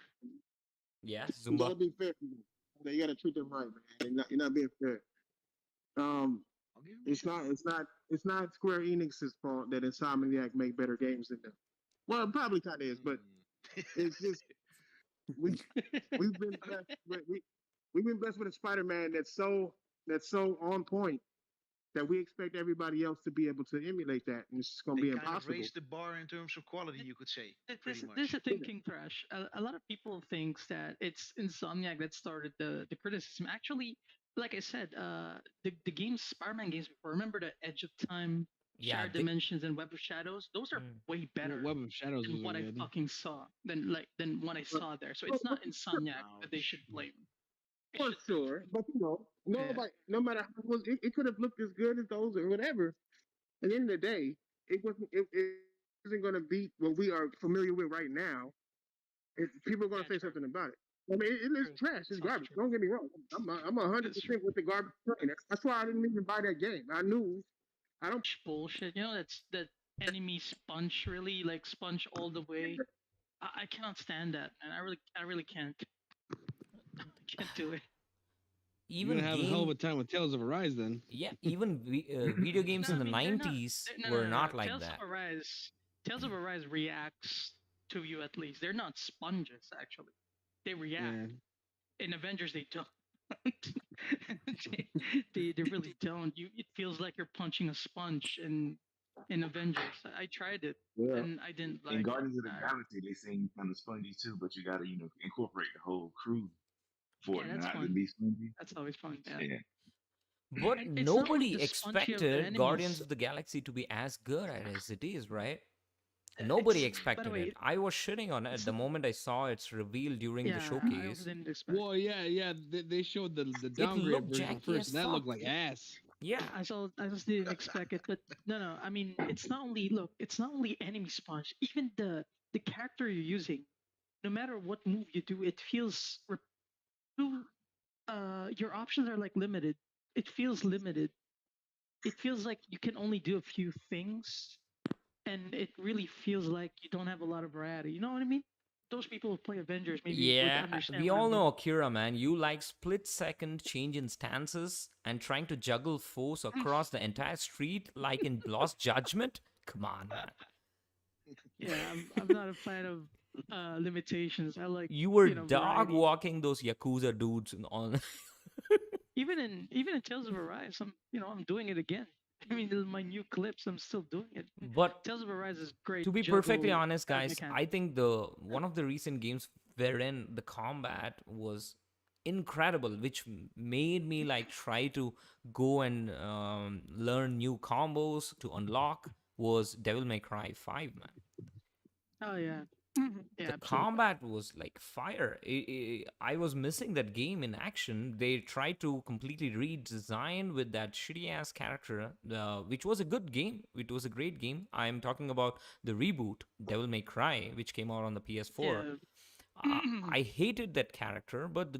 A: Yeah,
F: You gotta
A: Zumba.
F: be fair. You gotta treat them right, man. You're not being fair.
B: I'll give him
F: It's not Square Enix's fault that Insomniac make better games than them. Well, it probably kind of is, but it's just we we've been blessed with we've been blessed with a Spider-Man that's so on point that we expect everybody else to be able to emulate that, and it's just gonna
B: they
F: be
B: kind of
F: impossible.
B: raised the bar in terms of quality, you could say, pretty
E: This
B: much.
E: is the thinking trash. A lot of people thinks that it's Insomniac that started the criticism. Actually, like I said, the games Spider-Man games before. Remember the Edge of Time,
A: Yeah,
E: Shared
A: they,
E: Dimensions, and Web of Shadows? Those are
A: Mm.
E: way better
C: Web of Shadows
E: than
C: was
E: what I
C: good.
E: fucking saw than what I saw there. So it's not Insomniac that they should blame. It
F: For
E: should-
F: sure, but nobody, no matter how it was, it could have looked as good as those or whatever. At the end of the day, it wasn't. It isn't going to beat what we are familiar with right now. People are going to say something about it. I mean, it is
E: True.
F: trash. It's
E: Sounds
F: garbage.
E: true.
F: Don't get me wrong. I'm 100% with the garbage train. That's why I didn't even buy that game. I knew I don't.
E: Bullshit. You know that's that enemy sponge really like sponge all the way. I cannot stand that, and I really can't. I can't do it.
C: You're
A: even
C: gonna have a hell of
A: game,
C: a time with Tales of Arise then.
A: yeah, even video games
E: No,
A: in
E: I
A: the
E: mean, they're not-
A: 90s
E: they're-
A: were not like
E: Tales
A: that.
E: of Arise, Tales of Arise reacts to you at least. They're not sponges actually. They react.
C: Yeah.
E: In Avengers, they don't. they really don't. It feels like you're punching a sponge in Avengers. I tried it
F: Yeah.
E: and I didn't like
D: In
E: it.
D: Guardians of the
E: I-
D: Galaxy, they seem kind of spongy too, but you got to incorporate the whole crew for
E: Yeah,
D: it
E: that's
D: not to
E: fun.
D: be spongy.
E: That's always fun. Yeah.
D: Yeah.
A: But
E: And it's not only
A: nobody
E: the spongy of the
A: expected Guardians
E: enemies.
A: of the Galaxy to be as good as it is, right?
E: Uh,
A: Nobody
E: by the
A: expected
E: way,
A: it. I was shitting on it
E: it's
A: the
E: not-
A: moment I saw its reveal during the
E: yeah, I
A: showcase.
E: also didn't expect.
C: Well, yeah. They showed the downgrade
A: looked
C: version
A: janky
C: first,
A: as
C: and that looked
A: fuck.
C: like ass.
A: Yeah,
E: I just didn't expect it, but no. I mean, it's not only it's not only enemy sponge. Even the character you're using, no matter what move you do, it feels your options are like limited. It feels limited. It feels like you can only do a few things, and it really feels like you don't have a lot of variety. You know what I mean? Those people who play Avengers maybe would
A: yeah.
E: understand.
A: We
E: what I
A: all
E: mean.
A: know Akira, man. You like split-second change in stances and trying to juggle foes across the entire street like in Lost Judgment. Come on, man.
E: Yeah, I'm not a fan of limitations. I like
A: You were
E: variety.
A: dog walking those Yakuza dudes on.
E: Even in Tales of Arise, I'm doing it again. I mean, my new clips, I'm still doing it.
A: But
E: Tales of Arise is great.
A: to be perfectly
E: juggle
A: honest, guys,
E: mechanic.
A: I think one of the recent games wherein the combat was incredible, which made me like try to go and learn new combos to unlock, was Devil May Cry 5, man.
E: Oh yeah, Yeah,
A: The
E: absolutely.
A: combat was like fire. I was missing that game in action. They tried to completely redesign with that shitty ass character, which was a good game. It was a great game. I'm talking about the reboot, Devil May Cry, which came out on the PS4.
E: Yeah.
A: I hated that character, but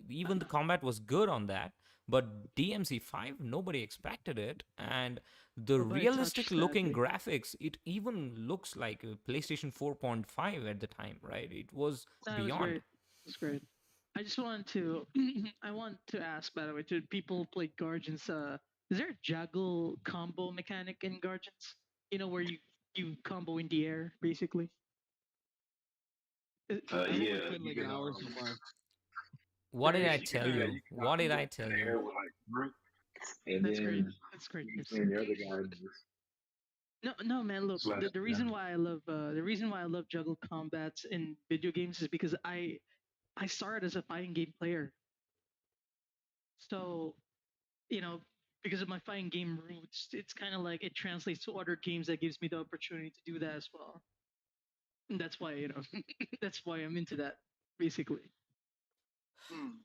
A: even the combat was good on that. But DMC5, nobody expected it, and the
E: Nobody
A: realistic
E: touched that.
A: looking graphics, it even looks like a PlayStation 4.5 at the time, right? It was
E: That was
A: beyond.
E: great. It was great. I just wanted to, I want to ask, by the way, to people who play Guardians, is there a juggle combo mechanic in Guardians? You know, where you combo in the air, basically.
C: I've only
D: Yeah,
C: played
D: you
C: like
D: can
C: an hour so far.
A: What
E: There
A: did
E: is.
A: I
D: you can
A: tell you?
D: you can
A: What did
D: combo
A: I
D: in
A: tell
D: the
A: you?
D: air with like group, and
E: That's great.
D: then
E: That's great news.
D: you and the other guy just
E: No, no, man. Look,
D: slash
E: the reason
D: down.
E: why I love juggle combats in video games is because I started as a fighting game player, so you know because of my fighting game roots, it's kind of like it translates to other games that gives me the opportunity to do that as well. And that's why that's why I'm into that basically.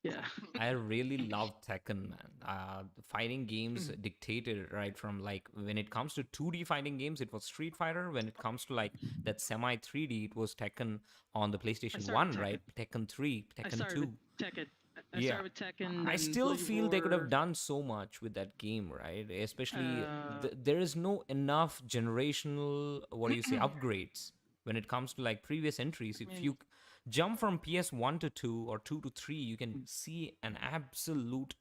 E: Yeah.
A: I really love Tekken, man. The fighting games dictated it, right? From like when it comes to 2D fighting games, it was Street Fighter. When it comes to like that semi 3D, it was Tekken on the
E: I
A: PlayStation
E: started with
A: 1,
E: Tekken.
A: right? Tekken 3,
E: I
A: Tekken
E: started with
A: 2.
E: Tekken. I
A: Yeah.
E: started with Tekken,
A: I
E: then
A: still
E: Bloody
A: feel they could have
E: Roar.
A: done so much with that game, right? Especially
E: Uh,
A: there is no enough generational, what do you say, upgrades when it comes to like previous entries.
E: I
A: If
E: mean,
A: you jump from PS1 to 2 or 2 to 3, you can see an absolute,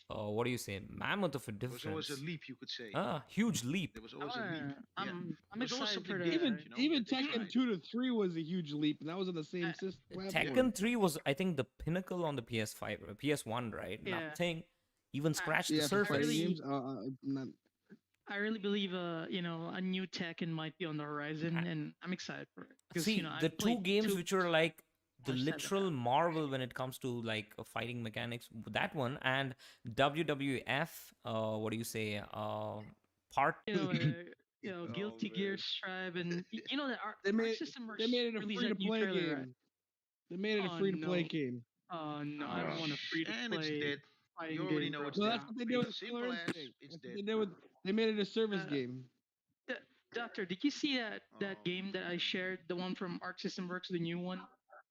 A: what do you say, mammoth of a
B: There was always a
A: difference.
B: leap, you could say.
A: Huge leap.
B: There was always a leap. Yeah.
E: I'm
B: There's always
E: excited for
B: something
E: the.
C: Even
B: different, you know,
C: even
B: that they
C: Tekken
B: tried.
C: 2 to 3 was a huge leap, and that was on the same
E: I,
C: system platform.
A: Tekken 3 was, I think, the pinnacle on the PS5, PS1, right?
E: yeah,
A: Nothing even
E: I,
A: scratched the
C: Yeah, for
E: I
C: fighting
A: surface.
E: really
C: games. Not.
E: I really believe a new Tekken might be on the horizon, and I'm excited for it because
A: See, the
E: I've
A: two
E: played
A: games
E: two.
A: which are like the
E: I've said that.
A: literal marvel when it comes to like fighting mechanics, that one and WWF, what do you say, part
E: You know, Guilty
B: Man.
E: Gear Strive, and you know that
C: They
E: Arc
C: made
E: System
C: they
E: Works
C: made it a
E: released
C: free to
E: that new
C: play
E: trailer, right?
C: game. They made it a
E: Oh
C: free to play
E: no,
C: game.
E: oh no, I don't
D: Oh,
E: want a free to
B: And it's
E: play
B: dead. You
E: fighting
B: already
E: game,
B: know
E: bro.
B: it's
C: Well,
B: dead.
C: that's what they did
B: It's
C: with
B: simple
C: Killer
B: as
C: Instinct.
B: it's
C: That's what
B: dead.
C: they did with. They made it a service
E: Uh,
C: game.
E: Doctor, did you see that game that I
B: Man.
E: shared, the one from Arc System Works, the new one,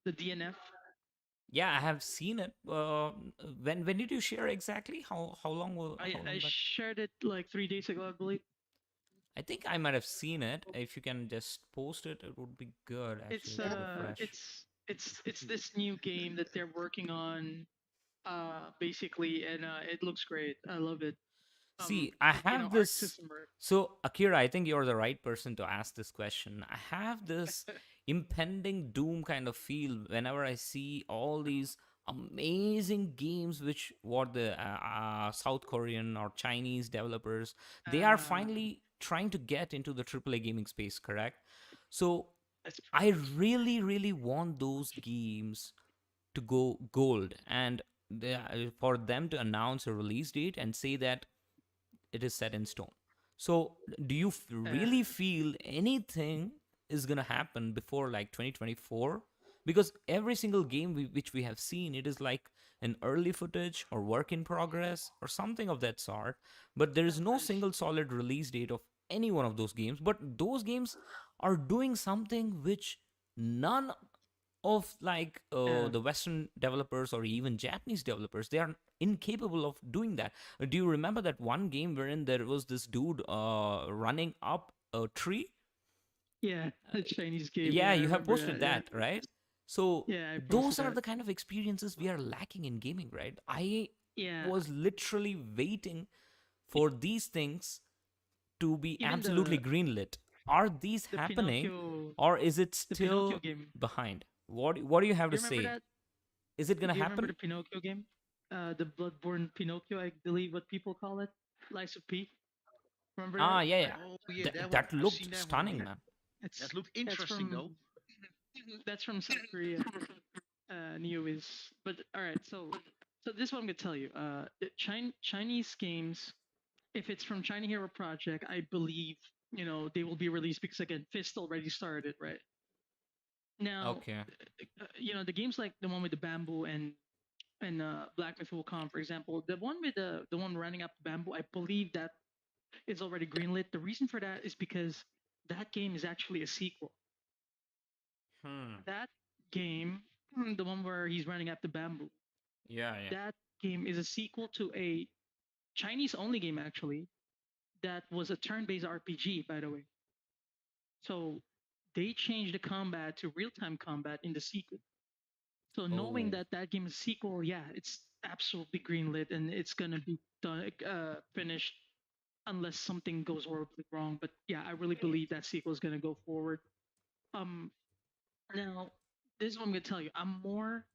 E: the DNF?
A: yeah, I have seen it. When did you share exactly? How
E: I
A: long back?
E: shared it like 3 days ago, I believe.
A: I think I might have seen it. If you can just post it, it would be good actually
E: It's
A: to
E: uh,
A: refresh.
E: it's it's this new game that they're working on, basically, and it looks great. I love it.
A: See, I have
E: Arc
A: this.
E: System Works.
A: So, Akira, I think you're the right person to ask this question. I have this impending doom kind of feel whenever I see all these amazing games which what the South Korean or Chinese developers they are
E: Uh,
A: finally trying to get into the AAA gaming space, correct? So,
E: that's
A: I really, really want those games to go gold and for them to announce a release date and say that it is set in stone. So, do you
E: uh,
A: really feel anything is going to happen before like 2024? Because every single game which we have seen, it is like an early footage or work in progress or something of that sort. But there is no single solid release date of any one of those games. But those games are doing something which none of like
E: uh,
A: the Western developers or even Japanese developers, they are incapable of doing that. Do you remember that one game wherein there was this dude running up a tree?
E: yeah, the Chinese game.
A: Yeah,
E: Yeah, I
A: you have
E: remember
A: posted
E: that. Yeah,
A: that, right? So
E: yeah, I posted
A: those are
E: that.
A: the kind of experiences we are lacking in gaming, right? I
E: Yeah,
A: was literally waiting for these things to be
E: even
A: absolutely greenlit. Are these
E: the
A: happening
E: Pinocchio,
A: or is it
E: the Pinocchio
A: still
E: game.
A: behind? What do you have to
E: You remember
A: say?
E: that?
A: Is it gonna
E: Do you remember
A: happen?
E: the Pinocchio game? The Bloodborne Pinocchio, I believe what people call it. Lies of P. Remember that?
A: Ah, yeah, yeah.
B: Oh yeah, that one.
A: That
B: I've seen
A: looked
B: that one.
A: stunning, man.
E: It's
B: That looked
E: that's
B: interesting
E: from
B: though.
E: that's from South Korea. Neo is, but all right. So this is what I'm gonna tell you. Chinese games, if it's from China Hero Project, I believe they will be released because again, Fist already started, right? Now,
A: Okay.
E: the games like the one with the bamboo and Black Myth Wukong, for example, the one with the one running up the bamboo, I believe that is already greenlit. The reason for that is because that game is actually a sequel.
A: Hmm.
E: That game, the one where he's running up the bamboo,
A: Yeah, yeah.
E: that game is a sequel to a Chinese only game actually that was a turn-based RPG, by the way. So they changed the combat to real-time combat in the sequel. So knowing
A: Oh.
E: that that game is sequel, yeah, it's absolutely greenlit and it's gonna be done, finished unless something goes horribly wrong. But yeah, I really believe that sequel is gonna go forward. Um, Now this is what I'm gonna tell you. I'm more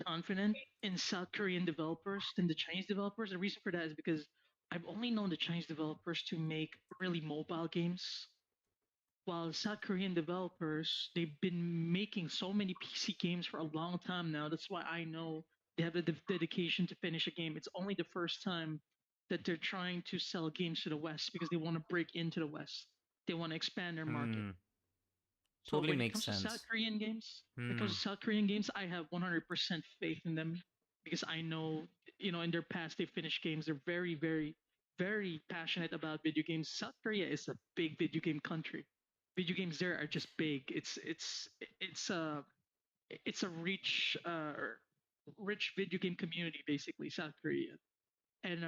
E: confident in South Korean developers than the Chinese developers. The reason for that is because I've only known the Chinese developers to make really mobile games, while South Korean developers, they've been making so many PC games for a long time now. That's why I know they have the dedication to finish a game. It's only the first time that they're trying to sell games to the West because they want to break into the West. They want to expand their market.
A: Hmm.
E: So
A: Totally
E: when it
A: makes
E: comes to South
A: sense.
E: Korean games,
A: Hmm.
E: I have 100% faith in them because I know, in their past they finished games. They're very, very, very passionate about video games. South Korea is a big video game country. Video games there are just big. It's a it's a rich video game community basically, South Korea. And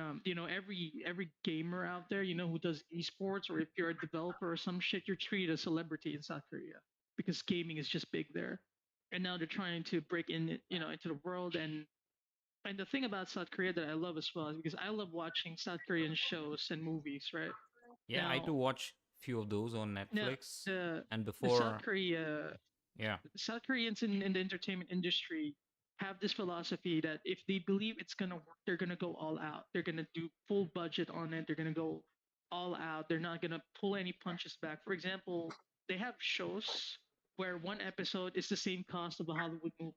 E: every gamer out there, who does esports, or if you're a developer or some shit, you're treated as a celebrity in South Korea because gaming is just big there. And now they're trying to break in, into the world. And the thing about South Korea that I love as well is because I love watching South Korean shows and movies, right?
A: Yeah, I do
E: Now,
A: watch few of those on
E: now
A: Netflix.
E: the
A: And
E: the
A: before, yeah.
E: South Koreans in the entertainment industry have this philosophy that if they believe it's gonna work, they're gonna go all out. They're gonna do full budget on it. They're gonna go all out. They're not gonna pull any punches back. For example, they have shows where one episode is the same cost of a Hollywood movie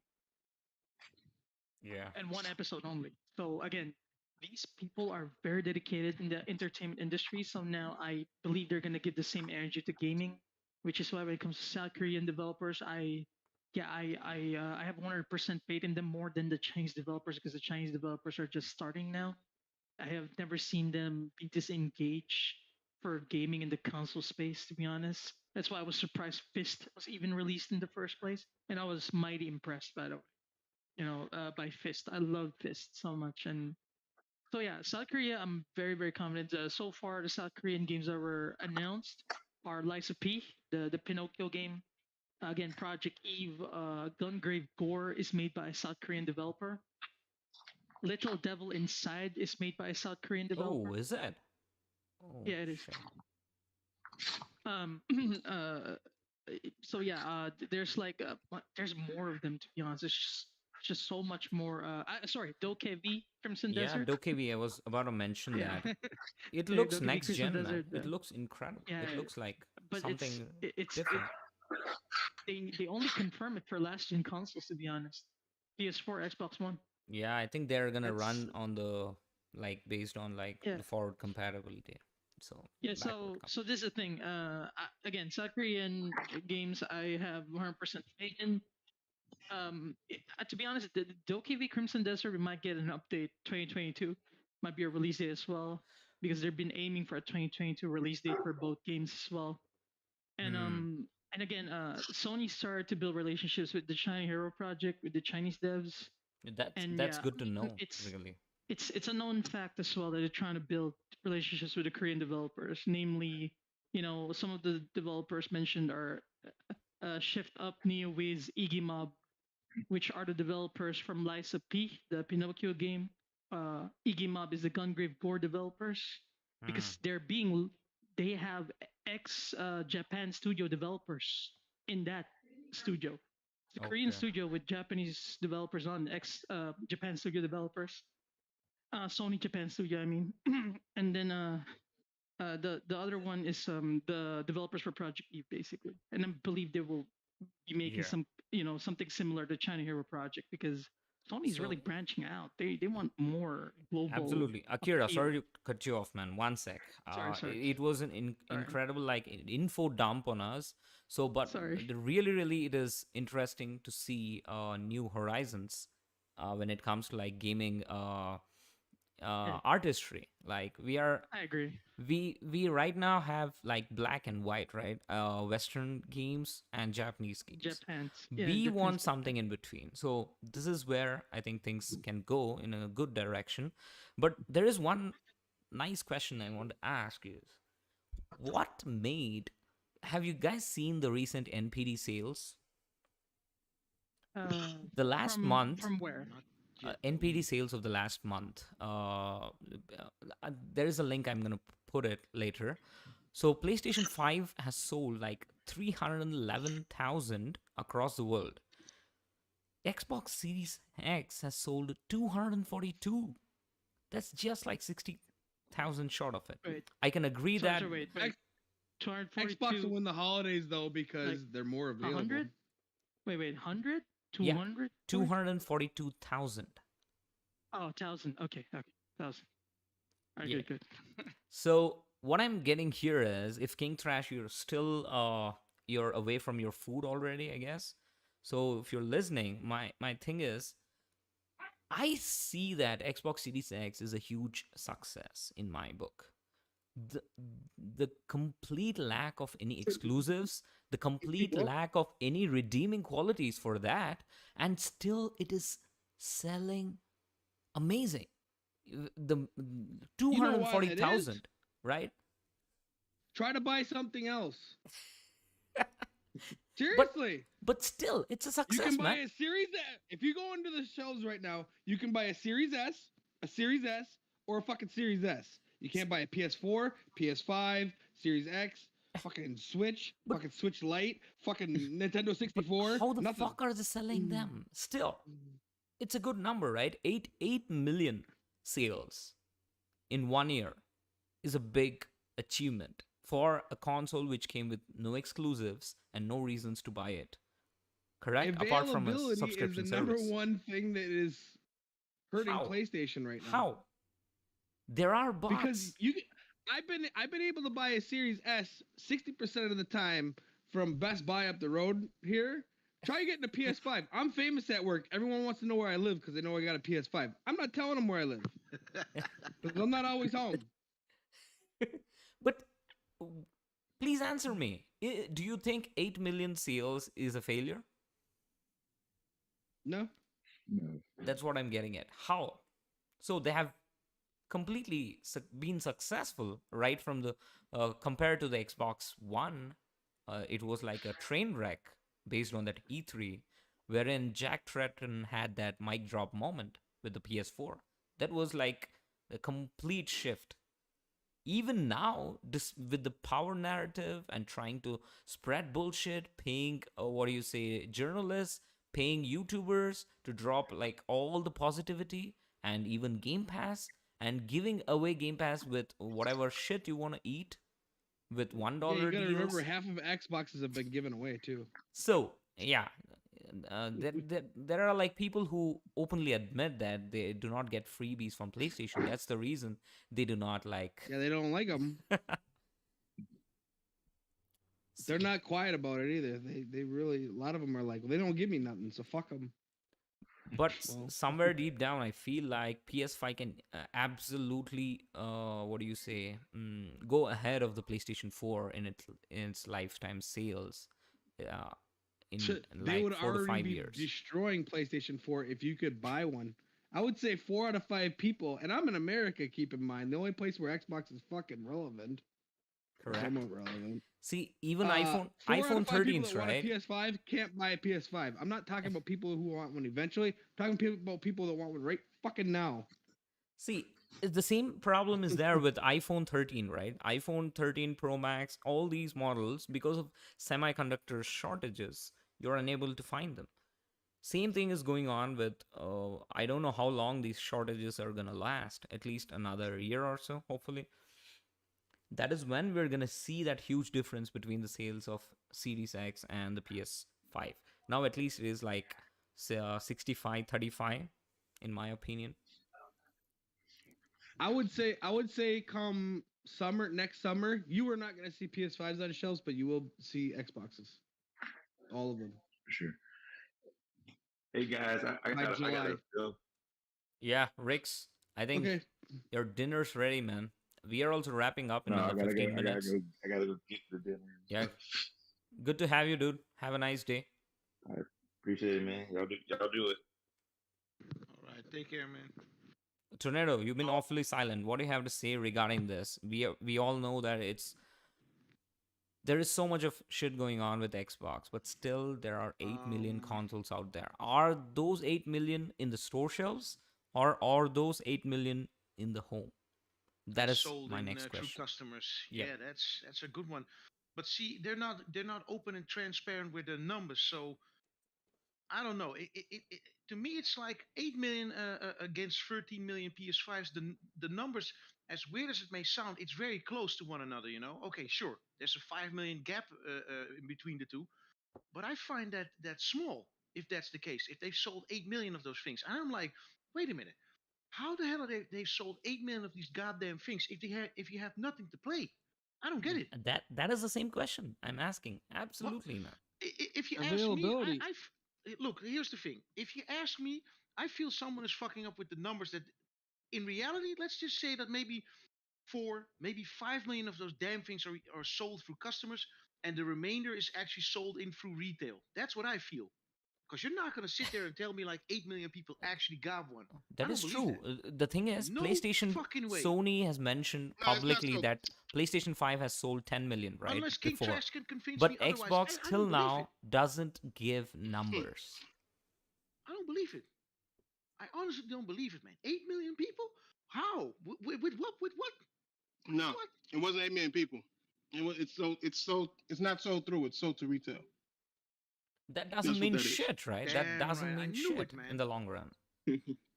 A: Yeah.
E: and one episode only. So again, these people are very dedicated in the entertainment industry. So now I believe they're gonna give the same energy to gaming, which is why when it comes to South Korean developers, I have 100% faith in them more than the Chinese developers because the Chinese developers are just starting now. I have never seen them be disengaged for gaming in the console space. To be honest, that's why I was surprised Fist was even released in the first place, and I was mighty impressed by the way by Fist. I love Fist so much. And so, yeah, South Korea, I'm very, very confident. So far, the South Korean games that were announced are Lies of P, the Pinocchio game. Again, Project Eve, Gungrave Gore is made by a South Korean developer. Little Devil Inside is made by a South Korean
A: Oh,
E: developer.
A: is it? Oh,
E: Yeah, it is.
A: shit.
E: Um, uh, so yeah, there's like there's more of them to be honest. It's just so much more. Sorry, Dokev Crimson
A: Yeah,
E: Desert.
A: Dokevi, I was about to mention
E: Yeah,
A: that. It
E: yeah,
A: looks
E: Dokev
A: next
E: Crimson
A: gen, man.
E: Desert.
A: It looks incredible.
E: Yeah,
A: It looks like
E: but
A: something
E: it's
A: different.
E: they only confirm it for last gen consoles to be honest. PS4, Xbox One.
A: Yeah, I think they're gonna
E: That's
A: run on the like based on like
E: yeah.
A: the forward compatibility. So
E: Yeah,
A: backward
E: so this is the thing. Again, South Korean games I have 100% faith in. To be honest, the Dokev Crimson Desert we might get an update 2022. Might be a release date as well because they've been aiming for a 2022 release date for both games as well. And
A: Hmm.
E: and again, Sony started to build relationships with the China Hero Project with the Chinese devs, and
A: That's
E: yeah,
A: good to know,
E: it's
A: really.
E: it's a known fact as well that they're trying to build relationships with the Korean developers. Namely, some of the developers mentioned are Shift Up, NeoWiz, Iggy Mob, which are the developers from Liza P, the Pinocchio game. Iggy Mob is the Gungrave Gore developers
A: Hmm.
E: because they have ex Japan studio developers in that studio. It's a Korean
A: Okay.
E: studio with Japanese developers on ex Japan studio developers. Sony Japan studio, I mean. And then the other one is the developers for Project Eve, basically. And I believe they will be making
A: Yeah.
E: something similar to China Hero Project because Sony's really
A: So-
E: branching out. They want more global.
A: Absolutely. Akira,
E: appeal.
A: sorry to cut you off, man. One sec.
E: Sorry.
A: It was an
E: Sorry.
A: incredible info dump on us. So, but
E: Sorry.
A: really, it is interesting to see new horizons when it comes to like gaming artistry. Like
E: I agree.
A: we right now have like black and white, right? Western games and Japanese games.
E: Japan's.
A: We
E: Japanese
A: want something in between. So this is where I think things can go in a good direction. But there is one nice question I want to ask is what made have you guys seen the recent NPD sales? The last
E: from,
A: month
E: From where?
B: Not yet.
A: NPD sales of the last month. There is a link, I'm going to put it later. So PlayStation 5 has sold like 311,000 across the world. Xbox Series X has sold 242. That's just like 60,000 short of it.
E: Wait.
A: I can agree that
E: Wait.
C: X-
E: 242.
C: Xbox will win the holidays though because
E: Like,
C: they're more available.
E: 100? Wait. 100?
A: Yeah.
E: 200?
A: 242,000.
E: Oh, 1,000. Okay. 1,000. All right,
A: Yeah.
E: good.
A: So what I'm getting here is, if King Trash, you're still you're away from your food already, I guess. So if you're listening, my thing is, I see that Xbox Series X is a huge success in my book. The complete lack of any exclusives, the complete lack of any redeeming qualities for that, and still it is selling amazing. The
C: You know why that
A: 240,000, right?
C: Try to buy something else. Seriously.
A: But still, it's a
C: You
A: success,
C: can buy
A: man.
C: a Series S. If you go into the shelves right now, you can buy a Series S, or a fucking Series S. You can't buy a PS4, PS5, Series X, fucking Switch, fucking Switch Lite, fucking Nintendo 64.
A: How the
C: nothing.
A: fuck are they selling
C: Mm.
A: them? Still, it's a good number, right? 8 million sales in 1 year is a big achievement for a console which came with no exclusives and no reasons to buy it. Correct? Apart from a
C: Availability is
A: subscription
C: the number
A: service.
C: one thing that is hurting
A: How?
C: PlayStation right now.
A: How? There are bots.
C: Because I've been able to buy a Series S 60% of the time from Best Buy up the road here. Try getting a PS5. I'm famous at work. Everyone wants to know where I live because they know I got a PS5. I'm not telling them where I live because I'm not always home.
A: But please answer me. Do you think 8 million sales is a failure?
C: No.
D: No.
A: That's what I'm getting at. How? So they have completely been successful right from the compared to the Xbox One. It was like a train wreck based on that E3, wherein Jack Tretton had that mic drop moment with the PS4. That was like a complete shift. Even now, with the power narrative and trying to spread bullshit, paying journalists, paying YouTubers to drop like all the positivity, and even Game Pass, and giving away Game Pass with whatever shit you want to eat with $1
C: Yeah, you gotta
A: deals.
C: remember half of Xboxes have been given away too.
A: So yeah, there are like people who openly admit that they do not get freebies from PlayStation. That's the reason they do not like.
C: Yeah, they don't like them. They're not quiet about it either. They really, a lot of them are like, well, they don't give me nothing, so fuck them.
A: But
C: Well.
A: somewhere deep down, I feel like PS5 can absolutely, go ahead of the PlayStation 4 in its lifetime sales. In
C: They
A: like
C: would
A: 4 to
C: already
A: 5
C: be
A: years.
C: destroying PlayStation 4 if you could buy one. I would say 4 out of 5 people, and I'm in America, keep in mind, the only place where Xbox is fucking relevant.
A: Correct.
C: Somewhat relevant.
A: See, even
C: 4 out of 5
A: iPhone
C: people
A: 13s,
C: that want a
A: right?
C: PS5 can't buy a PS5. I'm not talking about people who want one eventually. I'm talking about people that want one right fucking now.
A: See, the same problem is there with iPhone 13, right? iPhone 13 Pro Max, all these models, because of semiconductor shortages, you're unable to find them. Same thing is going on with, I don't know how long these shortages are going to last, at least another year or so, hopefully. That is when we're going to see that huge difference between the sales of Series X and the PS5. Now, at least it is like 65-35. in my opinion.
C: I would say come next summer, you are not going to see PS5s on shelves, but you will see Xboxes, all of them.
D: For sure. Hey guys, I
C: By
D: gotta
C: July.
D: go.
A: Yeah, Rix, I think
C: Okay.
A: your dinner's ready, man. We are also wrapping up in
D: No, I
A: another
D: gotta
A: 15
D: go.
A: minutes.
D: I gotta go get the dinner.
A: Yeah. Good to have you, dude. Have a nice day.
D: I appreciate it, man. Y'all do it.
B: All right, take care, man.
A: Tornado, you've been awfully silent. What do you have to say regarding this? We all know that there is so much of shit going on with Xbox, but still there are 8 million consoles out there. Are those 8 million in the store shelves, or are those 8 million in the home? That is
B: sold
A: my
B: in,
A: next
B: through
A: question.
B: customers.
A: Yeah.
B: Yeah, that's a good one. But see, they're not open and transparent with the numbers. So I don't know. To me, it's like 8 million against 13 million PS5s. The numbers, as weird as it may sound, it's very close to one another. You know. Okay, sure. There's a 5 million gap in between the two, but I find that small. If that's the case, if they've sold 8 million of those things, and I'm like, wait a minute. How the hell are they've sold 8 million of these goddamn things if you have nothing to play? I don't get it.
A: That is the same question I'm asking.
B: What?
A: Absolutely, man.
B: If you ask me,
C: Availability.
B: look. Here's the thing. If you ask me, I feel someone is fucking up with the numbers. That in reality, let's just say that maybe 4, maybe 5 million of those damn things are sold through customers, and the remainder is actually sold in through retail. That's what I feel. Because you're not going to sit there and tell me like 8 million people actually got one. I
A: That
B: don't
A: is
B: believe
A: true.
B: that.
A: The thing is,
B: No
A: PlayStation,
B: fucking way.
A: Sony has mentioned
F: No, it's not
A: publicly
F: so.
A: that PlayStation 5 has sold 10 million, right?
B: Unless King
A: Before.
B: Trash can convince
A: But
B: me otherwise,
A: Xbox
B: I
A: till
B: don't believe it.
A: now doesn't give numbers.
B: I don't believe it. I honestly don't believe it, man. 8 million people? How? With what? With what?
F: No,
B: What?
F: it wasn't 8 million people. It's not sold through. It's sold to retail.
A: That
F: That's
A: doesn't
F: what
A: mean
F: that is.
A: shit, right? That
B: Damn
A: doesn't
B: right. I
A: mean
B: knew
A: shit
B: it, man.
A: in the long run.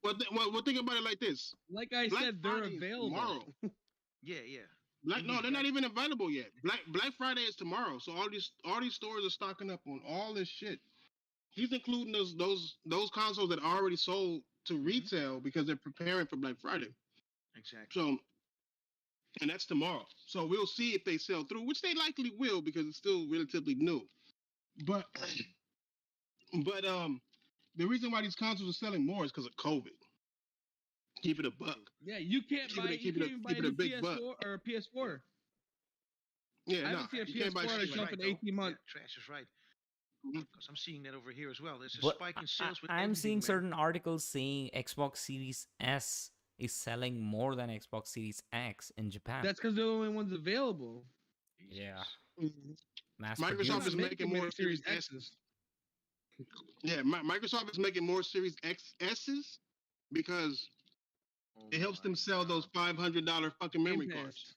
F: Well, think about it like this.
C: Like I
F: Black
C: said, they're
F: Friday is
C: available.
F: tomorrow.
B: Yeah.
F: No,
B: Indeed,
F: they're not
B: right.
F: even available yet. Black Friday is tomorrow, so all these stores are stocking up on all this shit. He's including those consoles that are already sold to retail because they're preparing for Black Friday.
B: Exactly.
F: So, and that's tomorrow. So we'll see if they sell through, which they likely will because it's still relatively new. But the reason why these consoles are selling more is because of COVID. Keep it a buck.
C: Yeah, you can't even buy a new
F: big buck.
C: PS4 or a PS4.
F: Yeah,
C: I haven't seen a
F: you can't buy
C: PS4 on a
F: shit.
B: Trash is
C: shelf
B: right,
C: in
B: though.
C: 18 months.
B: Yeah, Trash is right.
F: Mhm.
B: Because I'm seeing that over here as well. There's a
A: But
B: spike in sales with
A: I'm
B: everything,
A: seeing
B: man.
A: certain articles saying Xbox Series S is selling more than Xbox Series X in Japan.
C: That's because they're the only ones available.
A: Yeah.
F: Mhm.
A: Mass
F: Microsoft
A: produced.
F: is making more Series X's. Yeah, Microsoft is making more Series XS's because
B: Oh
F: it helps them
B: my
F: sell those
B: God.
F: $500 fucking memory
C: Game
F: cards.
C: Pass.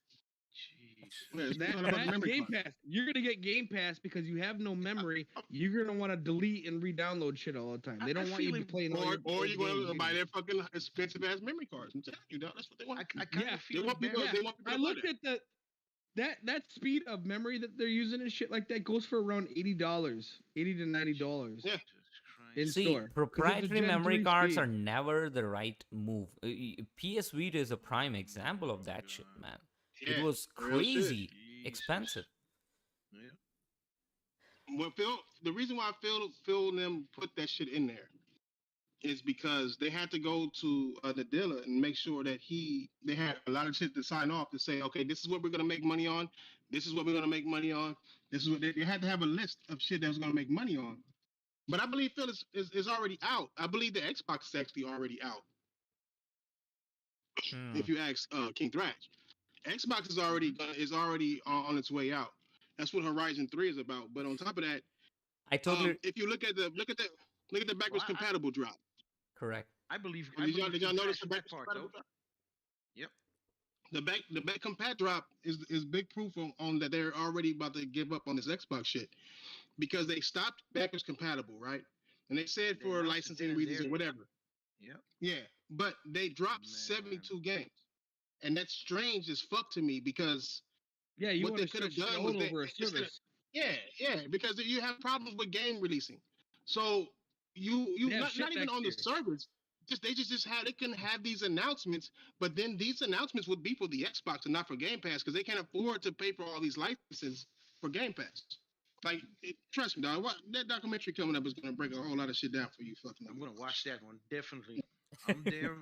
B: Jeez.
F: Yeah, it's all about the
C: That's
F: memory
C: Game
F: card.
C: Pass. You're gonna get Game Pass because you have no memory. You're gonna want to delete and re-download shit all the time. They don't want you to be playing all your
F: Or
C: old
F: you're going to
C: games.
F: buy their fucking expensive ass memory cards. I'm telling you, dog, that's what they want.
B: I kind
C: Yeah.
B: of feel
F: They want people.
B: embarrassed.
F: They want people
C: I
F: to buy
C: looked
F: that.
C: at that speed of memory that they're using and shit like that goes for around $80, $80 to $90
F: Yeah.
B: Jesus Christ.
C: in
A: See,
C: store. 'Cause it's a
A: proprietary
C: Gen
A: memory
C: 3
A: cards
C: speed.
A: are never the right move. PS Vita is a prime example of that shit, man. It
F: Yeah,
A: was
F: real shit.
A: crazy
B: Jesus.
A: expensive.
B: Yeah.
F: Well, the reason why Phil and them put that shit in there is because they had to go to the dealer and make sure that they had a lot of shit to sign off to say, okay, this is what we're gonna make money on. This is what we're gonna make money on. This is what they had to have a list of shit that was gonna make money on. But I believe Phil is already out. I believe the Xbox is actually already out.
A: Hmm.
F: If you ask King Thrash, Xbox is already on its way out. That's what Horizon 3 is about. But on top of that,
A: I totally
F: if you look at the backwards
B: Well,
F: compatible drop.
A: correct.
B: I believe.
F: Did y'all
B: King
F: notice
B: Trash
F: the
B: in that
F: backwards
B: part
F: compatible
B: though.
F: drop?
B: Yep.
F: The back compat drop is big proof on that they're already about to give up on this Xbox shit because they stopped backwards compatible, right? And they said
B: They
F: for
B: announced it
F: licensing
B: then and
F: reasons
B: there.
F: or whatever.
B: Yep.
F: Yeah, but they dropped
B: Man.
F: 72 games, and that's strange as fuck to me because
C: Yeah, you
F: what
C: want
F: they
C: to
F: could have
C: stretch
F: done
C: out
F: was
C: over a
F: instead of,
C: service.
F: yeah, because you have problems with game releasing. So you
C: They have
F: not
C: shit
F: even
C: next
F: on the
C: year.
F: servers. They couldn't have these announcements, but then these announcements would be for the Xbox and not for Game Pass because they can't afford to pay for all these licenses for Game Pass. Like, trust me, dog. That documentary coming up is gonna break a whole lot of shit down for you, fucking.
B: I'm gonna watch that one definitely. I'm there,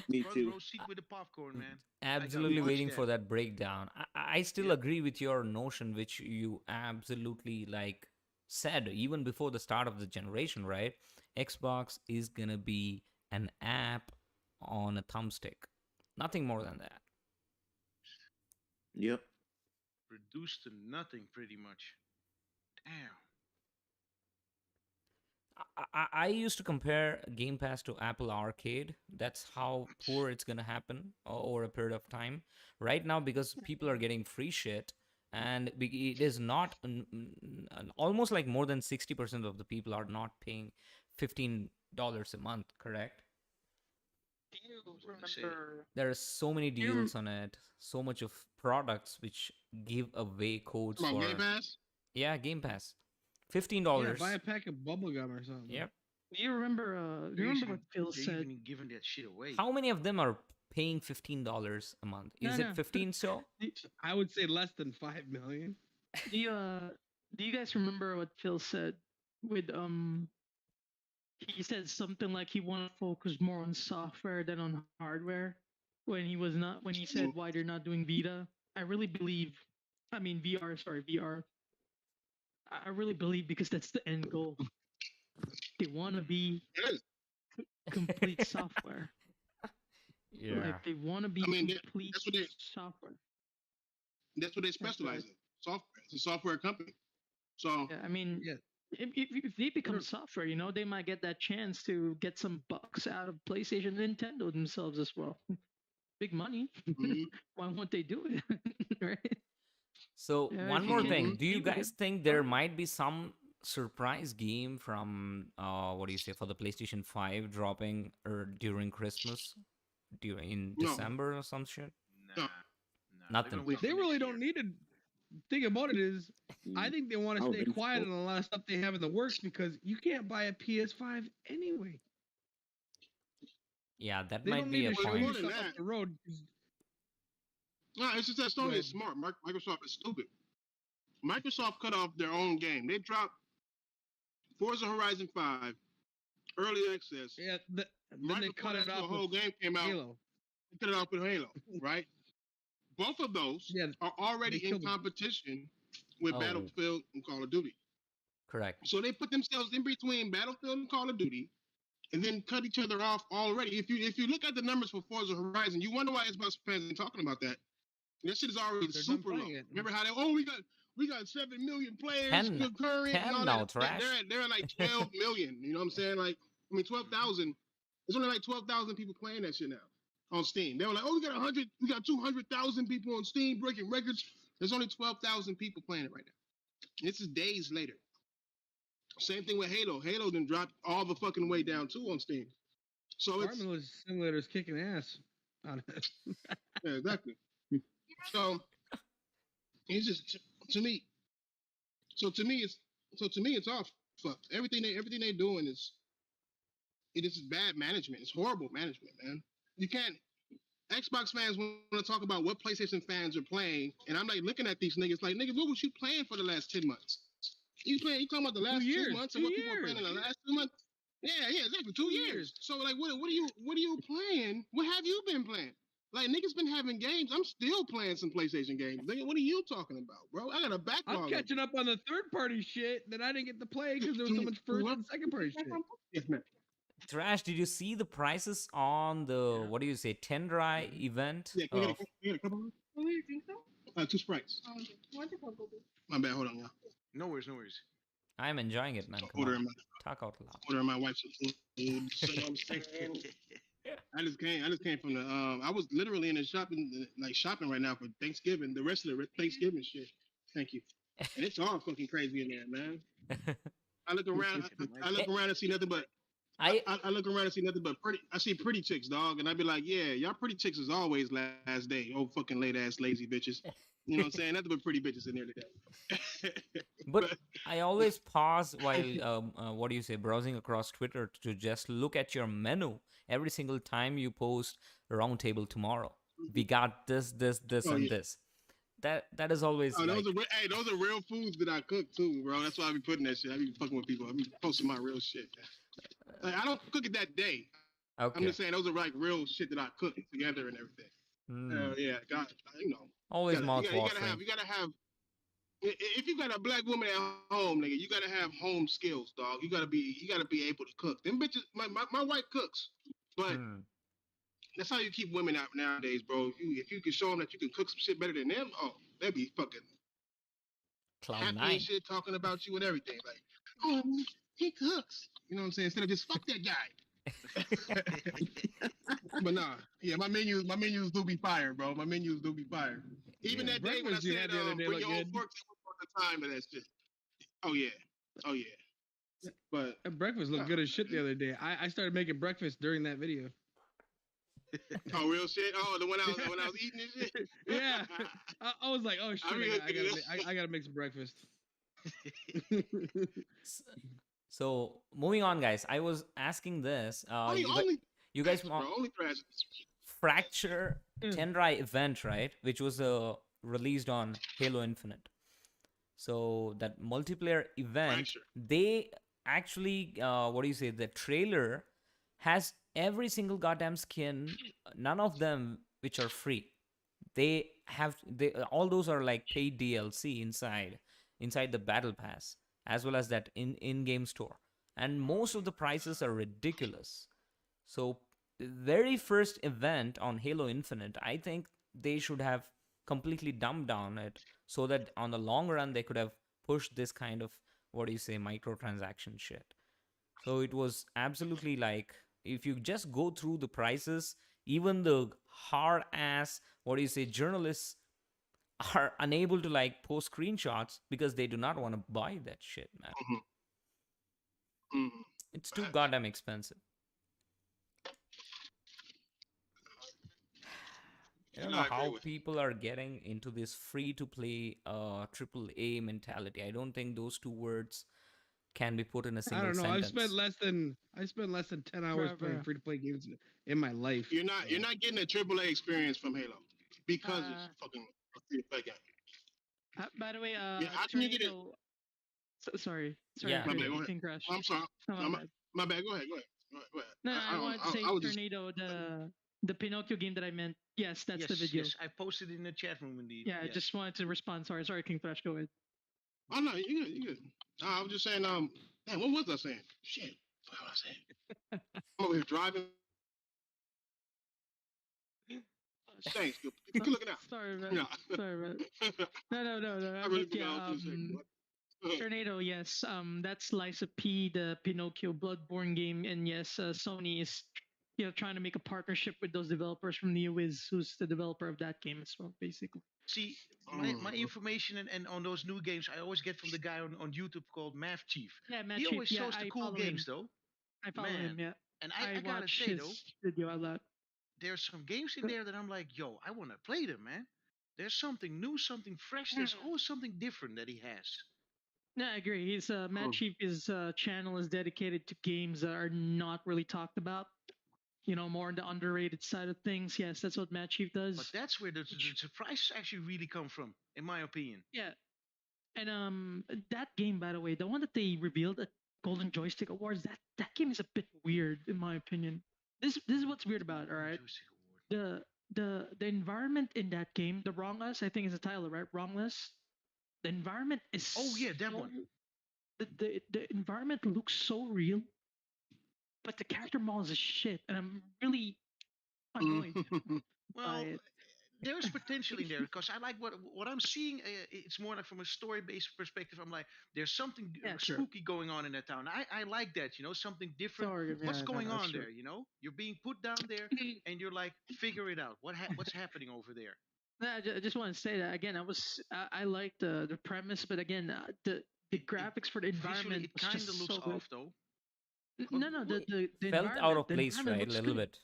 G: Me
B: front
G: too.
B: row seat with the popcorn, man.
A: Absolutely
B: watch
A: waiting
B: that.
A: for that breakdown. I still
B: Yeah.
A: agree with your notion, which you absolutely like said even before the start of the generation, right? Xbox is gonna be an app on a thumbstick, nothing more than that.
G: Yep.
B: Reduced to nothing, pretty much. Damn.
A: I used to compare Game Pass to Apple Arcade. That's how poor it's gonna happen over a period of time. Right now, because people are getting free shit, and it is not almost like more than 60% of the people are not paying $15 a month. Correct?
E: Do you
B: gonna say.
E: remember?
A: There are so many
E: Do you
A: deals on it, so much of products which give away codes
F: Come on,
A: for
F: Game Pass.
A: Game Pass. $15.
C: Yeah, buy a pack of bubble gum or something.
A: Yep.
E: Do you remember? Do you remember what Phil
B: They're
E: said?
B: even giving that shit away.
A: How many of them are paying $15 a month?
E: No,
A: Is
E: no.
A: it 15 still?
C: I would say less than 5 million.
E: Do you guys remember what Phil said with he said something like he wanted to focus more on software than on hardware when he said why they're not doing Vita. I really believe VR. I really believe because that's the end goal. They want to be
F: It is.
E: complete software.
A: Yeah.
E: Like they want to be
F: I mean,
E: complete
F: that's what they-
E: software.
F: That's what they specialize in. Software. It's a software company. So
E: Yeah, I mean,
C: Yeah.
E: if they become software, they might get that chance to get some bucks out of PlayStation, Nintendo themselves as well. Big money.
F: mhm.
E: Why won't they do it? Right?
A: So
E: Yeah,
A: one
E: if you
A: more
E: can
A: thing. Do you
E: compete with
A: guys
E: it,
A: think there might be some surprise game from what do you say for the PlayStation 5 dropping or during Christmas? In
F: No.
A: December or some shit?
B: Nah.
F: No.
A: Nothing.
B: They're gonna wait
C: They
B: for
C: really
B: next
C: don't
B: year.
C: need to. Thing about it is, I think they want to
G: Oh,
C: stay
G: they
C: quiet
G: spoke.
C: on a lot of stuff they have in the works because you can't buy a PS5 anyway.
A: Yeah, that
C: They
A: might
C: don't
A: be
C: need
A: a
C: to show
F: Well,
C: you
F: more
A: point.
F: than
C: stuff up
F: that.
C: the road. 'Cause-
F: No, it's just that
C: Go
F: Sony
C: ahead.
F: is smart. Microsoft is stupid. Microsoft cut off their own game. They dropped Forza Horizon 5 early access.
C: Yeah, then
F: Right
C: they
F: before
C: cut it
F: the
C: off
F: whole
C: with
F: game came out.
C: Halo.
F: They cut it off with Halo, right? Both of those
C: Yeah,
F: are already
C: they
F: in
C: killed it.
F: competition with
A: Oh.
F: Battlefield and Call of Duty.
A: Correct.
F: So they put themselves in between Battlefield and Call of Duty, and then cut each other off already. If you look at the numbers for Forza Horizon, you wonder why Xbox fans are talking about that. That shit is already
C: They're done
F: super low.
C: playing it.
F: Remember how we got 7 million players
A: 10
F: concurrent and
A: 10
F: all
A: now,
F: that.
A: trash.
F: They're at like 12 million. You know what I'm saying? Like, I mean, 12,000. There's only like 12,000 people playing that shit now on Steam. They were like, oh, we got 200,000 people on Steam breaking records. There's only 12,000 people playing it right now. This is days later. Same thing with Halo. Halo then dropped all the fucking way down too on Steam. So it's
C: Farming Simulator's kicking ass on it.
F: yeah, exactly. So it's just to me. So to me it's all fucked. Everything they doing is bad management. It's horrible management, man. You can't. Xbox fans want to talk about what PlayStation fans are playing, and I'm like looking at these niggas like, nigga, what was you playing for the last 10 months? You talking about the last 2 months and what people were playing in the last 2 months? Yeah, exactly. 2 years. So like, what are you playing? What have you been playing? Like niggas been having games. I'm still playing some PlayStation games. Nigga, what are you talking about, bro? I got a backlog.
C: I'm catching up on the third party shit that I didn't get to play because there was so much first and second party shit.
F: Yes, man.
A: Trash, did you see the prices on the, what do you say, Tendrai event?
F: Yeah, can you get a couple of them?
H: Oh, you think so?
F: 2 Sprites.
H: Oh, okay. What's the cocoa?
F: My bad. Hold on, y'all.
B: No worries, no worries.
A: I'm enjoying it, man. Come on.
F: Ordering
A: Talk out loud.
F: my wife some food. You know what I'm saying? I just came from the. I was literally in the shopping right now for Thanksgiving. The rest of the Thanksgiving shit. Thank you. And it's all fucking crazy in there, man. I look around. I look around and see nothing but. I look around and see nothing but pretty. I see pretty chicks, dog, and I be like, yeah, y'all pretty chicks is always last day. Oh, fucking late ass lazy bitches. You know what I'm saying? Nothing but pretty bitches in there today.
A: But I always pause while what do you say, browsing across Twitter to just look at your menu every single time you post roundtable tomorrow. We got this,
F: Oh
A: and
F: yeah.
A: this. That is always
F: Oh,
A: like,
F: those are real foods that I cook too, bro. That's why I be putting that shit. I be fucking with people. I be posting my real shit. Like, I don't cook it that day. I'm
A: okay.
F: just saying those are like real shit that I cook together and everything.
A: Hmm.
F: Yeah, God, you know,
A: Always mouth
F: you
A: watering.
F: gotta have. If you got a black woman at home, nigga, you gotta have home skills, dog. You gotta be able to cook. Them bitches, my wife cooks, but
A: Hmm.
F: that's how you keep women out nowadays, bro. If you can show them that you can cook some shit better than them, oh, they'll be fucking
A: Cloud
F: happy and
A: nine.
F: shit, talking about you and everything. Like, oh, he cooks. You know what I'm saying? Instead of just fuck that guy. But nah, yeah, my menus do be fire, bro. My menus do be fire. Even
A: Yeah.
F: that day when I
C: Breakfast you
F: said
C: had the other day
F: bring
C: look
F: your own
C: good.
F: fork, they were the time of that shit. Oh yeah, oh yeah. But
C: That breakfast looked good as shit the other day. I started making breakfast during that video.
F: oh real shit. Oh, the one when I was eating this shit.
C: Yeah, I was like, oh shit,
F: really
C: I gotta make some breakfast.
A: S- So moving on, guys. I was asking this. You guys
F: bro,
A: want
F: only trash.
A: Fracture Tenrai event, right? Which was released on Halo Infinite. So that multiplayer event,
F: Fracture.
A: they actually, what do you say? The trailer has every single goddamn skin. None of them which are free. They all those are like paid DLC inside the battle pass, as well as that in-game store, and most of the prices are ridiculous. So the very first event on Halo Infinite, I think they should have completely dumbed down it, so that on the long run they could have pushed this kind of, what do you say, microtransaction shit. So it was absolutely like, if you just go through the prices, even the hard ass, what do you say, journalists are unable to like post screenshots because they do not want to buy that shit, man.
F: Mm-hmm.
A: It's too goddamn expensive. I don't
F: And
A: know
F: I agree
A: how
F: with you.
A: people are getting into this free to play triple A mentality. I don't think those two words can be put in a
C: I
A: single
C: don't know.
A: sentence.
C: I spent less than 10 hours playing free to play games in my life.
F: You're not getting a AAA experience from Halo because it's fucking a free to play game.
E: By the way,
F: Yeah, how can you get it?
E: Tornado. Sorry,
A: Yeah.
F: My bad. Go ahead.
E: King Crash.
F: I'm sorry.
E: No,
F: No,
E: my bad.
F: my bad. Go ahead. Go ahead. Go ahead.
E: No, I wanted to say
F: I was just.
E: Tornado, the Pinocchio game that I meant. Yes, that's the video.
B: Yes, I posted in the chat room indeed.
E: Yeah, I
B: Yes.
E: just wanted to respond. Sorry, King Thrash, go ahead.
F: Oh no, you good. You good. I was just saying. Man, what was I saying? Shit. What was I saying? I'm over here driving. Thanks. Good looking out.
E: Sorry, man.
F: Yeah.
E: Sorry, man. No.
F: I really
E: But yeah,
F: forgot what I was gonna say.
E: Tornado, yes. That's Liza P, the Pinocchio Bloodborne game, and yes, Sony is trying to make a partnership with those developers from NeoWiz, who's the developer of that game as well, basically.
B: See, my information and on those new games I always get from the guy on YouTube called Math Chief.
E: Yeah, Matt
B: He
E: Chief.
B: always shows the cool games though.
E: I follow him, yeah.
B: And I gotta
E: watch
B: say
E: his
B: though,
E: video a lot.
B: there's some games in there that I'm like, yo, I want to play them, man. There's something new, something fresh. There's always something different that he has.
E: No, I agree. He's Matt Chief. His channel is dedicated to games that are not really talked about. More on the underrated side of things. Yes, that's what Matt Chief does.
B: But that's where the surprises actually really come from, in my opinion.
E: Yeah, and that game, by the way, the one that they revealed at Golden Joystick Awards, that game is a bit weird, in my opinion. This is what's weird about it. All right, the environment in that game, the Wrong Us, I think is the title, right? Wrongless. The environment is
B: that one.
E: The environment looks so real, but the character models is shit, and I'm really annoyed.
B: Well, there's potential in there because I like what I'm seeing. It's more like from a story-based perspective. I'm like, there's something spooky going on in that town. I like that, something different. What's going on there? You're being put down there, and you're like, figure it out. What's happening over there?
E: I just want to say that again. I like the premise, but again, the graphics for the environment
B: Visually, it kind of looks
E: so
B: off though.
E: No, the
A: felt out of place, right? A little bit.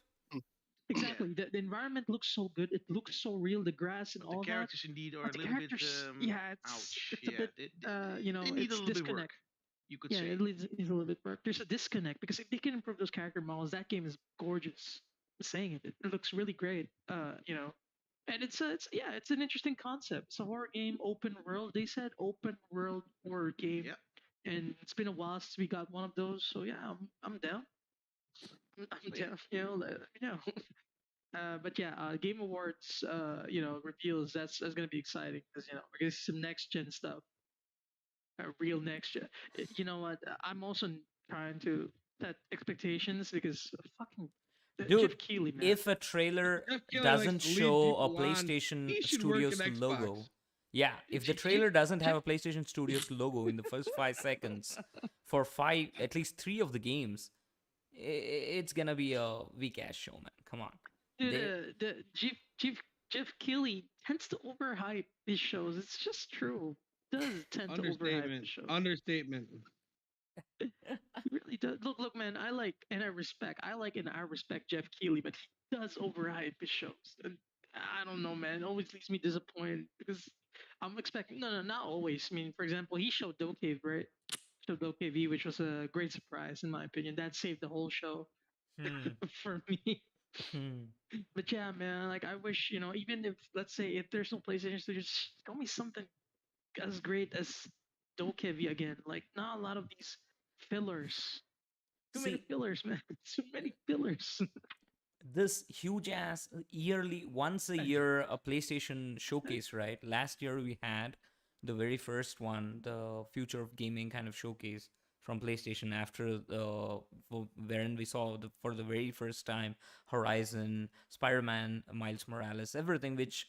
E: Exactly. The environment looks so good. It looks so real. The grass and
B: But the
E: all that.
B: characters indeed are
E: But
B: a
E: the
B: little bit
E: characters, yeah,
B: ouch.
E: it's a
B: Yeah,
E: bit,
B: they need a
E: it's
B: little bit work.
E: disconnect.
B: You could
E: Yeah,
B: say.
E: it needs a little bit work. There's a disconnect because if they can improve those character models, that game is gorgeous. I'm saying it looks really great. And it's an interesting concept. It's a horror game, open world. They said open world horror game,
B: Yeah.
E: and it's been a while since we got one of those. So yeah, I'm down. I'm
B: But yeah.
E: down. Let me know. But yeah, Game Awards, reveals that's gonna be exciting because we're gonna see some next gen stuff, real next gen. You know what? I'm also trying to set expectations because fucking
A: Dude,
E: Jeff Keighley, man.
A: if a trailer
C: Jeff Keighley likes
A: doesn't
C: to lead
A: show a
C: people on.
A: PlayStation
C: He should work
A: Studios
C: at Xbox.
A: logo, yeah, if the trailer doesn't have a PlayStation Studios logo in the first 5 seconds for at least 3 of the games, it's gonna be a weak ass show, man. Come on.
E: Dude, the Jeff Keighley tends to overhype his shows. It's just true. Does tend to overhype his shows.
C: Understatement.
E: He really does. Look, man. I like and I respect Jeff Keighley, but he does overhype his shows. And I don't know, man. It always leaves me disappointed because I'm expecting. No, not always. I mean, for example, he showed Dokave, right? Showed Dokave, which was a great surprise in my opinion. That saved the whole show for me. But yeah, man. Like I wish even if let's say if there's no PlayStation Studios, show me something as great as Dokave again. Like not a lot of these fillers. Too many
A: See,
E: fillers, man. Too many fillers.
A: this huge ass yearly, once a year, a PlayStation showcase, right? Last year we had the very first one, the Future of Gaming kind of showcase from PlayStation after wherein we saw for the very first time Horizon, Spider-Man, Miles Morales, everything which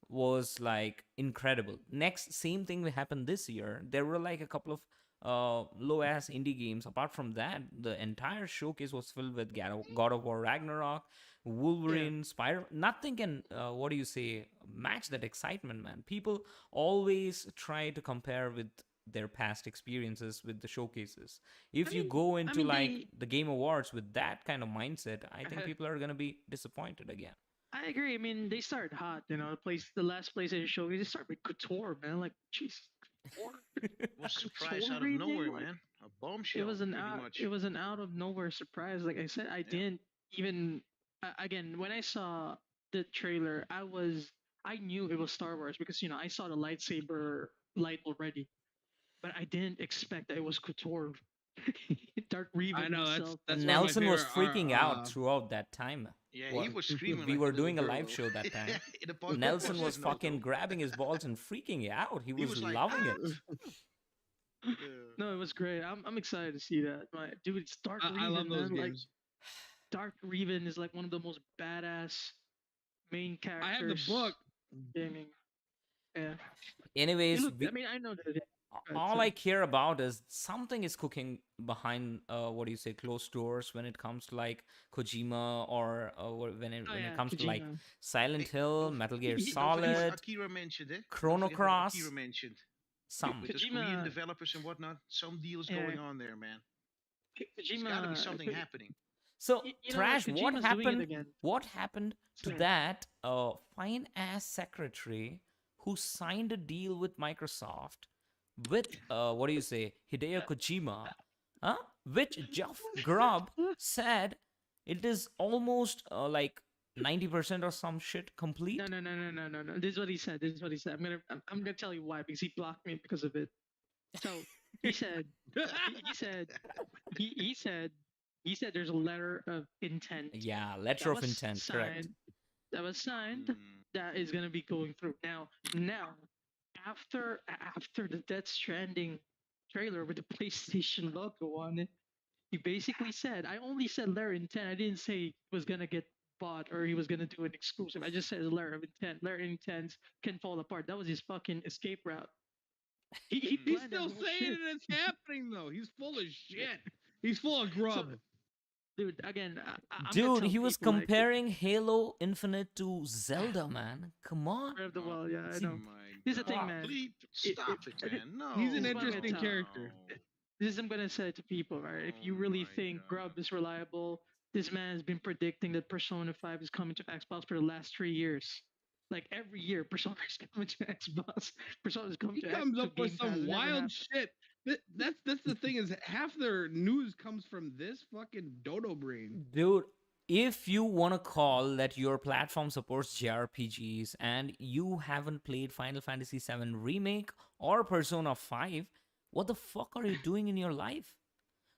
A: was like incredible. Next, same thing happened this year. There were like a couple of low ass indie games. Apart from that, the entire showcase was filled with God of War Ragnarok, Wolverine, Spider. Nothing can, what do you say, match that excitement, man. People always try to compare with their past experiences with the showcases. If you go into the Game Awards with that kind of mindset, I think people are gonna be disappointed again.
E: I agree. I mean, they started hot. The last PlayStation showcase, they started with Couture, man. Like, jeez, Couture.
B: It was a surprise
E: Couture
B: out of nowhere,
E: like,
B: man. A bombshell.
E: It was an out of nowhere surprise. Like I said, I didn't even. Again, when I saw the trailer, I knew it was Star Wars because I saw the lightsaber light already, but I didn't expect that it was Couture. Dark Revan
C: I know
E: himself.
C: that's
A: Nelson was freaking out throughout that time.
B: Yeah, he was screaming.
A: We
B: like
A: were
B: a
A: doing a
B: little
A: live
B: girl.
A: show that time.
B: In the podcast,
A: Nelson was
B: no,
A: fucking grabbing his balls and freaking out. He was
B: like,
A: loving it.
E: No, it was great. I'm excited to see that. Dude, it's Dark Revan.
C: I love those
E: man.
C: games.
E: Like, Dark Revan is like one of the most badass main characters.
C: I have the book.
E: Gaming. Yeah.
A: Anyways,
E: I know that.
A: All I care about is something is cooking behind closed doors when it comes to like Kojima or when it comes to like Silent Hill, Metal Gear Solid,
B: Akira mentioned it.
A: Chrono Cross.
B: Akira mentioned
A: some
B: with the Korean developers and whatnot. Some deals going on there, man. There's got to be something happening.
A: So, Trash, what happened? What happened to that fine ass secretary who signed a deal with Microsoft with Hideo Kojima, which Jeff Grubb said it is almost like 90% or some shit complete?
E: No. This is what he said. I'm gonna tell you why, because he blocked me because of it. So he said he said there's a letter of intent.
A: Yeah, letter of intent, correct.
E: That was signed. That is gonna be going through now. After the Death Stranding trailer with the PlayStation logo on it, he basically said, I only said letter of intent. I didn't say he was gonna get bought or he was gonna do an exclusive. I just said letter of intent. Letter of intent can fall apart. That was his fucking escape route.
C: He's still saying it's happening though. He's full of shit. He's full of grub.
E: Dude, again,
A: dude, he was comparing Halo Infinite to Zelda, man. Come on.
E: Breath of the Wild, yeah, I know. Here's the thing, man.
B: Stop it, man. No.
C: He's an interesting character.
E: This is I'm gonna say to people, right? If you really think Grub is reliable, This man has been predicting that Persona 5 is coming to Xbox for the last 3 years. Like every year, Persona is coming to Xbox. Persona is coming
C: He
E: to
C: comes up with
E: Game Pass.
C: some
E: It never
C: wild
E: happened.
C: shit. That's the thing is half their news comes from this fucking dodo brain.
A: Dude, if you want to call that your platform supports JRPGs and you haven't played Final Fantasy VII Remake or Persona 5, what the fuck are you doing in your life?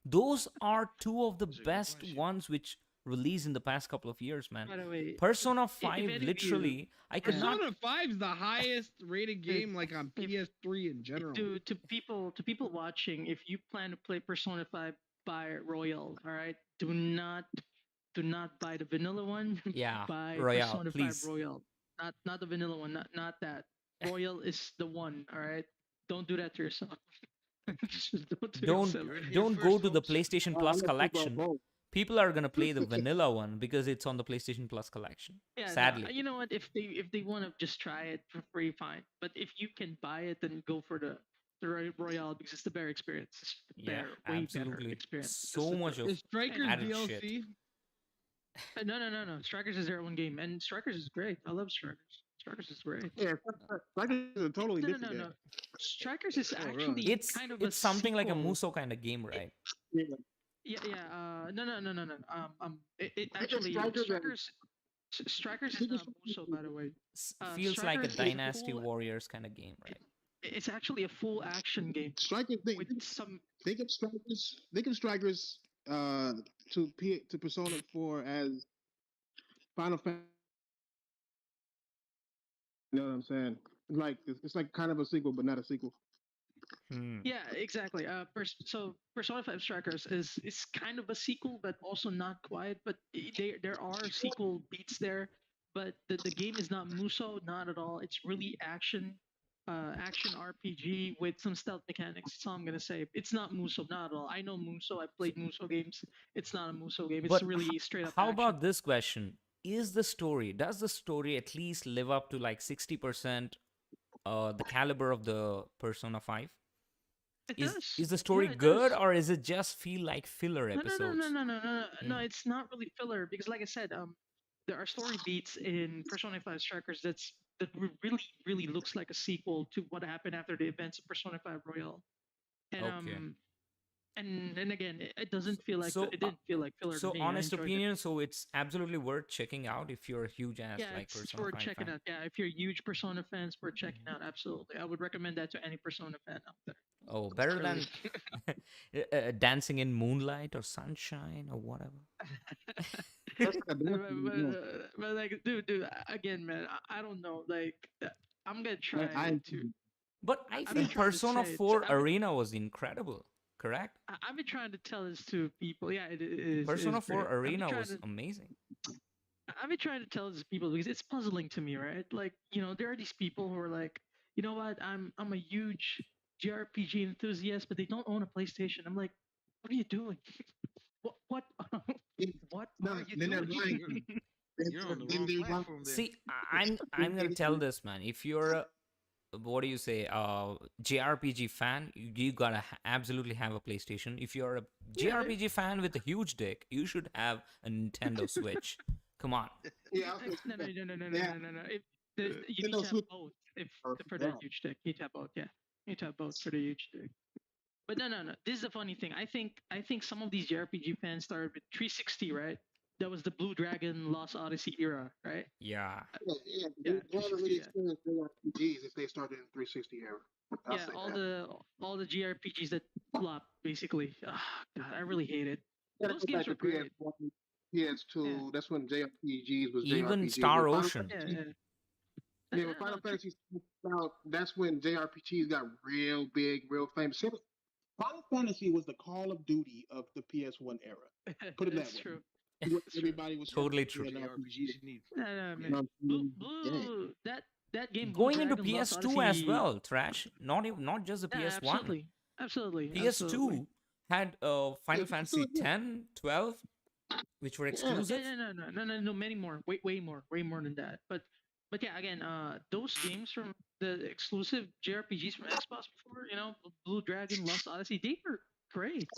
A: Those are two of the
B: That's a good
A: best
B: question.
A: ones which released in the past couple of years, man.
E: By the way,
A: Persona
E: if
A: 5,
E: any of you,
A: literally, I could not.
C: Persona 5 is the highest rated
E: Dude,
C: game like on
E: if-
C: PS3 in general.
E: to people watching, if you plan to play Persona 5, buy Royal. All right, do not buy the vanilla one.
A: Yeah,
E: Buy
A: Royale,
E: Persona 5
A: please.
E: Royal. Not the vanilla one. Not that. Royal is the one. All right. Don't do that to yourself. Just don't do
A: Don't
E: yourself.
B: You're here
A: don't go
B: first,
A: to the
B: folks.
A: PlayStation
F: I
A: Plus
F: let people
A: collection.
F: vote.
A: People are gonna play the vanilla one because it's on the PlayStation Plus collection.
E: Yeah, no,
A: Sadly.
E: you know what? If they want to just try it for free, fine. But if you can buy it, then go for the Royale because it's the better experience. It's
A: Yeah,
E: better, way better
A: absolutely.
E: experience.
A: So much of
C: Is Strikers
A: added
C: DLC?
A: shit.
E: No. Strikers is their own game, and Strikers is great. I love Strikers. Strikers is great.
F: Yeah, Strikers is a totally
E: No, no,
F: different
E: no,
F: game.
E: no. Strikers is
C: Oh, really?
E: actually
A: It's
E: kind of a
A: it's something like a
E: sequel.
A: Muso kind of game, right?
F: Yeah.
E: Yeah. No. It
F: I guess
E: actually
F: Strikers
E: Strikers is
F: and
E: not Muso, by the way.
A: Feels like a
E: Strikers is a
A: Dynasty
E: full.
A: Warriors kind of game, right?
E: It's actually a full action game
F: Strikers.
E: with some.
F: Think of Strikers. Think of Strikers. To Persona 4 as Final Fantasy. You know what I'm saying? Like it's like kind of a sequel, but not a sequel.
A: Hmm.
E: Yeah, exactly. So Persona 5 Strikers is kind of a sequel, but also not quite. But there are sequel beats there. But the game is not Muso, not at all. It's really action RPG with some stealth mechanics. That's all I'm gonna say. It's not Muso, not at all. I know Muso. I played Muso games. It's not a Muso game. It's
A: But
E: really straight up
A: how
E: action.
A: about this question? Does the story at least live up to like 60% the caliber of the Persona 5?
E: It
A: Is
E: does.
A: is the story
E: Yeah, it
A: good
E: does.
A: or is it just feel like filler
E: No, no, no, no,
A: episodes?
E: no, no, no, no.
A: Hmm.
E: It's not really filler because, like I said, there are story beats in Persona 5 Strikers that really looks like a sequel to what happened after the events of Persona 5 Royal. And
A: Okay.
E: and again, it doesn't feel like
A: So
E: it didn't feel like filler to
A: so
E: me. I
A: honest
E: enjoyed it.
A: opinion, so it's absolutely worth checking out if you're a huge ass
E: Yeah,
A: like
E: it's
A: Persona
E: worth
A: 5
E: checking
A: fan.
E: out. Yeah, if you're a huge Persona fan, it's worth checking out. Absolutely, I would recommend that to any Persona fan out there.
A: Oh, better
E: Really.
A: than Dancing in Moonlight or Sunshine or whatever.
F: That's like a
E: but,
F: Destiny game.
E: but like, dude, again, man, I don't know. Like, I'm gonna try
F: I
E: to.
A: But I
E: I've been
A: think
E: trying to
A: Persona
E: say it.
A: 4 Arena was incredible, correct?
E: I've been trying to tell this to people. Yeah, it is.
A: Persona
E: It is
A: 4
E: great.
A: Arena was amazing.
E: I've been trying to tell this to people because it's puzzling to me, right? Like, there are these people who are like, you know what? I'm a huge JRPG enthusiast, but they don't own a PlayStation. I'm like, what are you doing? What what
F: No,
E: are you
F: then they're
E: doing?
F: lying.
B: You're on the
F: Then
B: wrong
F: they're lying.
B: platform there.
A: See, I'm gonna tell this, man. If you're a what do you say, JRPG fan, you gotta absolutely have a PlayStation. If you're a
E: Yeah,
A: JRPG fan with a huge dick, you should have a Nintendo Switch. Come on.
F: Yeah, I was
E: no, no, no, no, no, no,
F: yeah.
E: no, no, no. You need
F: Nintendo
E: to have
F: Switch.
E: both for the huge dick. You need to have both. Yeah, you need to have both for the huge dick. But no. This is the funny thing. I think some of these JRPG fans started with 360, right? That was the Blue Dragon Lost Odyssey era, right?
A: Yeah.
F: Yeah,
E: Yeah,
F: they haven't
E: 360.
F: really
E: Yeah,
F: experienced JRPGs if they started in 360 era. I'll
E: yeah.
F: say
E: All
F: that.
E: the JRPGs that flop, basically. Oh, God, I really hate it.
F: Gotta
E: Those
F: go
E: games
F: back
E: were
F: to
E: great.
F: PS1, PS2.
E: Yeah,
F: That's when JRPGs was
A: Even
F: JRPGs.
A: Star Ocean.
E: yeah,
F: Fantasy,
E: yeah.
F: yeah, when Final
E: No,
F: Fantasy came out, that's when JRPGs got real big, real famous. Final Fantasy was the Call of Duty of the PS1 era. Put it that
E: that's
F: way.
E: true.
F: What
E: That's true.
F: everybody was
A: Totally
F: trying to
A: true.
F: be an
B: JRPGs
F: RPG.
B: you need.
E: No, no,
F: You
E: man.
F: know what I'm saying? Yeah.
E: That game, Blue
A: Going into
E: Dragon Lost
A: PS2 as
E: Odyssey.
A: well, Trash. Not just the
E: Yeah,
A: PS1.
E: absolutely.
A: PS2 had
F: Yeah,
A: Final Fantasy
F: yeah.
A: 10, 12, which were
F: Yeah.
A: exclusive.
E: No, many more, way more than that. But yeah, again, those games from the exclusive JRPGs from Xbox before, Blue Dragon, Lost Odyssey, they were great.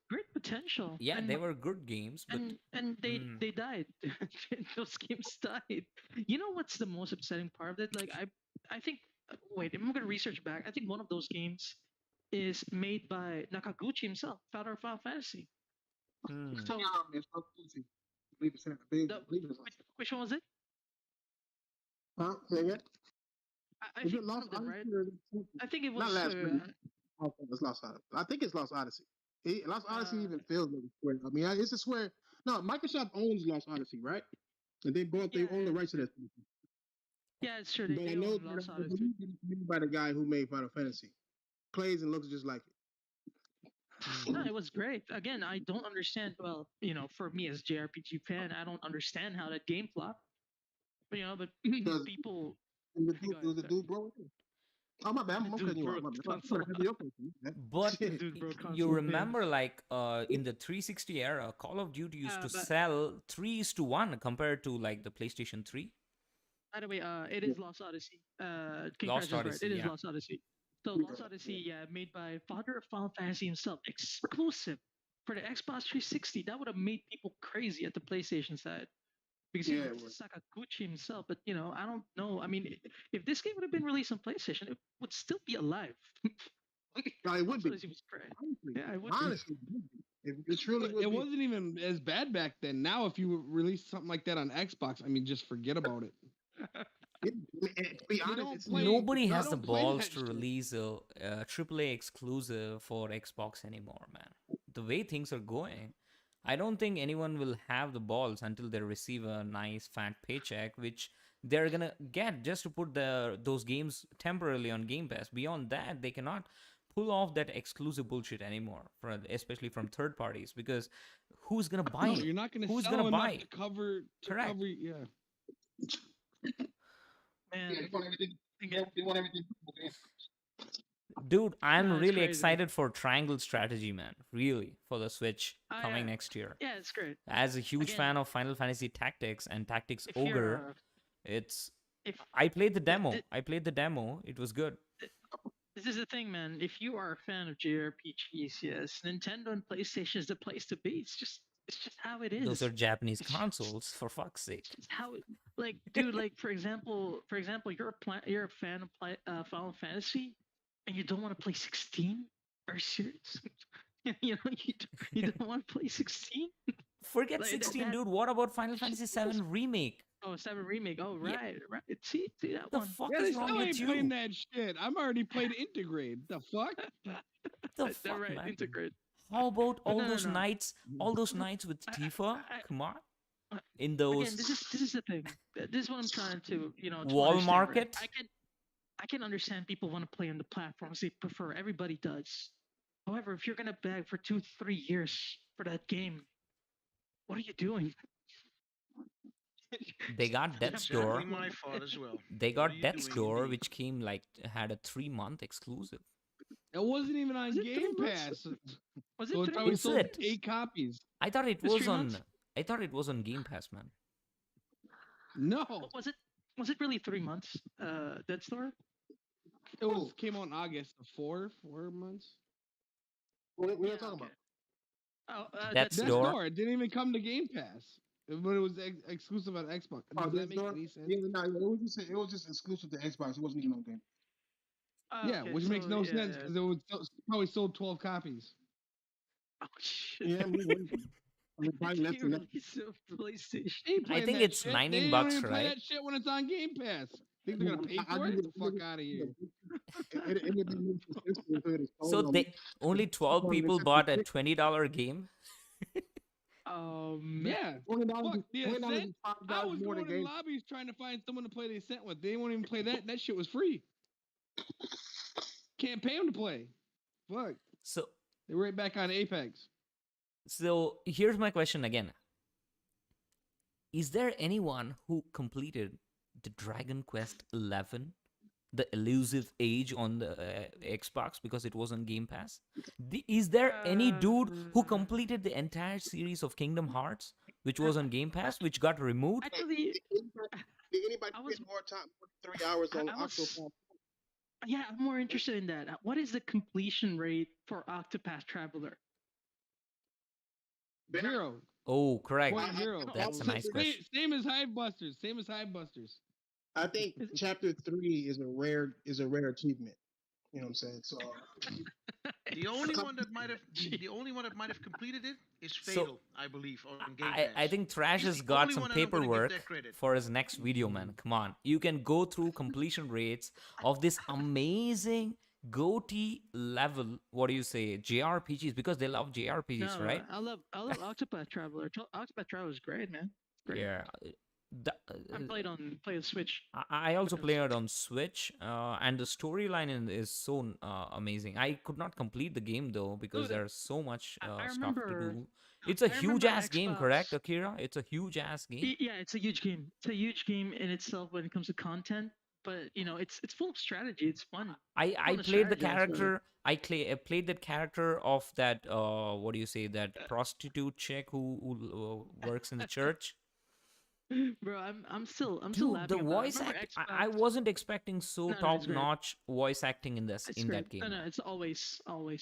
E: great potential.
A: Yeah,
E: And
A: they were good games, but
E: and
A: mm,
E: they died. Those games died. You know what's the most upsetting part of it? Like I think wait, I'm gonna research back. I think one of those games is made by Nakaguchi himself, founder of Final Fantasy.
A: hmm.
E: So
F: It's not easy. Believe it's I believe,
E: the,
F: believe it's
E: which one was it?
F: huh? Say again?
E: I
F: Is
E: think
F: it
E: one
F: Lost
E: of them, right?
F: Odyssey or is it Symphony?
E: I think it
F: Not
E: was
F: Last Dream. I think it's Lost Odyssey. I think it's Lost Odyssey. Lost Odyssey
E: uh
F: even feels like a Square. I mean, it's a Square. No, Microsoft owns Lost Odyssey, right? And they
E: yeah,
F: own the rights to that.
E: yeah, it's true.
F: But I
E: They
F: know
E: own
F: that
E: Lost
F: I
E: Odyssey.
F: believe it's made by the guy who made Final Fantasy. Plays and looks just like it.
E: No,
A: Hmm.
E: it was great. Again, I don't understand. Well, for me as JRPG fan, I don't understand how that game flopped. But
F: Because
E: people
F: the
E: go
F: dude, it
E: ahead,
F: was a
E: sorry.
F: dude, bro. Oh my bad,
E: The
F: I'm
E: dude
F: cutting you off.
E: broke
F: My
E: the
F: bad. I'm
E: console.
F: gonna have your question.
A: But
E: The
F: Shit.
E: dude broke
A: you
E: console. Yeah.
A: remember, like, in the 360 era, Call of Duty used to
E: But
A: sell 3:1 compared to like the PlayStation 3.
E: by the way, it
F: Yeah.
E: is Lost Odyssey. King Price
A: Lost
E: is right.
A: Odyssey,
E: It is
A: yeah.
E: Lost Odyssey. So Lost Odyssey, yeah, made by father of Final Fantasy himself, exclusive for the Xbox 360. That would have made people crazy at the PlayStation side. Because
F: Yeah, it
E: this
F: was.
E: is Sakaguchi himself. But I don't know. I mean, if this game would have been released on PlayStation, it would still be alive.
F: No, it would
E: Lost
F: be.
E: Odyssey was great.
F: Honestly,
E: Yeah, it would be.
F: honestly, it would be. It truly would
C: It
F: be.
C: wasn't even as bad back then. Now, if you release something like that on Xbox, I mean, just forget about it.
F: And to be
C: They
F: honest,
C: don't
F: it's
C: play.
A: Nobody
C: They
A: has the
C: don't play
A: balls
C: that
A: to
C: shit.
A: release a AAA exclusive for Xbox anymore, man. The way things are going, I don't think anyone will have the balls until they receive a nice fat paycheck, which they're gonna get just to put those games temporarily on Game Pass. Beyond that, they cannot pull off that exclusive bullshit anymore, especially from third parties, because who's gonna buy
C: No,
A: it?
C: you're not going to
A: Who's
C: sell
A: gonna
C: enough
A: buy?
C: to cover.
A: Correct.
C: Yeah.
E: Man,
F: they want everything.
E: again,
F: They want everything.
A: Dude, I'm
E: no, it's
A: really
E: crazy.
A: excited for Triangle Strategy, man. Really, for the Switch coming
E: Yeah.
A: next year.
E: Yeah, it's great.
A: As a huge
E: Again,
A: fan of Final Fantasy Tactics and Tactics
E: if
A: Ogre,
E: you're
A: it's
E: if
A: I played the
E: th-
A: demo.
E: th-
A: I played the demo. It was good.
E: this is the thing, man. If you are a fan of JRPGs, yes, Nintendo and PlayStation is the place to be. It's just how it
A: Those
E: is.
A: are Japanese
E: It's
A: consoles, for fuck's sake.
E: just how it. Like, dude, like for example, you're a fan of Final Fantasy, and you don't want to play 16. Are you serious? You don't want to play 16.
A: Forget
E: Like
A: 16, dude. What about Final Fantasy 7 Remake?
E: Oh, 7 remake. Oh,
A: Yeah,
E: right, right. See that
A: the
E: one.
A: fuck
C: Yeah,
A: is
C: they
A: wrong
C: still
A: with
C: ain't playing
A: you?
C: that shit. I'm already played Intergrade. The fuck?
A: The
E: They're
A: fuck,
E: right.
A: man?
E: Integrate.
A: How about
E: But
A: all
E: no, no,
A: those
E: no.
A: nights? All those nights with
E: I,
A: Tifa?
E: I,
A: Come on,
E: I,
A: in
E: again, this
A: those
E: is the thing. This is what I'm trying to
A: wall
E: understand. Right?
A: market.
E: I can understand people want to play on the platforms they prefer. Everybody does. However, if you're gonna beg for 2-3 years for that game, what are you doing?
A: They got
E: Yeah,
A: Death's
B: Exactly
A: Door.
B: my fault as well.
A: They
B: What are
A: got
B: you
A: Death's
B: doing
A: Door,
B: indeed?
A: which came like had a 3-month exclusive.
C: It wasn't even on
E: Was it 3
C: Game
E: months?
C: Pass.
E: Was
C: So
E: it
C: it
E: 3
C: probably
A: Is
E: months?
C: sold
A: it?
C: 8 copies.
A: I thought it
E: It's
A: was
E: 3
A: on.
E: months.
A: I thought it was on Game Pass, man.
C: No.
E: Was it? Was it really 3 months? Dead Store.
C: It was came out in August. 4 months.
F: What are you
E: Yeah.
F: talking
E: Okay.
F: about?
E: Oh,
A: Death's
C: Death's
A: Door.
C: Door. It didn't even come to Game Pass. But it was exclusive on Xbox.
F: Oh,
C: Does that make
F: Door?
C: any sense?
F: Yeah, no, it was just exclusive to Xbox. It wasn't even on game.
E: Oh,
C: Yeah,
E: okay,
C: which makes
E: so,
C: no
E: yeah,
C: sense
E: yeah.
C: because it was probably sold 12 copies.
E: Oh shit.
F: Yeah, me neither. I mean, probably less
E: They
F: than that.
E: released it on PlayStation.
C: They ain't
A: I
C: playing
A: think
C: that
A: it's
C: shit.
A: 19
C: They don't
A: bucks,
C: even play
A: right?
C: that shit when it's on Game Pass. Think they're gonna pay
F: I
C: for it?
F: give
C: Get the fuck out of here.
F: It'd be more consistent if it is
A: So
F: sold on.
A: they only 12 people bought a $20 game.
C: Yeah.
F: $20
C: Fuck, the
F: $20
C: Ascent.
F: is $5
C: I was
F: more than
C: going in
F: game.
C: lobbies trying to find someone to play the Ascent with. They won't even play that. That shit was free. Can't pay them to play. Fuck.
A: So
C: They're right back on Apex.
A: so here's my question again. Is there anyone who completed the Dragon Quest 11, the elusive age on the Xbox because it was on Game Pass? Is there any dude who completed the entire series of Kingdom Hearts, which was on Game Pass, which got removed?
E: Actually,
F: Did anybody
E: I was-
F: spend more time, 3 hours on
E: I was-
F: Octopath?
E: yeah, I'm more interested in that. What is the completion rate for Octopath Traveler?
C: 0.
A: Oh, correct.
C: Point zero.
A: That's a
E: Oh,
A: nice question.
C: Same as Hive Busters. Same as Hive Busters.
F: I think chapter 3 is a rare achievement. You know what I'm saying? So
B: The only one that might have completed it is
A: So,
B: Fatal, I believe, on Game
A: I
B: Pass.
A: think Trash
B: He's
A: has
B: the
A: got
B: only
A: some
B: one, and I'm gonna give
A: paperwork
B: that credit.
A: for his next video, man. Come on. You can go through completion rates of this amazing GOTY level, what do you say, JRPGs, because they love JRPGs,
E: No,
A: right?
E: I love Octopath Traveler. Octopath Traveler is great, man. Great.
A: Yeah.
E: I played on Switch.
A: I also
E: Yes.
A: played it on Switch, and the storyline is so amazing. I could not complete the game though because
E: Dude,
A: there's so much
E: I
A: stuff to
E: remember.
A: do. It's a
E: I
A: huge
E: remember
A: ass game, correct,
E: Xbox.
A: Akira? It's a huge ass game.
E: Yeah, it's a huge game. It's a huge game in itself when it comes to content. But it's full of strategy. It's fun.
A: I
E: Fun to
A: played the
E: strategize,
A: character. I played that character of that what do you say, that prostitute chick who works in the church.
E: Bro, I'm still
A: Dude,
E: laughing
A: the
E: about it.
A: voice
E: Remember
A: act. I
E: Xbox?
A: wasn't expecting so
E: No, it's
A: top
E: great.
A: notch voice acting in
E: It's
A: that
E: great.
A: game.
E: No,
A: Man.
E: it's always,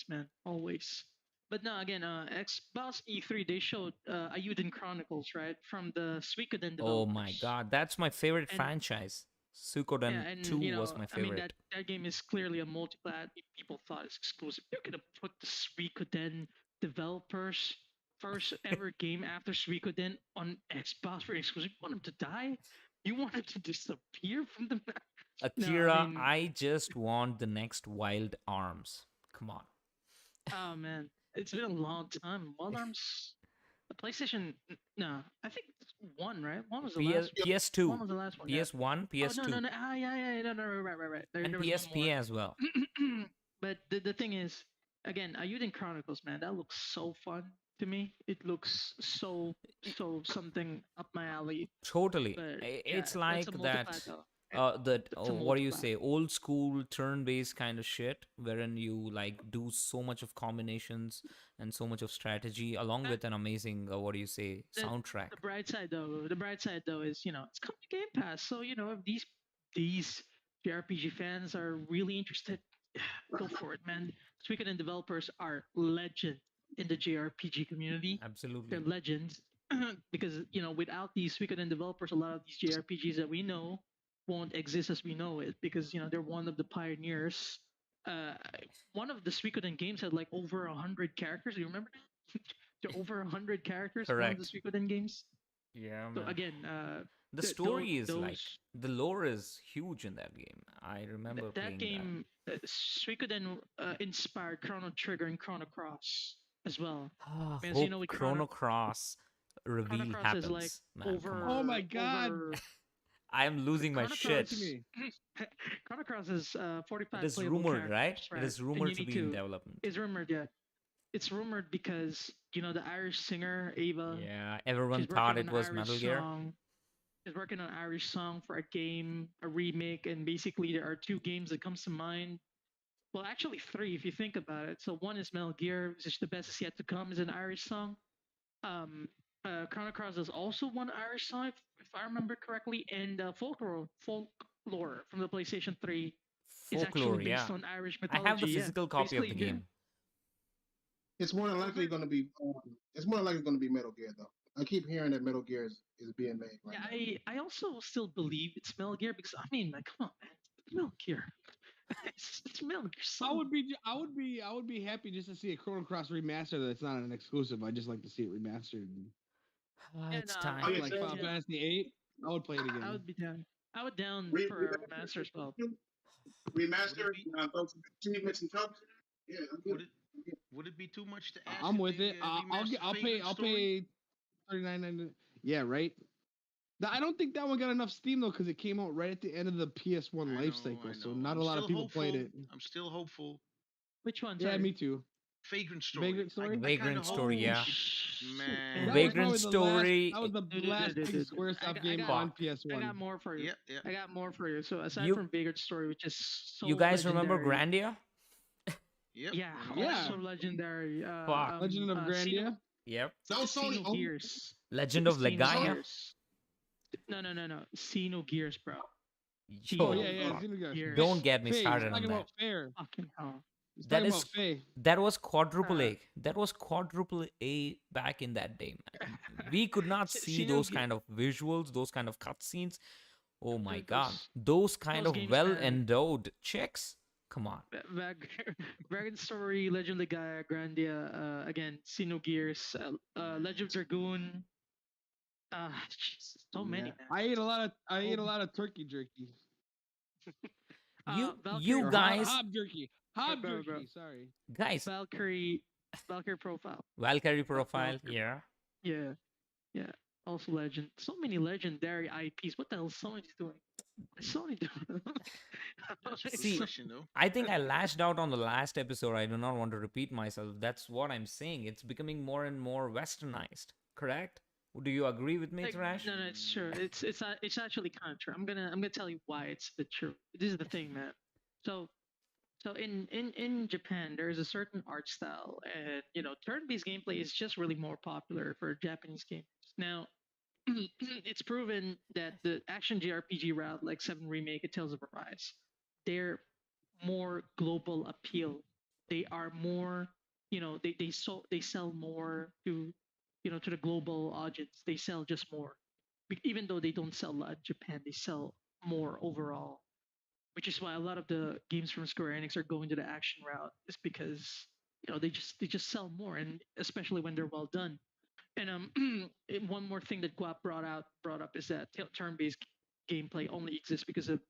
E: man, always. But no, again, Xbox E3 they showed Ayuden Chronicles, right, from the Suikoden developers.
A: Oh my god, that's my favorite
E: And-
A: franchise. Suikoden
E: Yeah, and
A: 2 was my
E: I mean
A: favorite.
E: that game is clearly a multi-plat. People thought it's exclusive. You're gonna put the Suikoden developers first ever game after Suikoden on Xbox for exclusive. You want them to die? You want them to disappear from the map?
A: Akira,
E: mean-
A: I just want the next Wild Arms. Come on.
E: Oh man, it's been a long time. Wild Arms, the PlayStation. No, I think one, right? One was the last. One
A: PS2,
E: was the last one. yeah.
A: PS1, PS2,
E: Oh, no. Yeah. No, right.
A: and
E: There was one
A: PSP
E: more.
A: as well.
E: But the thing is, again, Ayuden Chronicles, man, that looks so fun to me. It looks so something up my alley.
A: Totally.
E: But
A: It's
E: yeah,
A: like
E: that's a
A: that.
E: multiplat, though.
A: That
E: It's a
A: what do you
E: multiplat.
A: say, old school turn-based kind of shit, wherein you like do so much of combinations and so much of strategy, along with an amazing what do you say,
E: The-
A: soundtrack.
E: The bright side, though, is it's coming to Game Pass. So if these JRPG fans are really interested, go for it, man. Suikoden developers are legend in the JRPG community.
A: Absolutely.
E: They're legends because without these Suikoden developers, a lot of these JRPGs that we know won't exist as we know it because they're one of the pioneers. One of the Suikoden games had like over 100 characters. Do you remember that? There are over 100 characters in one of the
A: Correct.
E: Suikoden games.
A: Yeah,
E: So
A: man.
E: again,
A: The
E: th-
A: story is like,
E: those-
A: the lore is huge in that game. I remember
E: that
A: playing
E: game, Suikoden inspired Chrono Trigger and Chrono Cross as well.
A: that.
E: Because,
A: Hope
E: with
A: Chrono Cross reveal
E: Cross
A: happens.
E: is like
A: man, come
E: over.
A: on.
C: Oh my God.
A: I am losing my
E: Chrono
A: shit.
E: Cross-
C: To me.
E: Chrono Cross is 45
A: It is
E: playable
A: rumored, right?
E: characters,
A: It is
E: And
A: rumored
E: you
A: to
E: need
A: be in development.
E: It's rumored, yeah. It's rumored because the Irish singer Ava.
A: Yeah, everyone
E: she's
A: thought
E: working
A: it
E: on an
A: was
E: Irish
A: Metal Gear.
E: song. She's working on an Irish song for a game, a remake, and basically there are two games that comes to mind. Well, actually three if you think about it. So one is Metal Gear, which is the best is yet to come, is an Irish song. Chrono Cross is also one Irish song, if I remember correctly, and folklore from the PlayStation 3 is
A: Folklore,
E: actually based
A: yeah.
E: on Irish
A: I
E: mythology.
A: have the physical copy of the
E: Basically,
A: game.
F: it's more than likely going to be. It's more than likely going to be Metal Gear, though. I keep hearing that Metal Gear is being made right now.
E: Yeah, I also still believe it's Metal Gear because I mean, like, come on, man, it's Metal Gear. it's Metal Gear.
C: I would be happy just to see a Chrono Cross remaster that's not an exclusive. I'd just like to see it remastered.
E: Yeah,
A: It's
E: no,
A: time.
F: Oh, yeah,
C: Like
F: so-
C: Final Fantasy 8. I would play it again.
E: I would be down. I would down
F: Re-
E: for a
F: remaster-
E: remaster as well.
F: Remaster, throw some achievements and colors. Yeah, I'm good.
B: Would it be too much to ask?
C: I'm
B: if
C: with
B: they,
C: it.
B: remaster
C: I'll
B: Vagrant Story?
C: pay $39.99. Yeah, right. I don't think that one got enough steam though because it came out right at the end of the PS1
B: I
C: life
B: know,
C: cycle,
B: I
C: so
B: know.
C: not
B: I'm
C: a lot of
B: still
C: people played it.
B: hopeful. I'm still hopeful.
E: Which one?
C: Yeah,
E: Sorry?
C: me too.
B: Vagrant Story.
C: Vagrant Story?
A: Vagrant Story, yeah.
B: Man.
C: That
A: Vagrant
C: was probably
A: Story-
C: that was the
E: Dude,
C: last
E: dude,
C: big
E: dude,
C: Squaresoft
E: I got-
C: game
E: I got-
C: on
E: I
C: PS1.
E: got more for you.
B: Yeah.
E: I got more for you. So aside
A: You-
E: from Vagrant Story, which is so
A: You guys remember
E: legendary-
A: Grandia?
B: Yep.
E: Yeah,
C: Yeah.
E: also legendary.
A: Fuck.
C: Legend of Grandia.
A: Yep.
F: So Sony.
E: Xenogears.
A: Legend of Legaia?
E: Xenogears. No. Xenogears, bro.
A: Yo,
C: Oh yeah,
E: fuck.
C: Xenogears.
E: Gears.
A: Don't get me
C: Faye,
A: started
C: he's
A: on
C: talking
A: that.
C: about fair.
E: Fucking hell.
C: He's
A: That
C: talking
A: is
C: about Faye.
A: that was quadruple
E: Uh,
A: A. That was quadruple A back in that day, man. We could not see those
E: Xenogears,
A: kind of visuals, those kind of cutscenes. Oh my god,
E: those
A: those kind of
E: games,
A: well
E: man.
A: endowed chicks. Come on.
E: Dragon Story, Legend of Gaia, Grandia, again, Xenogears, Legend of Dragoon. So many,
C: Yeah.
E: man.
C: I ate
E: So
C: a lot of turkey jerky.
E: Valkyrie,
A: You
C: Or
A: guys
C: hob jerky. Hob
E: bro,
C: jerky, sorry.
A: guys
E: Valkyrie, Valkyrie profile.
A: Valkyrie profile,
E: Valkyrie.
A: yeah.
E: Yeah, yeah. Also legend. So many legendary IPs. What the hell is Sony's doing? What is Sony doing?
B: That's a good
A: See,
B: question, though.
A: I think I lashed out on the last episode. I do not want to repeat myself. That's what I'm saying. It's becoming more and more westernized. Correct? Do you agree with me,
E: Like,
A: Thrash?
E: no, it's true. It's actually kind of true. I'm gonna tell you why it's the true. This is the thing, man. So in Japan, there is a certain art style, and turn-based gameplay is just really more popular for Japanese gamers. Now, it's proven that the action JRPG route, like Seven Remake and Tales of Arise, they're more global appeal. They are more, they sell more to the global audience. They sell just more, even though they don't sell a lot in Japan. They sell more overall, which is why a lot of the games from Square Enix are going to the action route. Is because they just sell more, and especially when they're well done. And one more thing that Guap brought up is that turn-based gameplay only exists because of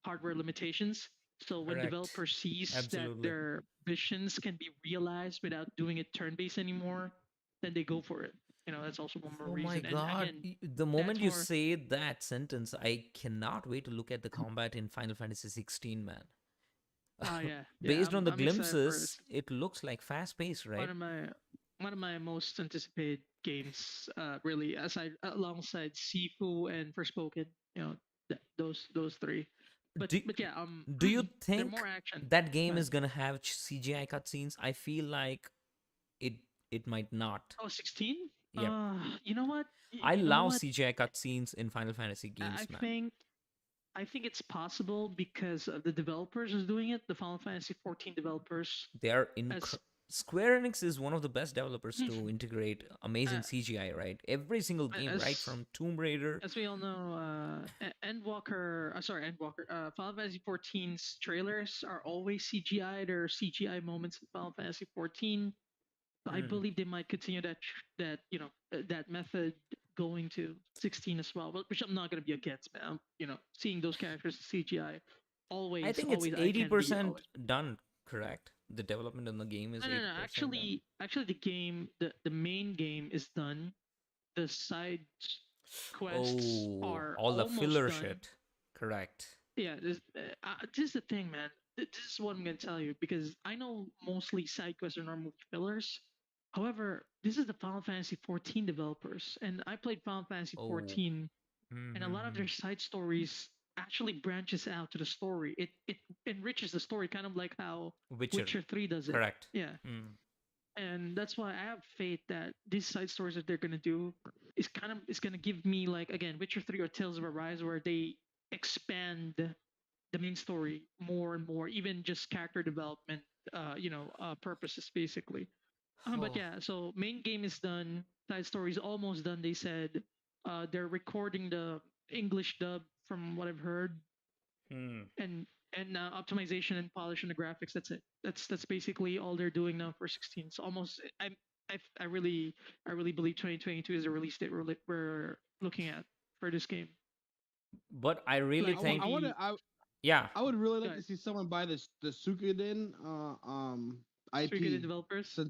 E: hardware limitations. So when
A: Correct.
E: developers sees that
A: Absolutely.
E: their visions can be realized without doing it turn-based anymore, then they go for it. That's also one more
A: Oh my
E: reason. And
A: god.
E: again,
A: The
E: that's
A: moment you
E: more.
A: say that sentence, I cannot wait to look at the combat in Final Fantasy 16, man.
E: Oh yeah, yeah.
A: Based on the
E: I'm excited for it.
A: glimpses, it looks like fast paced, right?
E: One of my one of my most anticipated games, really, aside alongside Sifu and Forspoken. Those three. But
A: Do,
E: but yeah,
A: do you
E: they're
A: think
E: more action.
A: that game
E: But
A: is gonna have CGI cutscenes? I feel like it it might not.
E: 16?
A: Yep.
E: You know what?
A: I
E: You know
A: love
E: what?
A: CGI cutscenes in Final Fantasy
E: I
A: games, man.
E: think I think it's possible because of the developers is doing it. The Final Fantasy 14 developers,
A: They are
E: as
A: Square Enix is one of the best developers to integrate amazing
E: uh,
A: CGI, right? Every single game, right?
E: as
A: From Tomb Raider.
E: as we all know, Endwalker, Final Fantasy 14's trailers are always CGI. There are CGI moments in Final Fantasy 14. So I
A: Hmm.
E: believe they might continue that method going to 16 as well. Which I'm not gonna be against, man. Seeing those characters CGI,
A: I
E: always,
A: think it's
E: always, I can be
A: 80%
E: always.
A: done, correct? The development in the game is
E: No.
A: 80% done.
E: Actually, the main game is done. The side quests
A: Oh,
E: are
A: all the
E: almost
A: filler
E: done.
A: shit. Correct.
E: Yeah, this is the thing, man. This is what I'm gonna tell you because I know mostly side quests are normal fillers. However, this is the Final Fantasy 14 developers, and I played Final Fantasy
A: Oh.
E: 14, and a lot of
A: Mm-hmm.
E: their side stories actually branches out to the story. It enriches the story, kind of like how
A: Witcher.
E: Witcher 3 does it.
A: Correct.
E: Yeah,
A: Mm.
E: and that's why I have faith that these side stories that they're gonna do is gonna give me, like, again, Witcher 3 or Tales of Arise, where they expand the main story more and more, even just character development, purposes basically. But
A: Oh.
E: yeah, so main game is done, side story is almost done. They said they're recording the English dub from what I've heard,
A: Hmm.
E: and optimization and polish on the graphics. That's it. That's basically all they're doing now for 16. So almost, I really believe 2022 is the release date we're looking at for this game.
A: But I really
E: Like
A: think,
E: maybe
A: yeah,
C: I would really like to
E: guys,
C: see someone buy this the Suikoden
E: speaking of
C: IP.
E: developers.
C: So,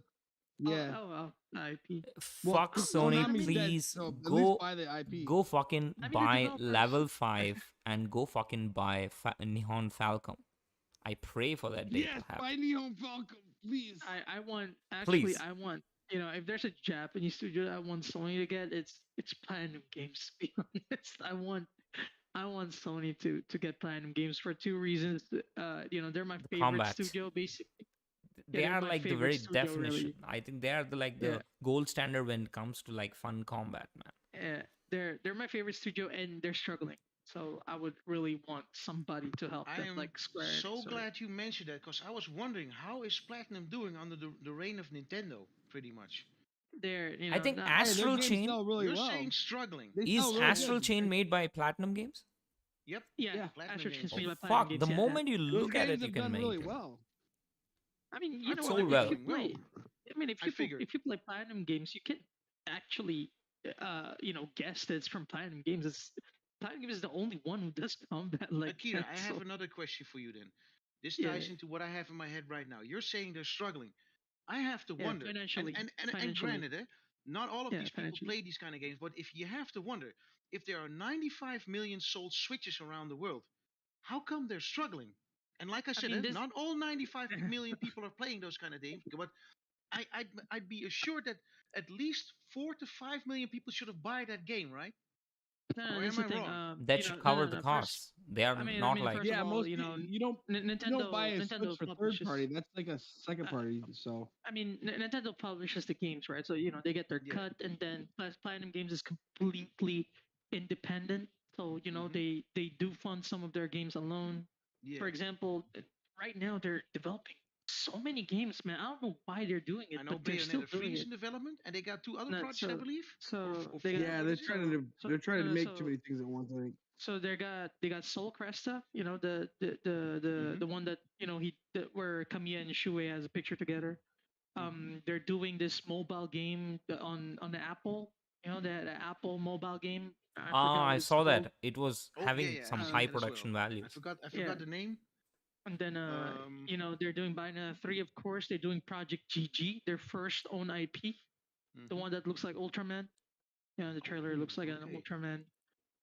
C: yeah.
E: IP.
C: Well,
A: fuck
C: well,
A: Sony,
C: not mean that.
A: please
C: No, at least
A: go
C: buy the IP.
A: go fucking
E: I mean, the
A: buy
E: developers.
A: level 5 and go fucking buy Nihon Falcon. I pray for that day
C: Yes,
A: to happen.
C: buy Nihon Falcon, please.
E: I want, actually,
A: Please.
E: I want, if there's a Japanese studio I want Sony to get, it's Platinum Games, to be honest. I want Sony to get Platinum Games for two reasons. They're my
A: The
E: favorite
A: combat.
E: studio, basically.
A: They
E: They're
A: are
E: my
A: like the
E: favorite
A: very
E: studio,
A: definition.
E: really.
A: I think they are like
E: Yeah,
A: the gold standard when it comes to like fun combat, man.
E: they're my favorite studio, and they're struggling. So I would really want somebody to help
B: I
E: them,
B: am
E: like Square
B: so
E: Enix or
B: glad you mentioned that because I was wondering how is Platinum doing under the reign of Nintendo, pretty much.
E: they're,
A: I think
E: not,
C: Hey, their
A: Astral
C: games
A: Chain
C: sell really
B: You're
C: well.
B: saying struggling.
C: They
A: is
C: sell really
A: Astral
C: good.
A: Chain made by Platinum Games?
B: Yep.
E: yeah,
C: Yeah.
B: Platinum
E: Astro
B: Games.
E: Chain's
A: Oh
E: made by Platinum
A: fuck!
E: Games.
A: The
E: Yeah,
A: moment you
C: Those
A: look at
C: games
A: it, you
C: have
A: can
C: done
A: make
C: really
A: it.
C: well.
E: I mean,
B: I've
A: sold
E: if
A: well.
E: you
B: going
E: play,
B: well.
E: I mean,
B: I figured.
E: if you play Platinum Games, you can actually, guess that it's from Platinum Games. Platinum Games is the only one who does combat like
B: Akira,
E: that.
B: I
E: So
B: have another question for you then. This
E: yeah,
B: ties into what I have in my head right now. You're saying they're struggling. I have to
E: yeah,
B: wonder, and
E: financially,
B: granted, not all of
E: yeah,
B: these people
E: financially.
B: play these kind of games, but if you have to wonder, if there are 95 million sold Switches around the world, how come they're struggling? And like I
E: I
B: said,
E: mean, this.
B: not all 95 million people are playing those kind of games, but I'd be assured that at least 4 to 5 million people should have buy that game, right?
E: No,
B: Or
E: this is
B: am
E: the
B: I
E: thing.
B: wrong?
A: That should
E: No,
A: cover the
E: no. First,
A: costs. They are
E: I
A: not
E: mean,
A: like.
E: first of
C: Yeah,
E: all,
C: most you don't buy a Switch
E: Nintendo
C: for third
E: publishes.
C: party. That's like a second
E: Uh,
C: party. So
E: I mean, Nintendo publishes the games, right? So they get their
B: Yeah.
E: cut, and then Platinum Games is completely independent. So
B: Mhm.
E: they do fund some of their games alone.
B: Yeah.
E: For example, right now they're developing so many games, man. I don't know why they're doing it,
B: I know
E: but they're still
B: Bayonetta
E: doing
B: 3 is
E: it.
B: in development, and they got two other
E: No,
B: projects, I believe. Or
E: they got
B: four.
C: yeah,
B: What
C: they're
B: is it?
C: trying to
E: so
C: they're trying
E: no,
C: to
E: no,
C: make too
E: so
C: many things at once. I think.
E: so they got Soul Cresta,
B: Mhm.
E: the one that where Kamiya and Shuei has a picture together. They're doing this mobile game on the Apple, the Apple mobile game. I
A: Ah,
E: forgot what
A: I
E: it's
A: saw
E: called.
A: that. It was
B: Oh yeah,
A: having
B: yeah,
A: some
B: I've seen
A: high
B: that as
A: production
B: well.
A: values.
B: I
E: Yeah,
B: forgot the name.
E: and then
B: Um.
E: they're doing Bayonetta 3, of course. They're doing Project GG, their first own IP, the
B: Mhm.
E: one that looks like Ultraman. Yeah, the trailer
B: Oh,
E: looks like an
B: okay.
E: Ultraman.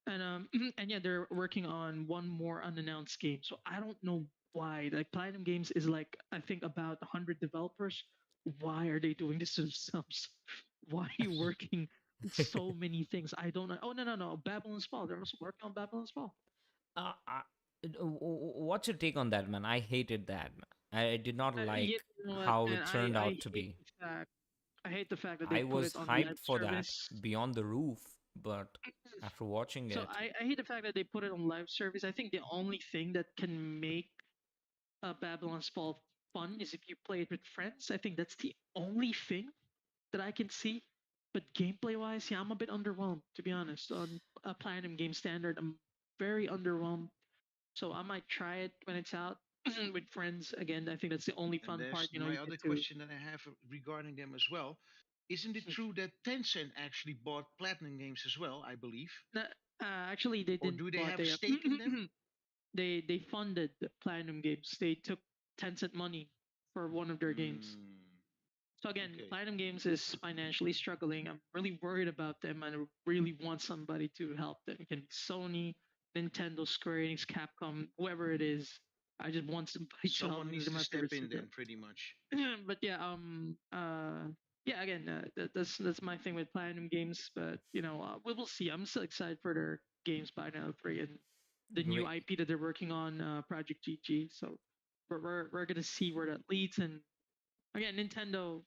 E: And and yeah, they're working on one more unannounced game. So I don't know why. Like Platinum Games is like I think about 100 developers. Why are they doing this to themselves? Why are you working so many things? I don't know. Oh no. Babylon's Fall. They're also working on Babylon's Fall.
A: Uh, uh, what's your take on that, man? I hated that, man. I did not
E: You
A: like
E: know what,
A: how
E: man?
A: it turned
E: I
A: out to
E: hate
A: be.
E: the fact. I hate the fact that they
A: I
E: put
A: was
E: it on
A: hyped
E: live
A: for that
E: service.
A: beyond the roof, but after watching
E: So
A: it,
E: I hate the fact that they put it on live service. I think the only thing that can make Babylon's Fall fun is if you play it with friends. I think that's the only thing that I can see. But gameplay wise, yeah, I'm a bit underwhelmed, to be honest. On a Platinum game standard, I'm very underwhelmed. So I might try it when it's out with friends. Again, I think that's the only
B: And
E: fun part.
B: there's
E: You
B: my
E: get
B: other
E: to.
B: question that I have regarding them as well. Isn't it true that Tencent actually bought Platinum Games as well? I believe.
E: Nah, actually, they
B: Or
E: didn't
B: do they
E: bought
B: have a
E: they
B: stake in them?
E: they funded the Platinum Games. They took Tencent money for one of their games.
B: Hmm.
E: So again,
B: Okay.
E: Platinum Games is financially struggling. I'm really worried about them, and I really want somebody to help them. It can be Sony, Nintendo, Square Enix, Capcom, whoever it is. I just want somebody to help
B: Someone
E: me
B: needs
E: with
B: to
E: my
B: step
E: favorite
B: in
E: studio.
B: then, pretty much.
E: But yeah, yeah. Again, that's my thing with Platinum Games. But we will see. I'm still excited for their games by now 3 and the new
A: great.
E: IP that they're working on, Project GG. So we're gonna see where that leads. And again, Nintendo.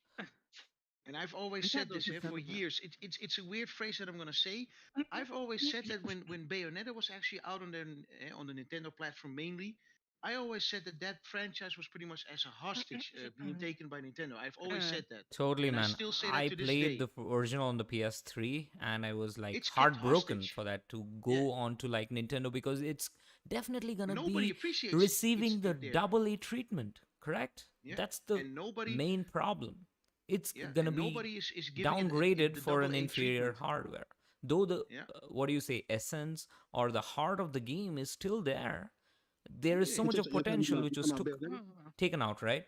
B: And I've always said
E: Nintendo's
B: this here for
E: Nintendo, man.
B: years. It's a weird phrase that I'm gonna say. I've always said that when Bayonetta was actually out on the Nintendo platform mainly, I always said that that franchise was pretty much as a hostage being taken by Nintendo. I've always
E: Uh,
B: said that,
A: Totally,
B: and I
A: man.
B: still say that
A: I
B: to this
A: played
B: day.
A: the original on the PS3 and I was like
B: It's kept
A: heartbroken
B: hostage.
A: for that to
B: Yeah,
A: go on to like Nintendo because it's definitely gonna
B: nobody
A: be
B: appreciates
A: receiving the
B: it there.
A: double A treatment, correct?
B: Yeah,
A: That's the
B: and nobody.
A: main problem. It's
B: Yeah,
A: gonna
B: and
A: be
B: nobody is giving it
A: downgraded
B: the
A: for
B: double
A: an
B: A
A: inferior
B: treatment.
A: hardware. Though the
B: Yeah,
A: what do you say, essence or the heart of the game is still there. There is so
B: yeah.
A: much of potential which
F: You
A: was
F: talking about Bayonetta?
A: taken out, right?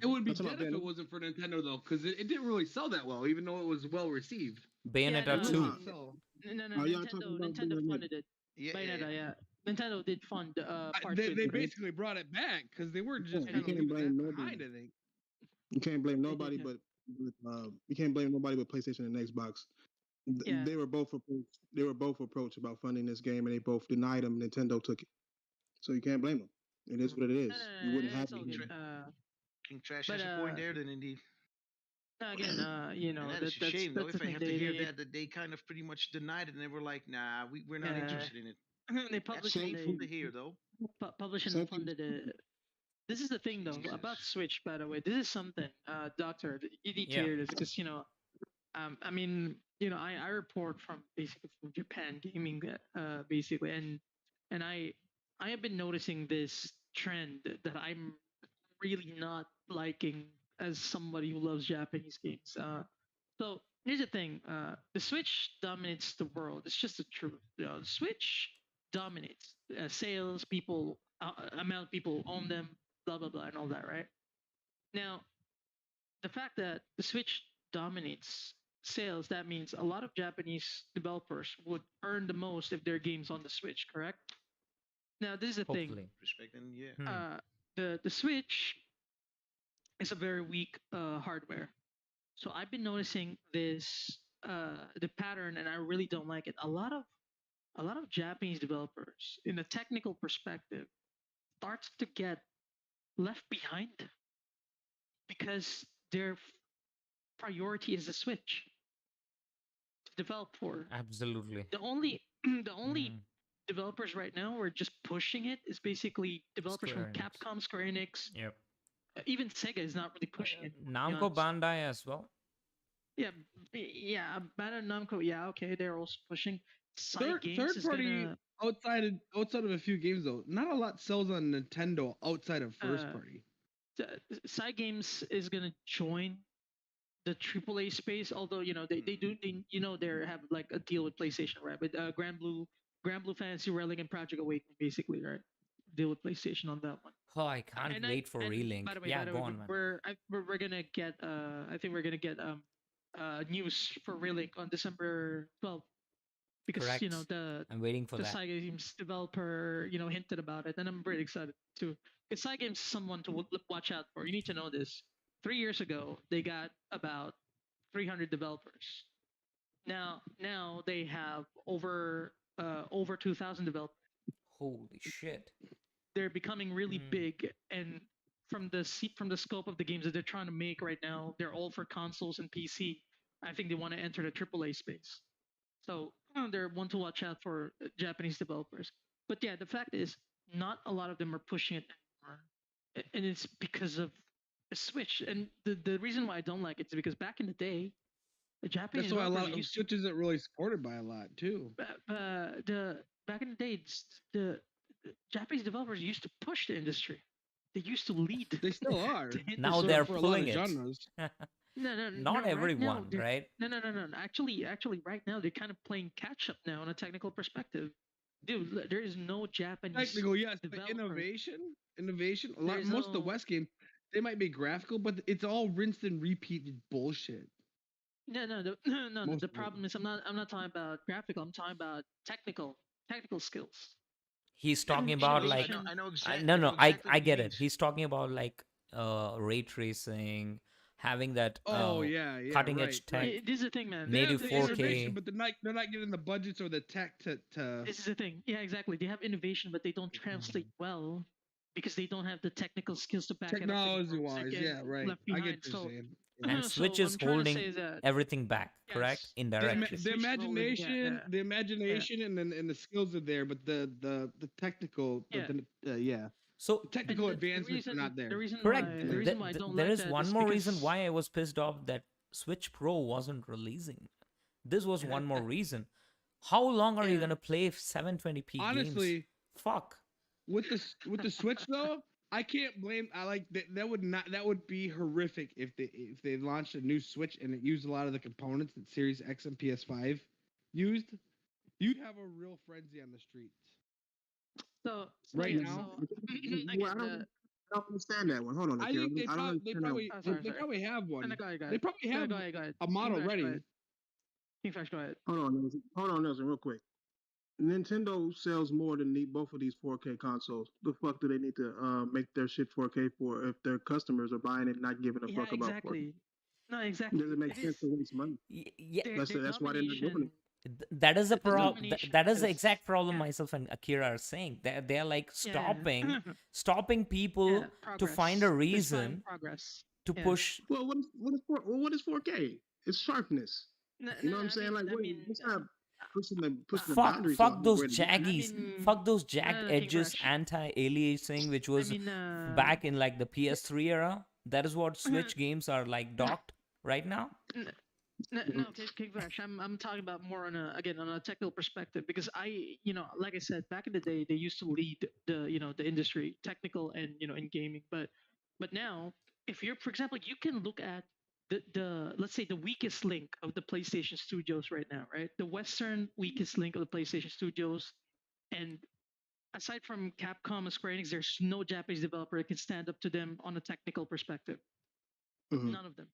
C: It would be
F: You talking
C: dead
F: about
C: if it
F: Bayonetta?
C: wasn't for Nintendo though, because it didn't really sell that well, even though it was well received.
E: yeah,
A: Bayonetta
C: It
E: no,
C: really
A: 2.
C: didn't sell.
E: no.
F: Oh, y'all talking about
E: Nintendo
F: Bayonetta?
E: funded it.
B: Yeah, yeah,
E: Bayonetta,
B: yeah.
E: yeah. Nintendo did fund part two
C: They,
E: and
C: they
E: three.
C: basically brought it back because they were
F: Yeah,
C: just
E: They
F: you
C: kind of
E: did.
F: can't
C: leaving that
F: blame nobody.
C: behind. I think.
F: You can't blame
E: They did,
F: nobody
E: yeah.
F: but you can't blame nobody but PlayStation and Xbox.
E: Yeah.
F: They were both approached about funding this game, and they both denied them. Nintendo took it, so you can't blame them. It is what it is. You wouldn't have
E: It's all
F: the
E: good.
F: game.
B: King Trash
E: But
B: has a point there, then indeed.
E: Again, you know,
B: And that is a
E: that's
B: shame, though.
E: that's the
B: If I
E: thing.
B: have to hear that they kind of pretty much denied it and they were like, "Nah, we're not
E: Yeah,
B: interested in it."
E: they
B: That's
E: published and
B: painful
E: they
B: to hear, though.
E: published and
F: Sentient.
E: funded it. This is the thing though about
B: Jesus.
E: Switch, by the way. This is something, Doctor. You need to
A: Yeah.
E: hear this because you know, I mean, you know, I report from basically from Japan gaming, basically, and I have been noticing this trend that I'm really not liking as somebody who loves Japanese games. So here's the thing: the Switch dominates the world. It's just the truth. You know, the Switch dominates sales. People, amount of people own them, blah blah blah, and all that. Right now, the fact that the Switch dominates sales, that means a lot of Japanese developers would earn the most if their games on the Switch. Correct? Now, this is the thing.
A: Hopefully.
B: Respect and yeah.
A: Hmm.
E: The Switch is a very weak hardware. So I've been noticing this the pattern, and I really don't like it. A lot of Japanese developers, in a technical perspective, starts to get left behind because their priority is the Switch to develop for.
A: Absolutely.
E: The only the only
A: Hmm.
E: developers right now who are just pushing it is basically developers from
A: Square Enix.
E: Capcom, Square Enix.
A: Yep.
E: Even Sega is not really pushing it. to be
A: Namco
E: honest.
A: Bandai as well.
E: Yeah, yeah, Bandai Namco. Yeah, okay, they're also pushing. Side
C: Third
E: Games is
C: party
E: gonna.
C: outside of a few games though, not a lot sells on Nintendo outside of first party.
E: Side Games is gonna join the AAA space. Although you know they do you know they have like a deal with PlayStation, right? With Grand Blue Fantasy Relic and Project Awakening, basically, right? Deal with PlayStation on that one.
A: Oh, I can't
E: And
A: wait for Relink.
E: by the way,
A: Yeah, go on, man.
E: we're gonna get I think we're gonna get news for Relink on December 12th because you know
A: Correct. I'm waiting for
E: the
A: that.
E: Side Games developer you know hinted about it, and I'm really excited too. Because Side Games is someone to watch out for. You need to know this. 3 years ago, they got about 300 developers. Now they have over 2,000 developers.
A: Holy shit.
E: They're becoming really
A: Hmm.
E: big, and from the scope of the games that they're trying to make right now, they're all for consoles and PC. I think they want to enter the AAA space. So they're one to watch out for Japanese developers. But yeah, the fact is, not a lot of them are pushing it anymore, and it's because of the Switch. And the reason why I don't like it is because back in the day, the Japanese
C: That's why a lot
E: developers
C: of
E: used to
C: Switch isn't really supported by a lot too.
E: the back in the day, the Japanese developers used to push the industry. They used to lead.
C: They still are.
E: to hit
A: Now
E: the
A: they're
C: for a lot
A: pulling
C: of
A: it.
C: genres.
E: no,
A: Not
E: right
A: everyone,
E: now, they're-
A: right?
E: No. Actually, right now they're kind of playing catch up now on a technical perspective. Dude, there is no Japanese
C: Technical, yes, but
E: developer.
C: innovation. A lot,
E: There's
C: most of the
E: no-
C: West game, they might be graphical, but it's all rinsed and repeated bullshit.
E: No.
C: Most
E: The
C: of it.
E: problem is I'm not talking about graphical. I'm talking about technical skills.
A: He's talking about like
E: Innovation.
B: I know
A: I,
B: exactly.
A: no,
B: I know
A: no, I
B: exactly what he
A: get it.
B: means.
A: He's talking about like ray tracing, having that
C: Oh yeah,
A: cutting
C: right,
A: edge tech.
C: right.
E: This is the thing, man.
C: They have
A: native
C: the
A: 4K.
C: innovation, but they're not getting the budgets or the tech to.
E: This is the thing. Yeah, exactly. They have innovation, but they don't translate well because they don't have the technical skills to back it up.
C: Technology
E: anymore. So
C: wise,
E: they get
C: yeah, right.
E: left
C: I
E: behind.
C: get what you're
E: So,
C: saying.
A: And
E: so
A: Switch
E: what
A: is
E: I'm trying to
A: holding
E: say is that
A: everything back, correct?
E: yes,
C: The,
A: Indirectly.
E: Switch is rolling,
C: imagination,
E: yeah.
C: the imagination, and the skills are there, but the technical,
E: Yeah.
C: yeah,
A: So
C: the technical
E: And
C: advancements are not there.
E: The reason
A: correct.
E: why the reason why I don't
A: There
E: like
A: is
E: that
A: one
E: is
A: more reason
E: because-
A: why I was pissed off that Switch Pro wasn't releasing. This was one more reason. How long are you
E: Yeah.
A: gonna play 720p games?
C: Honestly,
A: Fuck.
C: with the Switch though, I can't blame. I like that would be horrific if they launched a new Switch and it used a lot of the components that Series X and PS5 used. You'd have a real frenzy on the streets.
E: So
C: Right
E: yeah,
C: now?
E: So,
F: Well, I don't understand that one. Hold on,
C: I
F: Akira.
C: think they
F: I don't
C: probably
F: understand that one.
E: sorry.
C: probably have one.
E: Go ahead.
C: They probably have
E: Go ahead.
C: a model
E: Kingflash,
C: ready.
E: Go ahead. Kingflash, go ahead.
F: Hold on, Nelson, real quick. Nintendo sells more than both of these 4K consoles. The fuck do they need to make their shit 4K for if their customers are buying it and not giving a
E: Yeah,
F: fuck about 4K?
E: exactly. No, exactly.
F: Does it make
E: It
F: sense
E: is-
F: to waste money?
A: Yeah,
F: That's why they're not doing it.
A: that is a
E: The
A: problem.
E: domination
A: That is the
E: is-
A: exact problem
E: yeah.
A: myself and Akira are saying. They're like
E: Yeah.
A: stopping people
E: Yeah,
A: to find a
E: progress. There's fine
A: reason.
E: progress.
A: to
E: Yeah.
A: push.
F: Well, what is 4K? It's sharpness. You know what I'm saying? Like, wait, let's not pushing the boundaries
A: Fuck
F: of
A: those
F: where the
A: jaggies.
E: mean,
A: Fuck those jagged
E: King
A: edges
E: Crash.
A: anti-aliasing, which
E: I
A: was
E: mean,
A: back in like the PS3 era. That is what Switch games are like docked right now.
E: No, King Crash. I'm talking about more on a technical perspective because like I said, back in the day, they used to lead the industry, technical and in gaming. But now, if you're, for example, you can look at the let's say the weakest link of the PlayStation Studios right now, right? The Western weakest link of the PlayStation Studios, and aside from Capcom and Square Enix, there's no Japanese developer that can stand up to them on a technical perspective.
F: Mhm.
E: None of them.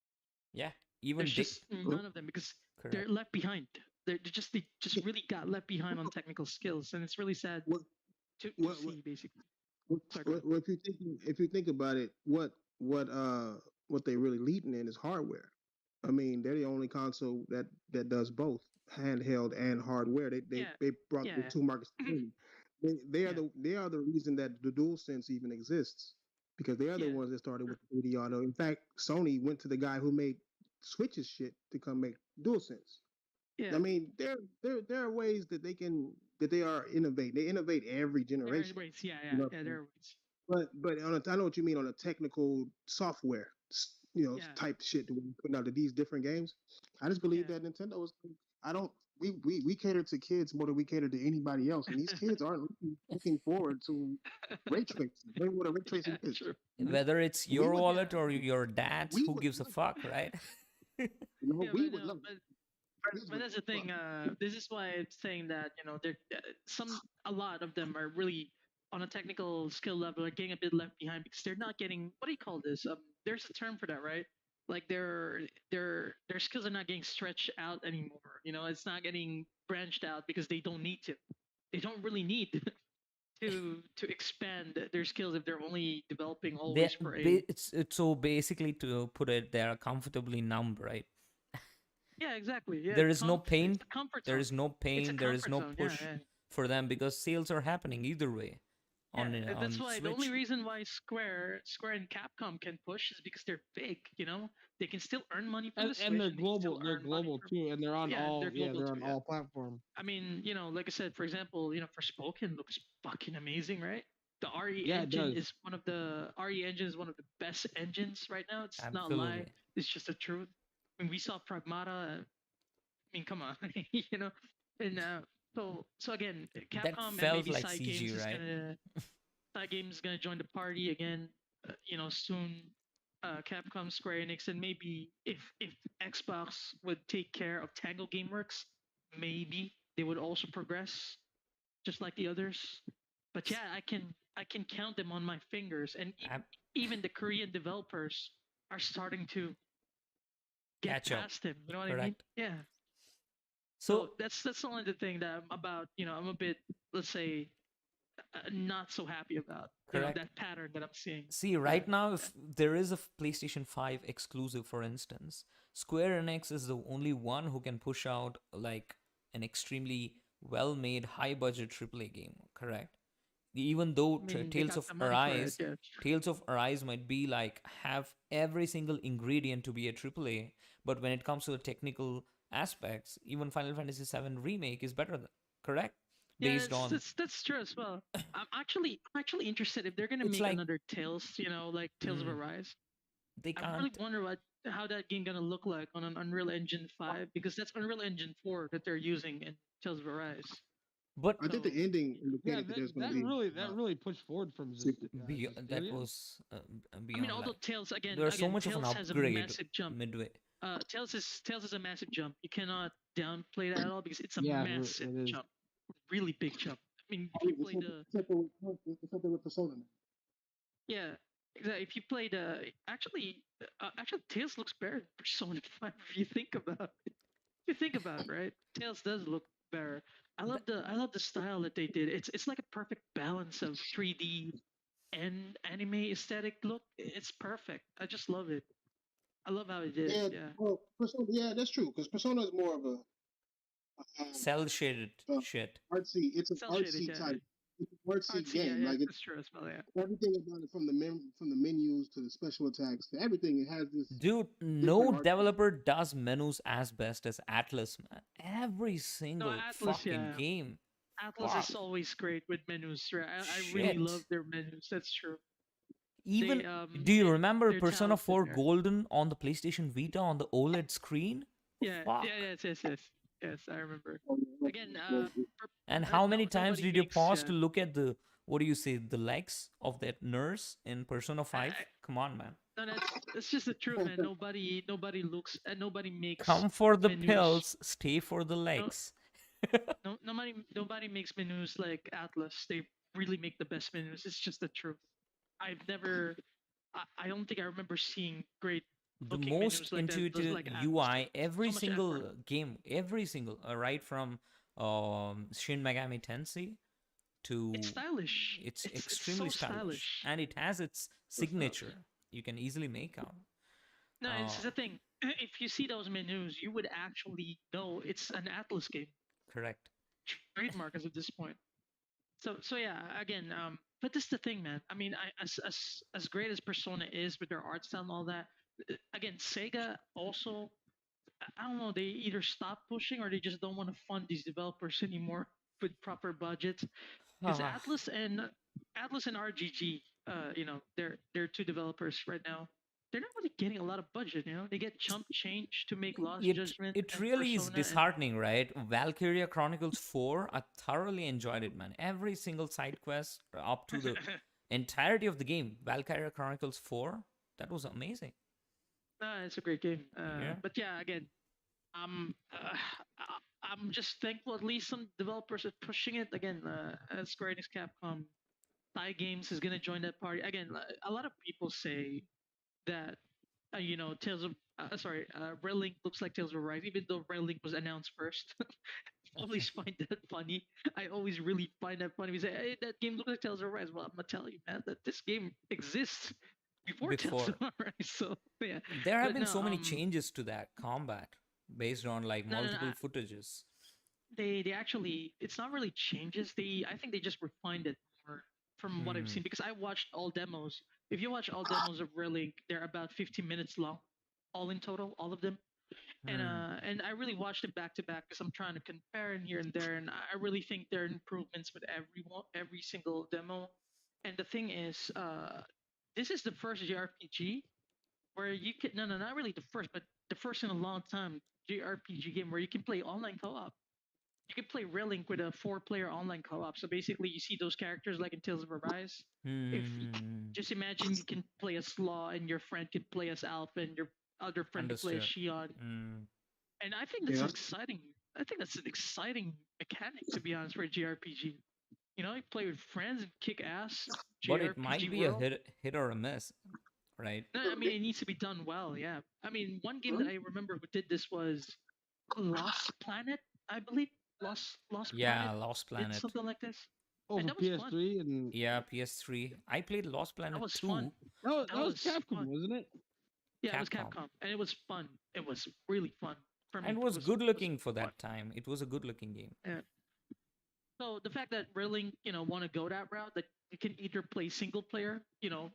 A: Yeah, even
E: There's
A: they,
E: just none of them because they're
A: correct.
E: left behind. They just really got left behind on technical skills, and it's really sad
F: What
E: to
F: what
E: see basically.
F: what,
E: Sorry, go ahead.
F: what if you think about it, what they really leading in is hardware. I mean, they're the only console that does both handheld and hardware.
E: Yeah,
F: They brought the
E: yeah,
F: two markets together.
E: yeah,
F: They are the reason that the DualSense even exists because they are the
E: yeah,
F: ones that started with 3D auto. In fact, Sony went to the guy who made Switch's shit to come make DualSense.
E: yeah.
F: I mean, there are ways that they are innovating. They innovate every
E: There are
F: generation.
E: ways. Yeah,
F: You know,
E: yeah. There are ways.
F: but I know what you mean on a technical software,
E: Yeah,
F: type shit that we're putting out of these different games. I just believe
E: yeah.
F: that Nintendo is. I don't. We cater to kids more than we cater to anybody else, and these kids aren't looking forward to ray tracing. They know what a ray tracing
E: Yeah,
F: is.
E: true.
F: You know?
A: Whether it's
F: We
A: your
F: would,
A: wallet or your dad's,
F: we
A: who
F: would
A: gives a
F: love
A: fuck, right?
E: Yeah,
F: we
E: but
F: would
E: no,
F: love it. Kids
E: but
F: would
E: that's the
F: fuck.
E: thing. This is why I'm saying that they're a lot of them are really on a technical skill level are getting a bit left behind because they're not getting what do you call this? There's a term for that, right? Like their skills are not getting stretched out anymore. It's not getting branched out because they don't need to. They don't really need to expand their skills if they're only developing always for a.
A: It's so basically to put it, they are comfortably numb, right?
E: Yeah, exactly. Yeah,
A: There is no
E: it's
A: pain,
E: a comfort
A: there
E: zone.
A: is no
E: It's a
A: pain, there is
E: comfort
A: no
E: zone. Yeah,
A: push
E: yeah.
A: for them because sales are happening either way
E: Yeah, that's
A: on
E: why the only
A: Switch.
E: reason why Square and Capcom can push is because they're big. They can still earn money from the Switch.
C: and they're
E: And they can still
C: global. They're
E: earn money
C: global
E: from
C: too, and they're on
E: yeah,
C: all.
E: they're
C: Yeah,
E: global
C: they're
E: too.
C: on
E: Yeah,
C: all platforms.
E: I mean, like I said, for example, Forspoken looks fucking amazing, right? The RE
C: Yeah, it
E: engine
C: does.
E: is one of the RE engine is one of the best engines right now. It's not a lie.
A: Absolutely.
E: It's just the truth. When we saw Pragmata, I mean, come on, and so again,
A: That
E: Capcom and
A: felt
E: maybe
A: like CG, right?
E: Side Games is gonna join the party again, soon. Capcom, Square Enix, and maybe if Xbox would take care of Tango GameWorks, maybe they would also progress just like the others. But yeah, I can count them on my fingers, and
A: Ab-
E: even the Korean developers are starting to get
A: Catch up.
E: past him. You know what I mean?
A: Correct.
E: Yeah. So
A: So
E: that's only the thing that I'm about. I'm a bit, let's say, not so happy about.
A: correct.
E: That pattern that I'm seeing.
A: See, right now, if there is a PlayStation 5 exclusive, for instance, Square Enix is the only one who can push out like an extremely well-made, high-budget AAA game. Correct. Even though
E: I mean, they
A: Tales
E: got
A: of
E: the money for it.
A: Arise,
E: Yeah.
A: Tales of Arise might be like have every single ingredient to be a AAA, but when it comes to the technical aspects, even Final Fantasy VII Remake is better. Correct,
E: Yeah,
A: based on
E: that's true as well. I'm actually interested if they're gonna
A: it's
E: make
A: like
E: another Tales, like Tales of
A: mm,
E: Arise.
A: they
E: I really
A: can't.
E: wonder how that game gonna look like on an Unreal Engine 5 because that's Unreal Engine 4 that they're using in Tales of Arise.
A: But
F: I think the
E: So
F: ending
C: Yeah,
F: indicated that there's going to be
C: that really pushed forward from
F: sequel.
A: that
C: Disturia.
A: was
E: I mean,
A: beyond
E: although
A: like
E: Tales
A: there's so much of an
E: Tales has a
A: upgrade
E: massive jump.
A: midway.
E: Tales is a massive jump. You cannot downplay that at all because it's a
C: Yeah,
E: massive
C: it is.
E: jump, really big jump. I mean, if
F: Oh,
E: you play the
F: it's something with Persona.
E: yeah, exactly. If you play the actually Tails looks better than Persona 5 if you think about it. If you think about it, right? Tails does look better. I love the style that they did. It's like a perfect balance of 3D and anime aesthetic look. It's perfect. I just love it. I love how it did.
F: Yeah,
E: Yeah.
F: well, Persona. Yeah, that's true. Because Persona is more of a
A: Cell shaded
F: uh,
A: shit.
F: artsy. It's an
E: Cell shaded,
F: artsy
E: yeah.
F: type. it's a worksheet
E: Artsy, yeah,
F: game.
E: yeah,
F: Like it's
E: that's true as well. Yeah.
F: everything about it, from the menus to the special attacks to everything. It has this
A: Dude, no
F: different art.
A: developer does menus as best as Atlas, man. Every
E: No,
A: single
E: Atlas,
A: fucking
E: yeah.
A: game.
E: Atlas
A: Fuck.
E: is always great with menus. Right? I really
A: Shit.
E: love their menus. That's true.
A: Even,
E: They
A: do you remember
E: they're
A: Persona
E: talented
A: 4
E: there.
A: Golden on the PlayStation Vita on the OLED screen?
E: Yeah,
A: Fuck.
E: yes, I remember.
F: Oh, yeah,
E: Again,
A: And
E: right
A: how
E: now
A: many times
E: nobody
A: did you
E: makes.
A: pause to look at the, what do you say, the legs of that nurse in Persona 5?
E: I-
A: Come on, man.
E: No, that's just the truth, man. Nobody looks and nobody makes
A: Come for the
E: menus.
A: pills, stay for the
E: No,
A: legs.
E: nobody makes menus like Atlas. They really make the best menus. It's just the truth. I've never. I don't think I remember seeing great
A: The
E: looking
A: most
E: menus like that. Just
A: intuitive
E: like Atlas.
A: UI, every
E: So much
A: single
E: effort.
A: game, every single, right from Shin Megami Tensei to,
E: It's stylish.
A: it's
E: It's
A: extremely
E: so
A: stylish,
E: stylish.
A: and it has its
E: So stylish.
A: signature. You can easily make out.
E: No, it's
A: Uh,
E: the thing. If you see those menus, you would actually know it's an Atlas game.
A: correct.
E: Trademark as of this point. So yeah, again, but this is the thing, man. I mean, as great as Persona is with their art style and all that, again, Sega also, I don't know, they either stop pushing or they just don't want to fund these developers anymore with proper budgets. Because
A: Ah,
E: Atlas and RGG, they're two developers right now. They're not really getting a lot of budget. They get chump change to make Lost
A: it
E: Judgment
A: it
E: and
A: really is
E: Persona, and
A: disheartening, right? Valkyria Chronicles 4, I thoroughly enjoyed it, man. Every single side quest up to the entirety of the game, Valkyria Chronicles 4, that was amazing.
E: it's a great game.
A: Yeah.
E: But yeah, again, I'm uh, I'm just thankful at least some developers are pushing it again. As Square Enix, Capcom, Thai Games is gonna join that party again. A lot of people say that Tales of Red Link looks like Tales of Rise, even though Red Link was announced first. I always find that funny. I always really find that funny. We say, "Hey, that game looks like Tales of Rise." Well, I'm gonna tell you, man, that this game exists before Tales of
A: Before.
E: Rise. So yeah,
A: There have
E: but
A: been
E: no,
A: so many changes to that combat based on like
E: no.
A: multiple footages.
E: They actually, it's not really changes. I think they just refined it more from what I've
A: Hmm.
E: seen because I watched all demos. If you watch all demos of Relink, they're about 15 minutes long, all in total, all of them.
A: Hmm.
E: And I really watched it back to back because I'm trying to compare and here and there, and I really think there are improvements with every single demo. And the thing is, this is the first JRPG where you can, no, not really the first, but the first in a long time JRPG game where you can play online co-op. You can play Relink with a 4-player online co-op. So basically, you see those characters like in Tales of Arise. If
A: Hmm.
E: just imagine you can play as Law and your friend can play as Alpha and your other friend can play as
A: Understood.
E: Shion.
A: Hmm.
E: And I think that's
F: Yeah.
E: exciting. I think that's an exciting mechanic to be honest for a JRPG. You play with friends and kick ass.
A: But it might
E: JRPG
A: be a
E: world.
A: hit or a miss, right?
E: No, I mean it needs to be done well. Yeah. I mean one game that I remember who did this was Lost Planet, I believe. Lost
A: Yeah,
E: Planet
A: Lost
E: did
A: Planet.
E: something like this.
C: Oh,
E: And
C: for
E: that was fun.
C: PS3 and
A: Yeah, PS3. I played Lost
E: That
A: Planet
E: was
A: 2,
E: fun.
C: that was
E: Was
C: Capcom,
E: fun.
C: wasn't it?
E: Yeah, it was
A: Capcom.
E: Capcom, and it was fun. It was really fun for
A: And
E: me.
A: it was good
E: Was
A: looking for
E: fun.
A: that time. It was a good looking game.
E: Yeah. So the fact that Rilling, want to go that route, that you can either play single player,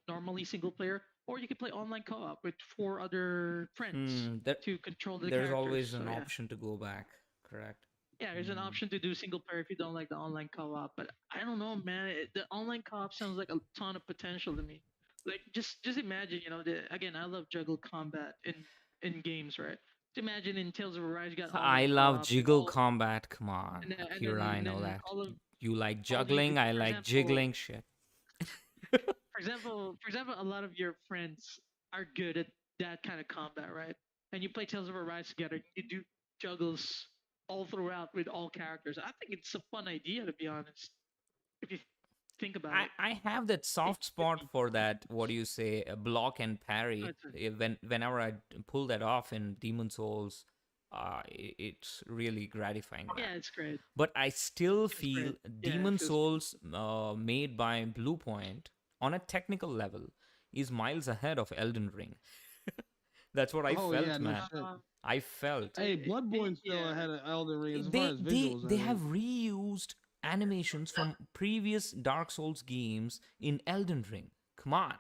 E: normally single player, or you can play online co-op with 4 other friends
A: That
E: to control the
A: there's
E: characters.
A: always
E: So
A: an
E: yeah,
A: option to go back, correct?
E: there's an option to do single player if you don't like the online co-op. But I don't know, man. The online co-op sounds like a ton of potential to me. Like just imagine, again, I love juggle combat in games, right? Just imagine in Tales of Arise, you got
A: I
E: online
A: love
E: co-op and
A: jiggle
E: all,
A: combat. Come on,
E: and then and
A: Akira,
E: then
A: I
E: and
A: know
E: then
A: that.
E: all of
A: You like
E: all of you,
A: juggling, I
E: for
A: like
E: example,
A: jiggling. Shit.
E: a lot of your friends are good at that kind of combat, right? And you play Tales of Arise together. You do juggles all throughout with all characters. I think it's a fun idea, to be honest. If you think about it,
A: I have that
E: it
A: soft
E: could
A: spot
E: be.
A: for that. What do you say? Block and parry. Whenever I pull that off in Demon Souls, it's really gratifying, man.
E: Yeah, it's great.
A: But I still
E: It's
A: feel
E: great. Yeah, it
A: Demon
E: feels great.
A: Souls, made by Bluepoint, on a technical level, is miles ahead of Elden Ring. That's what I
C: Oh yeah,
A: felt,
C: no
A: man.
C: shit.
A: I felt
C: Hey, Bloodborne's still
E: Yeah.
C: ahead of Elden Ring as far
A: they
C: as
A: they
C: visuals. I
A: they
C: think.
A: have reused animations from previous Dark Souls games in Elden Ring. Come on.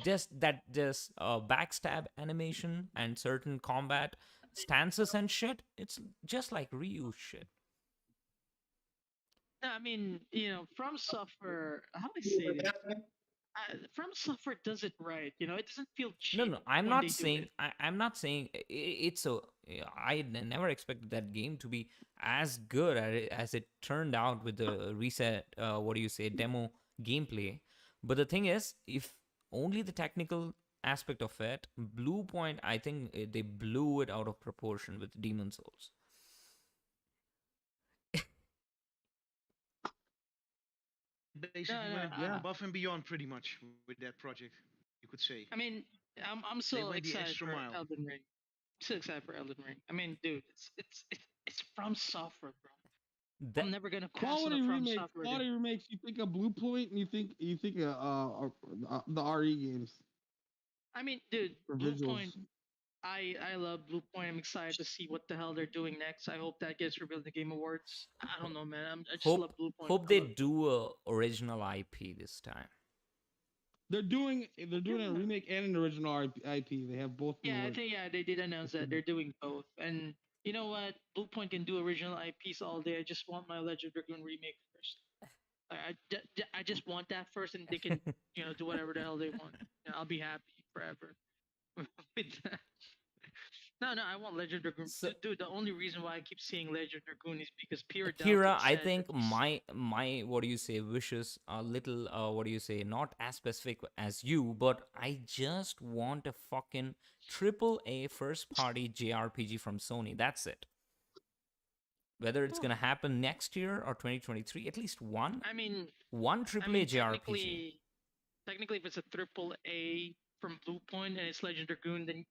A: Just backstab animation and certain combat stances and shit. It's just like Ryu shit.
E: No, I mean, From Software, how do I say this? From Software does it right. It doesn't feel
A: No,
E: cheap
A: no, I'm
E: when
A: not
E: they do
A: saying
E: it.
A: I'm not saying it's a. Never expected that game to be as good as it turned out with the reset. What do you say? Demo gameplay. But the thing is, if only the technical aspect of it, Blue Point, I think they blew it out of proportion with Demon Souls.
B: Basically
E: No,
B: went
C: Yeah.
B: above and beyond pretty much with that project, you could say.
E: I mean, I'm
B: They
E: so
B: went the
E: excited
B: extra
E: for
B: mile.
E: Elden Ring. So excited for Elden Ring. I mean, dude, it's From Software, bro.
A: That
E: I'm never gonna pass on a
C: Quality
E: From
C: remakes.
E: Software
C: Quality
E: game.
C: remakes. You think of Blue Point, and you think the RE games
E: I mean, dude,
C: for
E: Blue
C: visuals.
E: Point. I love Blue Point. I'm excited to see what the hell they're doing next. I hope that gets revealed in the Game Awards. I don't know, man. I just love
A: hope
E: Blue Point.
A: hope
E: I
A: they
E: love Blue
A: do a original IP this time.
C: They're doing a
E: Yeah.
C: remake and an original IP. They have both in the
E: Yeah, I
C: works.
E: think they did announce that they're doing both. And you know what? Blue Point can do original IPs all day. I just want my Legend Dragoon remake first. I just want that first, and they can do whatever the hell they want. I'll be happy forever with that. No, I want Legend Dragoon.
A: So
E: Dude, the only reason why I keep seeing Legend Dragoon is because Pierre Dalton
A: Akira, I
E: said that
A: think
E: he's.
A: my what do you say wishes are little what do you say not as specific as you, but I just want a fucking triple A first party JRPG from Sony. That's it. Whether it's
E: Oh,
A: gonna happen next year or 2023, at least one
E: I mean,
A: triple A JRPG.
E: technically, if it's a triple A from Blue Point and it's Legend Dragoon, then you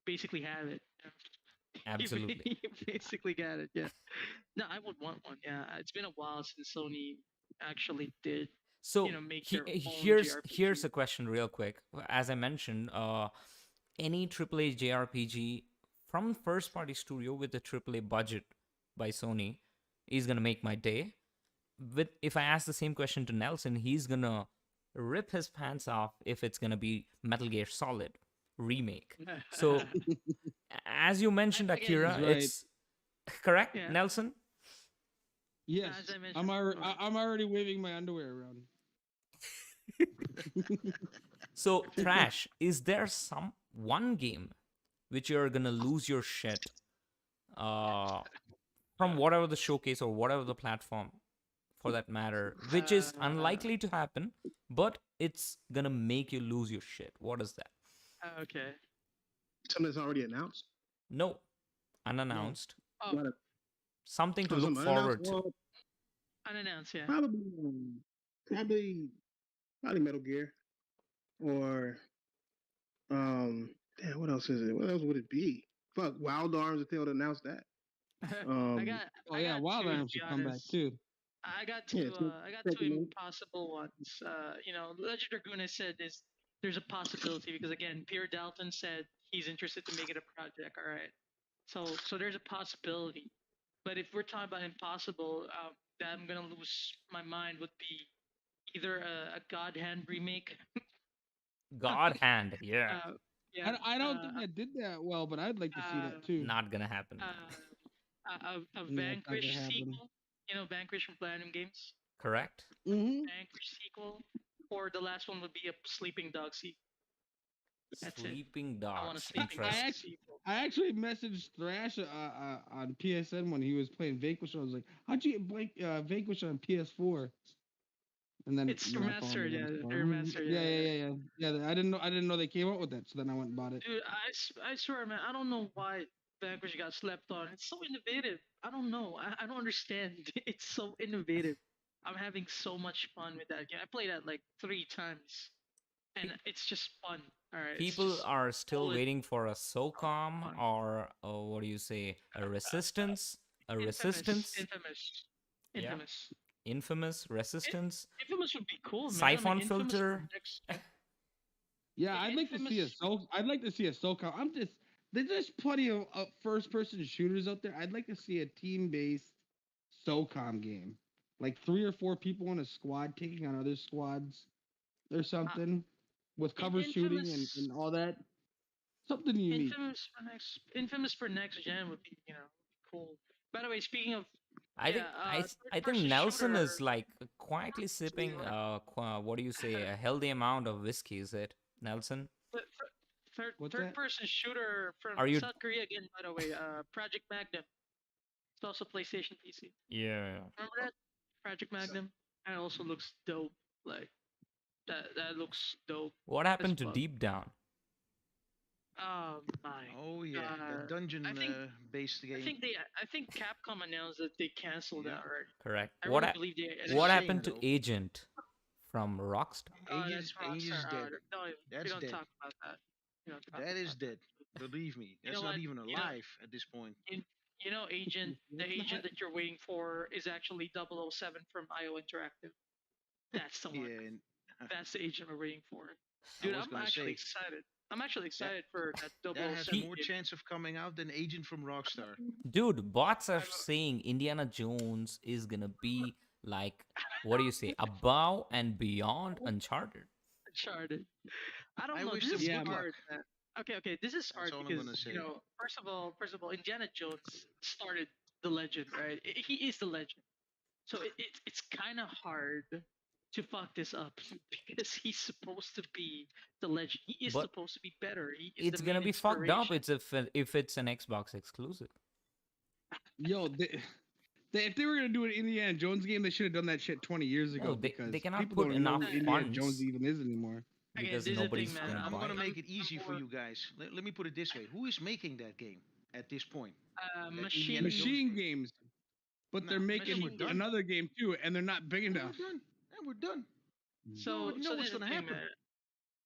E: basically have it. You
A: Absolutely.
E: you basically got it. Yeah. No, I would want one. Yeah, it's been a while since Sony actually did,
A: So
E: make their own
A: here's
E: JRPG.
A: a question real quick. As I mentioned, any AAA JRPG from first party studio with a AAA budget by Sony is gonna make my day. With if I ask the same question to Nelson, he's gonna rip his pants off if it's gonna be Metal Gear Solid remake. So as you mentioned,
E: Again,
A: Akira,
C: He's right.
A: it's correct,
E: yeah.
A: Nelson.
C: Yes,
E: As I
C: I'm
E: mentioned
C: already,
E: before.
C: I'm already waving my underwear around.
A: So Trash, is there some one game which you're gonna lose your shit uh from whatever the showcase or whatever the platform for that matter, which is
E: Uh,
A: unlikely to happen, but it's gonna make you lose your shit? What is that?
E: okay.
F: Something that's already announced.
A: No,
C: No.
A: unannounced.
E: Oh,
F: Not a,
A: Something to
F: oh,
A: look
F: something unannounced.
A: forward to.
F: Well,
E: unannounced. Yeah.
F: probably, probably, probably Metal Gear or damn. What else is it? What else would it be? Fuck, Wild Arms if they would announce that.
E: I
F: Um,
E: got
C: Oh
E: I
C: yeah,
E: got
C: Wild
E: two to
C: Arms
E: be
C: should come back
E: honest.
C: too.
F: yeah,
E: I got two
F: Tekken.
E: impossible ones. Legend Dragoon I said is there's a possibility because again, Pierre Dalton said he's interested to make it a project. All right, so there's a possibility. But if we're talking about impossible, that I'm gonna lose my mind would be either a God Hand remake.
A: God hand, yeah,
E: uh, yeah.
C: I don't think that did that well, but I'd like to see
E: Uh,
C: that too.
A: not gonna happen.
E: a
C: Yeah, it's not gonna
E: Vanquish
C: happen.
E: sequel. Vanquish from Platinum Games.
A: Correct?
C: Mm-hmm.
E: Vanquish sequel, or the last one would be a Sleeping Dog sequel. That's it.
A: Sleeping
E: I want a
A: dogs.
E: Sleeping
C: I
E: Dog
A: Interesting.
C: actually,
E: sequel.
C: I actually messaged Thrash on PSN when he was playing Vanquish. I was like, "How'd you get Vanquish on PS4?" And then
E: It's
C: my phone
E: remastered,
C: didn't.
E: yeah.
C: So,
E: Remastered,
C: yeah,
E: yeah.
C: yeah, yeah, yeah, yeah. I didn't know they came out with that. So then I went and bought it.
E: Dude, I swear, man, I don't know why Vanquish got slept on. It's so innovative. I don't know. I don't understand. It's so innovative. I'm having so much fun with that game. I played that like 3 times, and
A: Pe-
E: it's just fun. All right, it's
A: People
E: just
A: are still
E: solid
A: waiting for a SOCOM
E: fun.
A: or what do you say, a resistance? A
E: Infamous,
A: resistance?
E: infamous,
A: Yeah.
E: infamous.
A: Infamous resistance?
E: Infamous would be cool, man. I mean,
A: Siphon
E: Infamous from
A: filter?
E: next.
C: Yeah, I'd like to see a
E: Infamous.
C: so. I'd like to see a SOCOM. There's just plenty of first-person shooters out there. I'd like to see a team-based SOCOM game. like 3 or 4 people in a squad taking on other squads or something with cover shooting
E: Infamous,
C: and all that. Something unique.
E: Infamous for next gen would be cool. By the way, speaking of
A: I think
E: third
A: I think
E: person
A: Nelson
E: shooter,
A: is like quietly sipping what do you say, a healthy amount of whiskey, is it, Nelson?
C: What's
E: third
C: that?
E: person shooter from
A: Are you?
E: South Korea again. By the way, Project Magnum. It's also PlayStation PC.
A: Yeah.
E: Remember that Project Magnum? And it also looks dope. Like that looks dope
A: What
E: as
A: happened to
E: fuck.
A: Deep Down?
E: Oh my
B: Oh yeah, the
E: god.
B: dungeon
E: I think
B: based game.
E: I think Capcom announced that they canceled
B: Yeah.
E: that already.
A: Correct.
E: I really believe they
B: It's a
A: What
B: shame
A: happened to
B: though.
A: Agent from Rockstar?
B: Aegis,
E: That's
B: Aegis is
E: Rockstar.
B: dead.
E: We
B: That's
E: don't
B: dead.
E: talk about that. We don't talk
B: That is
E: about
B: dead.
E: that.
B: Believe me,
E: You
B: that's
E: know
B: not
E: what?
B: even
E: You know,
B: alive at this point.
E: Agent, the
C: It's
E: agent
C: not.
E: that you're waiting for is actually 007 from IO Interactive. That's the one.
B: Yeah, and
E: That's the agent we're waiting for.
B: I
E: Dude,
B: was
E: I'm
B: gonna
E: actually
B: say
E: excited. I'm actually
B: that
E: excited for that
B: that has
E: 007
A: He,
B: more
E: game.
B: chance of coming out than Agent from Rockstar.
A: dude, bots are
E: I'm
A: saying Indiana Jones is gonna be like, what do you say, above and beyond Uncharted.
E: Uncharted. I don't
B: I
E: know.
B: wish
E: This
B: them
E: is
C: Yeah,
B: good luck.
E: hard, man. Okay. This is
B: That's
E: hard
B: all I'm
E: because
B: gonna say.
E: first of all, Indiana Jones started the legend, right? He is the legend. So it's kind of hard to fuck this up because he's supposed to be the legend. He is
A: But
E: supposed to be better. He is the
A: it's gonna
E: main
A: be fucked up.
E: inspiration.
A: It's if it's an Xbox exclusive.
C: Yo, if they were gonna do an Indiana Jones game, they should have done that shit 20 years
A: No,
C: ago
A: they
C: because
A: cannot
C: people
A: put
C: don't even know
A: enough
C: who Indiana Jones
A: funds
C: even is anymore.
E: Again,
A: because
E: this is the thing,
A: nobody's
E: man.
A: gonna
B: I'm
A: buy
B: gonna
A: it.
B: make it easy for
E: more,
B: you guys. Let me put it this way: who is making that game at this point? That
E: machine.
B: Indiana Jones
C: Machine
B: game?
C: games, but
B: Nah,
C: they're
B: and then
C: making
B: we're
E: Machine
B: done.
E: game.
C: another game too, and they're not big
B: And
C: enough.
B: we're done. And we're done. You
E: So
B: already know
E: so
B: what's
E: this is the
B: gonna
E: thing,
B: happen.
E: man.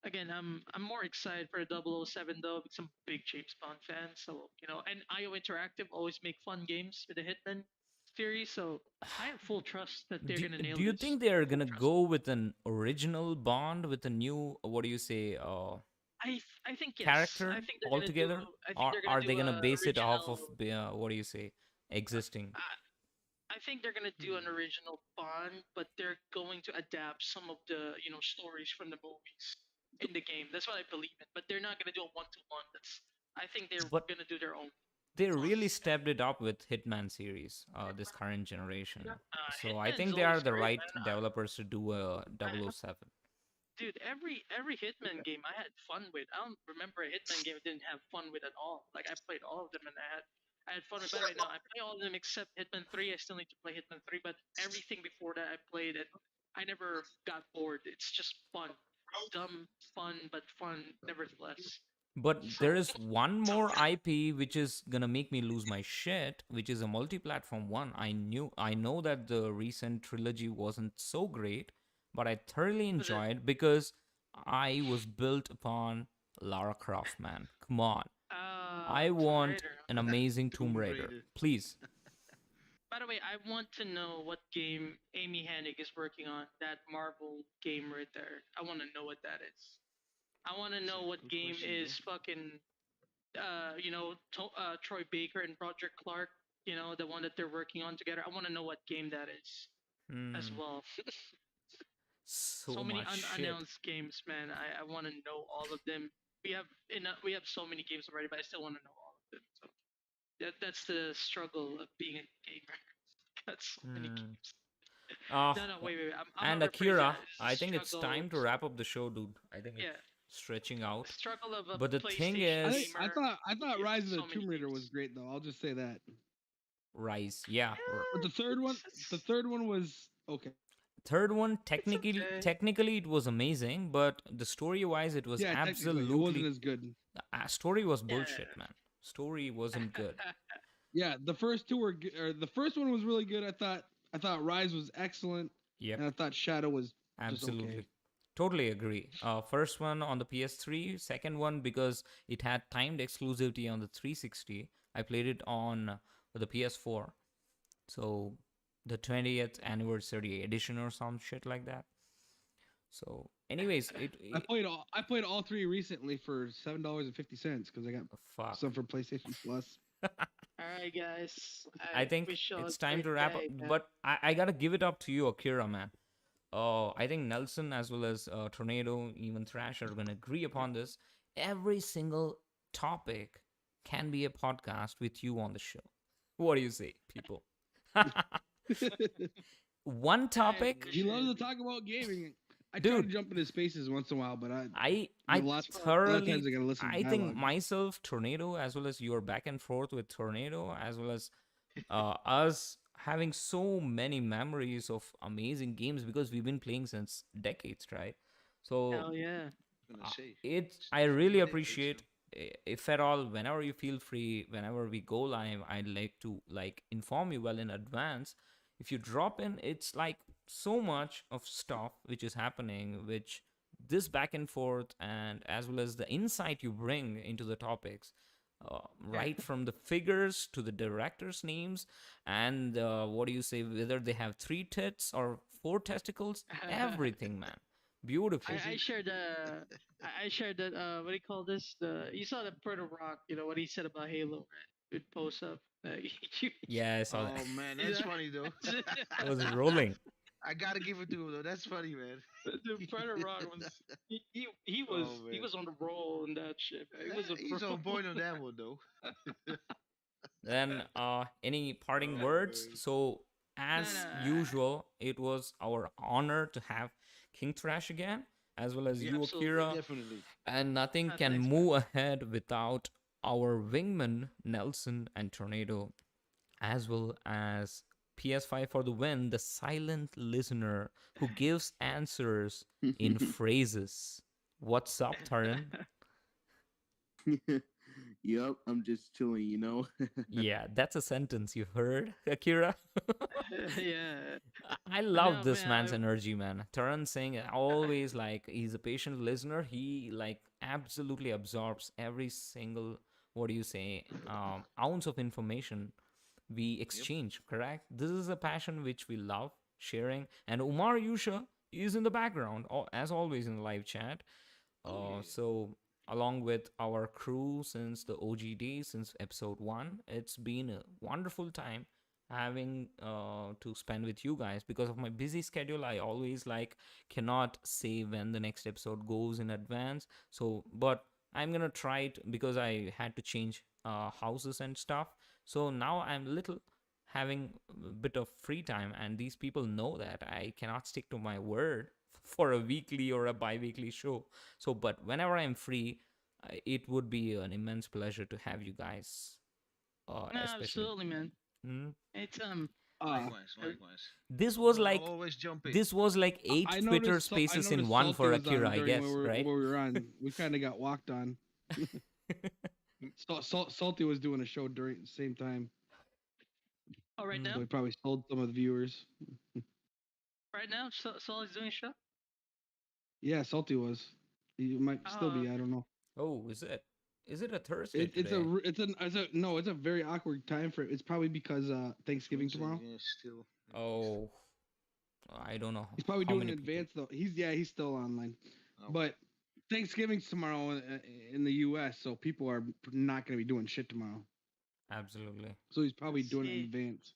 E: Again, I'm more excited for 007 though, because I'm a big James Bond fan. So and IO Interactive always make fun games with the Hitman series. So I have full trust that they're gonna nail
A: Do you
E: this.
A: think they are
E: Full
A: gonna
E: trust.
A: go with an original Bond with a new, what do you say,
E: I think yes.
A: character
E: I think they're gonna do.
A: altogether,
E: I think
A: or
E: they're gonna
A: are they
E: do
A: gonna
E: a
A: base it off of
E: original.
A: what do you say, existing?
E: I think they're gonna do an original Bond, but they're going to adapt some of the stories from the movies in the game. That's what I believe in. But they're not gonna do a one-to-one. That's I think they're
A: But
E: gonna do their own
A: they
E: fun.
A: really stepped it up with Hitman series, this current generation. So I
E: Hitman's
A: think they are
E: always
A: the
E: great,
A: right
E: man.
A: developers to do a
E: I,
A: 007.
E: dude, every Hitman game I had fun with. I don't remember a Hitman game I didn't have fun with at all. Like I played all of them and I had fun with. By the way, now I play all of them except Hitman 3. I still need to play Hitman 3, but everything before that I played it. I never got bored. It's just fun, dumb fun, but fun nevertheless.
A: But there
E: So
A: is one more IP which is gonna make me lose my shit, which is a multi-platform one. I know that the recent trilogy wasn't so great, but I thoroughly
E: was it?
A: enjoyed because I was built upon Lara Croft, man. Come on. I
E: Tomb
A: want
E: Raider.
A: an amazing Tomb
B: Tomb
A: Raider.
B: Raider.
A: Please.
E: By the way, I want to know what game Amy Hennig is working on. That Marvel game right there. I want to know what that is. I want to
B: That's
E: know
B: a
E: what
B: good
E: game
B: question,
E: is fucking Troy Baker and Roger Clark. The one that they're working on together. I want to know what game that is as
A: Hmm.
E: well.
A: So
E: So many
A: much shit.
E: unannounced games, man. I want to know all of them. We have so many games already, but I still want to know all of them. So that's the struggle of being a gamer. Got so many
A: Hmm.
E: games.
A: Uh,
E: No, wait. I'm
A: and
E: gonna rephrase
A: Akira,
E: that. It's a
A: I think it's
E: struggle.
A: time to wrap up the show, dude. I think it's
E: Yeah,
A: stretching out.
E: struggle of a
A: But the thing
E: PlayStation
C: I think
A: is,
C: I
E: gamer
C: thought I thought
E: with
C: Rise of the
E: so many
C: Tomb Raider was
E: games.
C: great though. I'll just say that.
A: Rise, yeah.
C: But the third one was okay.
A: Third one,
E: It's okay.
A: technically it was amazing, but the story wise, it was
C: Yeah, technically it wasn't
A: absolutely,
C: as good.
A: story was
E: Yeah.
A: bullshit, man. Story wasn't good.
C: Yeah, the first two were or the first one was really good. I thought Rise was excellent,
A: Yep,
C: and I thought Shadow was just okay.
A: absolutely. Totally agree. First one on the PS3, second one because it had timed exclusivity on the 360. I played it on the PS4. So the 20th anniversary edition or some shit like that. So, anyways,
C: I played all three recently for $7.50 because I got
A: fuck.
C: some for PlayStation Plus.
E: All right, guys.
A: I
E: I
A: think
E: wish you all a
A: it's time
E: great
A: to wrap up.
E: day, man.
A: But I gotta give it up to you, Akira, man. I think Nelson as well as Tornado, even Thrash are gonna agree upon this. Every single topic can be a podcast with you on the show. What do you say, people? One topic,
C: he loves to
E: Appreciate it.
C: talk about gaming. I try to
A: dude.
C: jump into spaces once in a while, but a
A: I
C: lot
E: It's fun.
C: of
A: thoroughly,
C: times I gotta listen to
A: I think
C: dialogue.
A: myself, Tornado, as well as your back and forth with Tornado, as well as us having so many memories of amazing games because we've been playing since decades, right? So
E: Hell yeah.
B: Gonna say
A: I
B: it's
A: really
B: been decades
A: appreciate if at all whenever you feel free, whenever we go live, I'd like to like inform you well in advance. If you drop in, it's like so much of stuff which is happening, which this back and forth and as well as the insight you bring into the topics, right from the figures to the directors' names, and what do you say, whether they have three tits or four testicles, everything, man. Beautiful.
E: I shared I shared that what do you call this? You saw the Puerto Rock, what he said about Halo, right? It post up.
A: Yeah, I saw that.
B: Oh man,
E: Yeah.
B: that's funny though.
A: I was rolling.
B: I gotta give it to him though. That's funny, man.
E: The Puerto Rock was he
B: Oh,
E: he
B: man.
E: was on the roll in that shit. Man. He was a
B: He's
E: pro.
B: on point on that one though.
A: Then, any parting
B: Oh,
A: words?
B: man.
A: So, as
E: no.
A: usual, it was our honor to have King Thrash again, as well as
E: Yeah,
A: you,
E: absolutely,
A: Akira.
B: Definitely.
A: And nothing can
E: Thanks,
A: move ahead without our wingman, Nelson and Tornado, as well as PS5 for the win, the silent listener who gives answers in phrases. What's up, Taran?
G: Yup, I'm just chilling, you know.
A: Yeah, that's a sentence you heard, Akira.
E: Yeah.
A: I love
E: No,
A: this
E: man,
A: man's energy, man. Taran saying always like he's a patient listener. He like absolutely absorbs every single, what do you say, ounce of information we exchange, correct? This is a passion which we love sharing. And Umar Yusha is in the background, as always in the live chat.
B: Yeah.
A: So along with our crew since the OG days, since episode 1, it's been a wonderful time having to spend with you guys. Because of my busy schedule, I always like cannot say when the next episode goes in advance. So but I'm gonna try it because I had to change houses and stuff. So now I'm little having a bit of free time, and these people know that I cannot stick to my word for a weekly or a bi-weekly show. So but whenever I'm free, it would be an immense pleasure to have you guys,
E: No,
A: especially.
E: absolutely, man.
A: Hmm?
E: It's
B: Likewise, likewise.
A: This was
B: I'll
A: like
B: always jump in.
A: this was like 8
C: I
A: Twitter
C: noticed,
A: spaces
C: I
A: in
C: noticed
A: one
C: Salty
A: for
C: was on
A: Akira, I
C: during
A: guess,
C: when
A: right?
C: we were on. We kind of got walked on. Salty was doing a show during the same time,
E: right
A: Mm.
E: now.
C: so he probably sold some of the viewers.
E: Right now, so he's doing a show.
C: Yeah, Salty was. He might still be. I don't know.
A: Oh, is it? Is it a Thursday
C: It's
A: today?
C: it's a very awkward time for it. It's probably because Thanksgiving
B: Wednesday,
C: tomorrow.
B: yeah, still.
A: Oh, I don't know
C: He's probably
A: how
C: doing it
A: many
C: in
A: people.
C: advance though. He's still online,
B: Oh,
C: but Thanksgiving's tomorrow in the U.S., so people are not going to be doing shit tomorrow.
A: Absolutely.
C: So he's probably doing it in
E: See.
C: advance.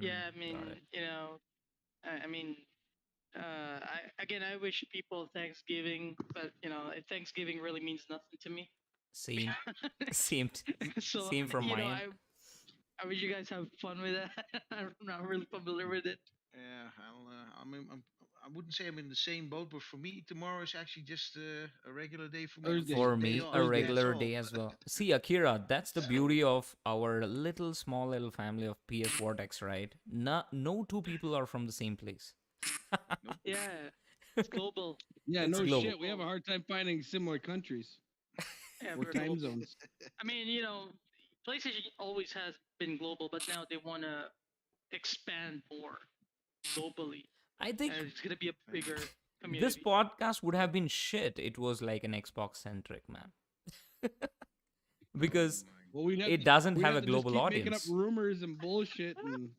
E: Yeah, I mean,
A: Got it.
E: I mean, I wish people Thanksgiving, but Thanksgiving really means nothing to me.
A: Same, same,
E: So
A: same from mine.
E: I wish you guys have fun with that. I'm not really familiar with it.
B: yeah. I mean, I wouldn't say I'm in the same boat, but for me, tomorrow is actually just a regular day for me.
C: Thursday.
A: For
B: Day
A: me,
B: off,
A: a
C: Thursday.
A: regular
B: that's all.
A: day as well. See, Akira, that's the beauty of our little small little family of PS Vortex, right? No two people are from the same place.
E: Yeah, it's global.
C: Yeah,
A: It's
C: no
A: global.
C: shit. We have a hard time finding similar countries
E: Yeah,
C: or
E: we're
C: time
E: global.
C: zones.
E: I mean, PlayStation always has been global, but now they want to expand more globally,
A: I think
E: and it's gonna be a bigger
A: this
E: community.
A: podcast would have been shit. It was like an Xbox centric, man. Because
C: Well,
A: it doesn't
C: we'd
A: have a
C: to just
A: global
C: keep making up
A: audience.
C: rumors and bullshit and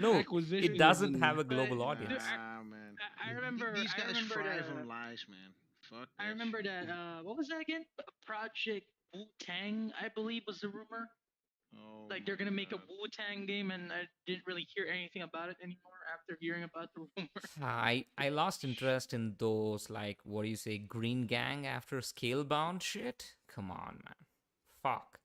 A: No,
C: acquisitions.
A: it doesn't
C: and-
A: have a
E: But,
A: global
E: dude,
A: audience.
B: Nah, man.
E: I remember.
B: These
E: I
B: guys
E: remember
B: thrive
E: the.
B: on lies, man. Fuck.
E: I
B: that
E: remember
B: shit.
E: that. What was that again? Project Wu-Tang, I believe, was the rumor.
B: Oh,
E: Like they're
B: my
E: gonna make a
B: God.
E: Wu-Tang game, and I didn't really hear anything about it anymore after hearing about the rumor.
A: I lost interest in those, like, what do you say, Green Gang after Scalebound shit. Come on, man. Fuck.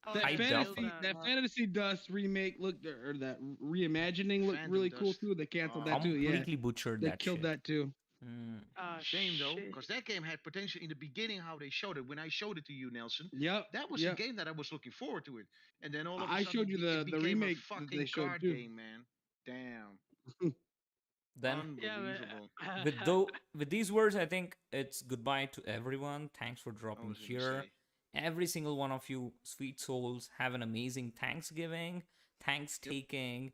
E: Oh,
C: That
A: Hyped
E: yeah,
A: up
E: Scalebound,
A: for
C: fantasy, that Fantasy Dust remake looked, or that reimagining looked
B: Phantom
C: really cool
B: Dust.
C: too. They canceled
B: Oh,
C: that too. Yeah,
A: completely butchered
C: they
A: that
C: killed
A: shit.
C: that too.
A: Mm.
B: shame though,
E: shit.
B: because that game had potential in the beginning. How they showed it when I showed it to you, Nelson.
C: Yep.
B: That was a
C: Yep.
B: game that I was looking forward to it, and then all of a
C: I
B: sudden
C: showed you
B: it
C: the
B: became a
C: remake that they
B: fucking
C: showed
B: card
C: too.
B: game, man. Damn,
A: Then
E: Yeah,
B: unbelievable.
A: with these words, I think it's goodbye to everyone. Thanks for
B: I
A: dropping
B: was gonna
A: here.
B: say.
A: Every single one of you, sweet souls, have an amazing Thanksgiving, thanks taking,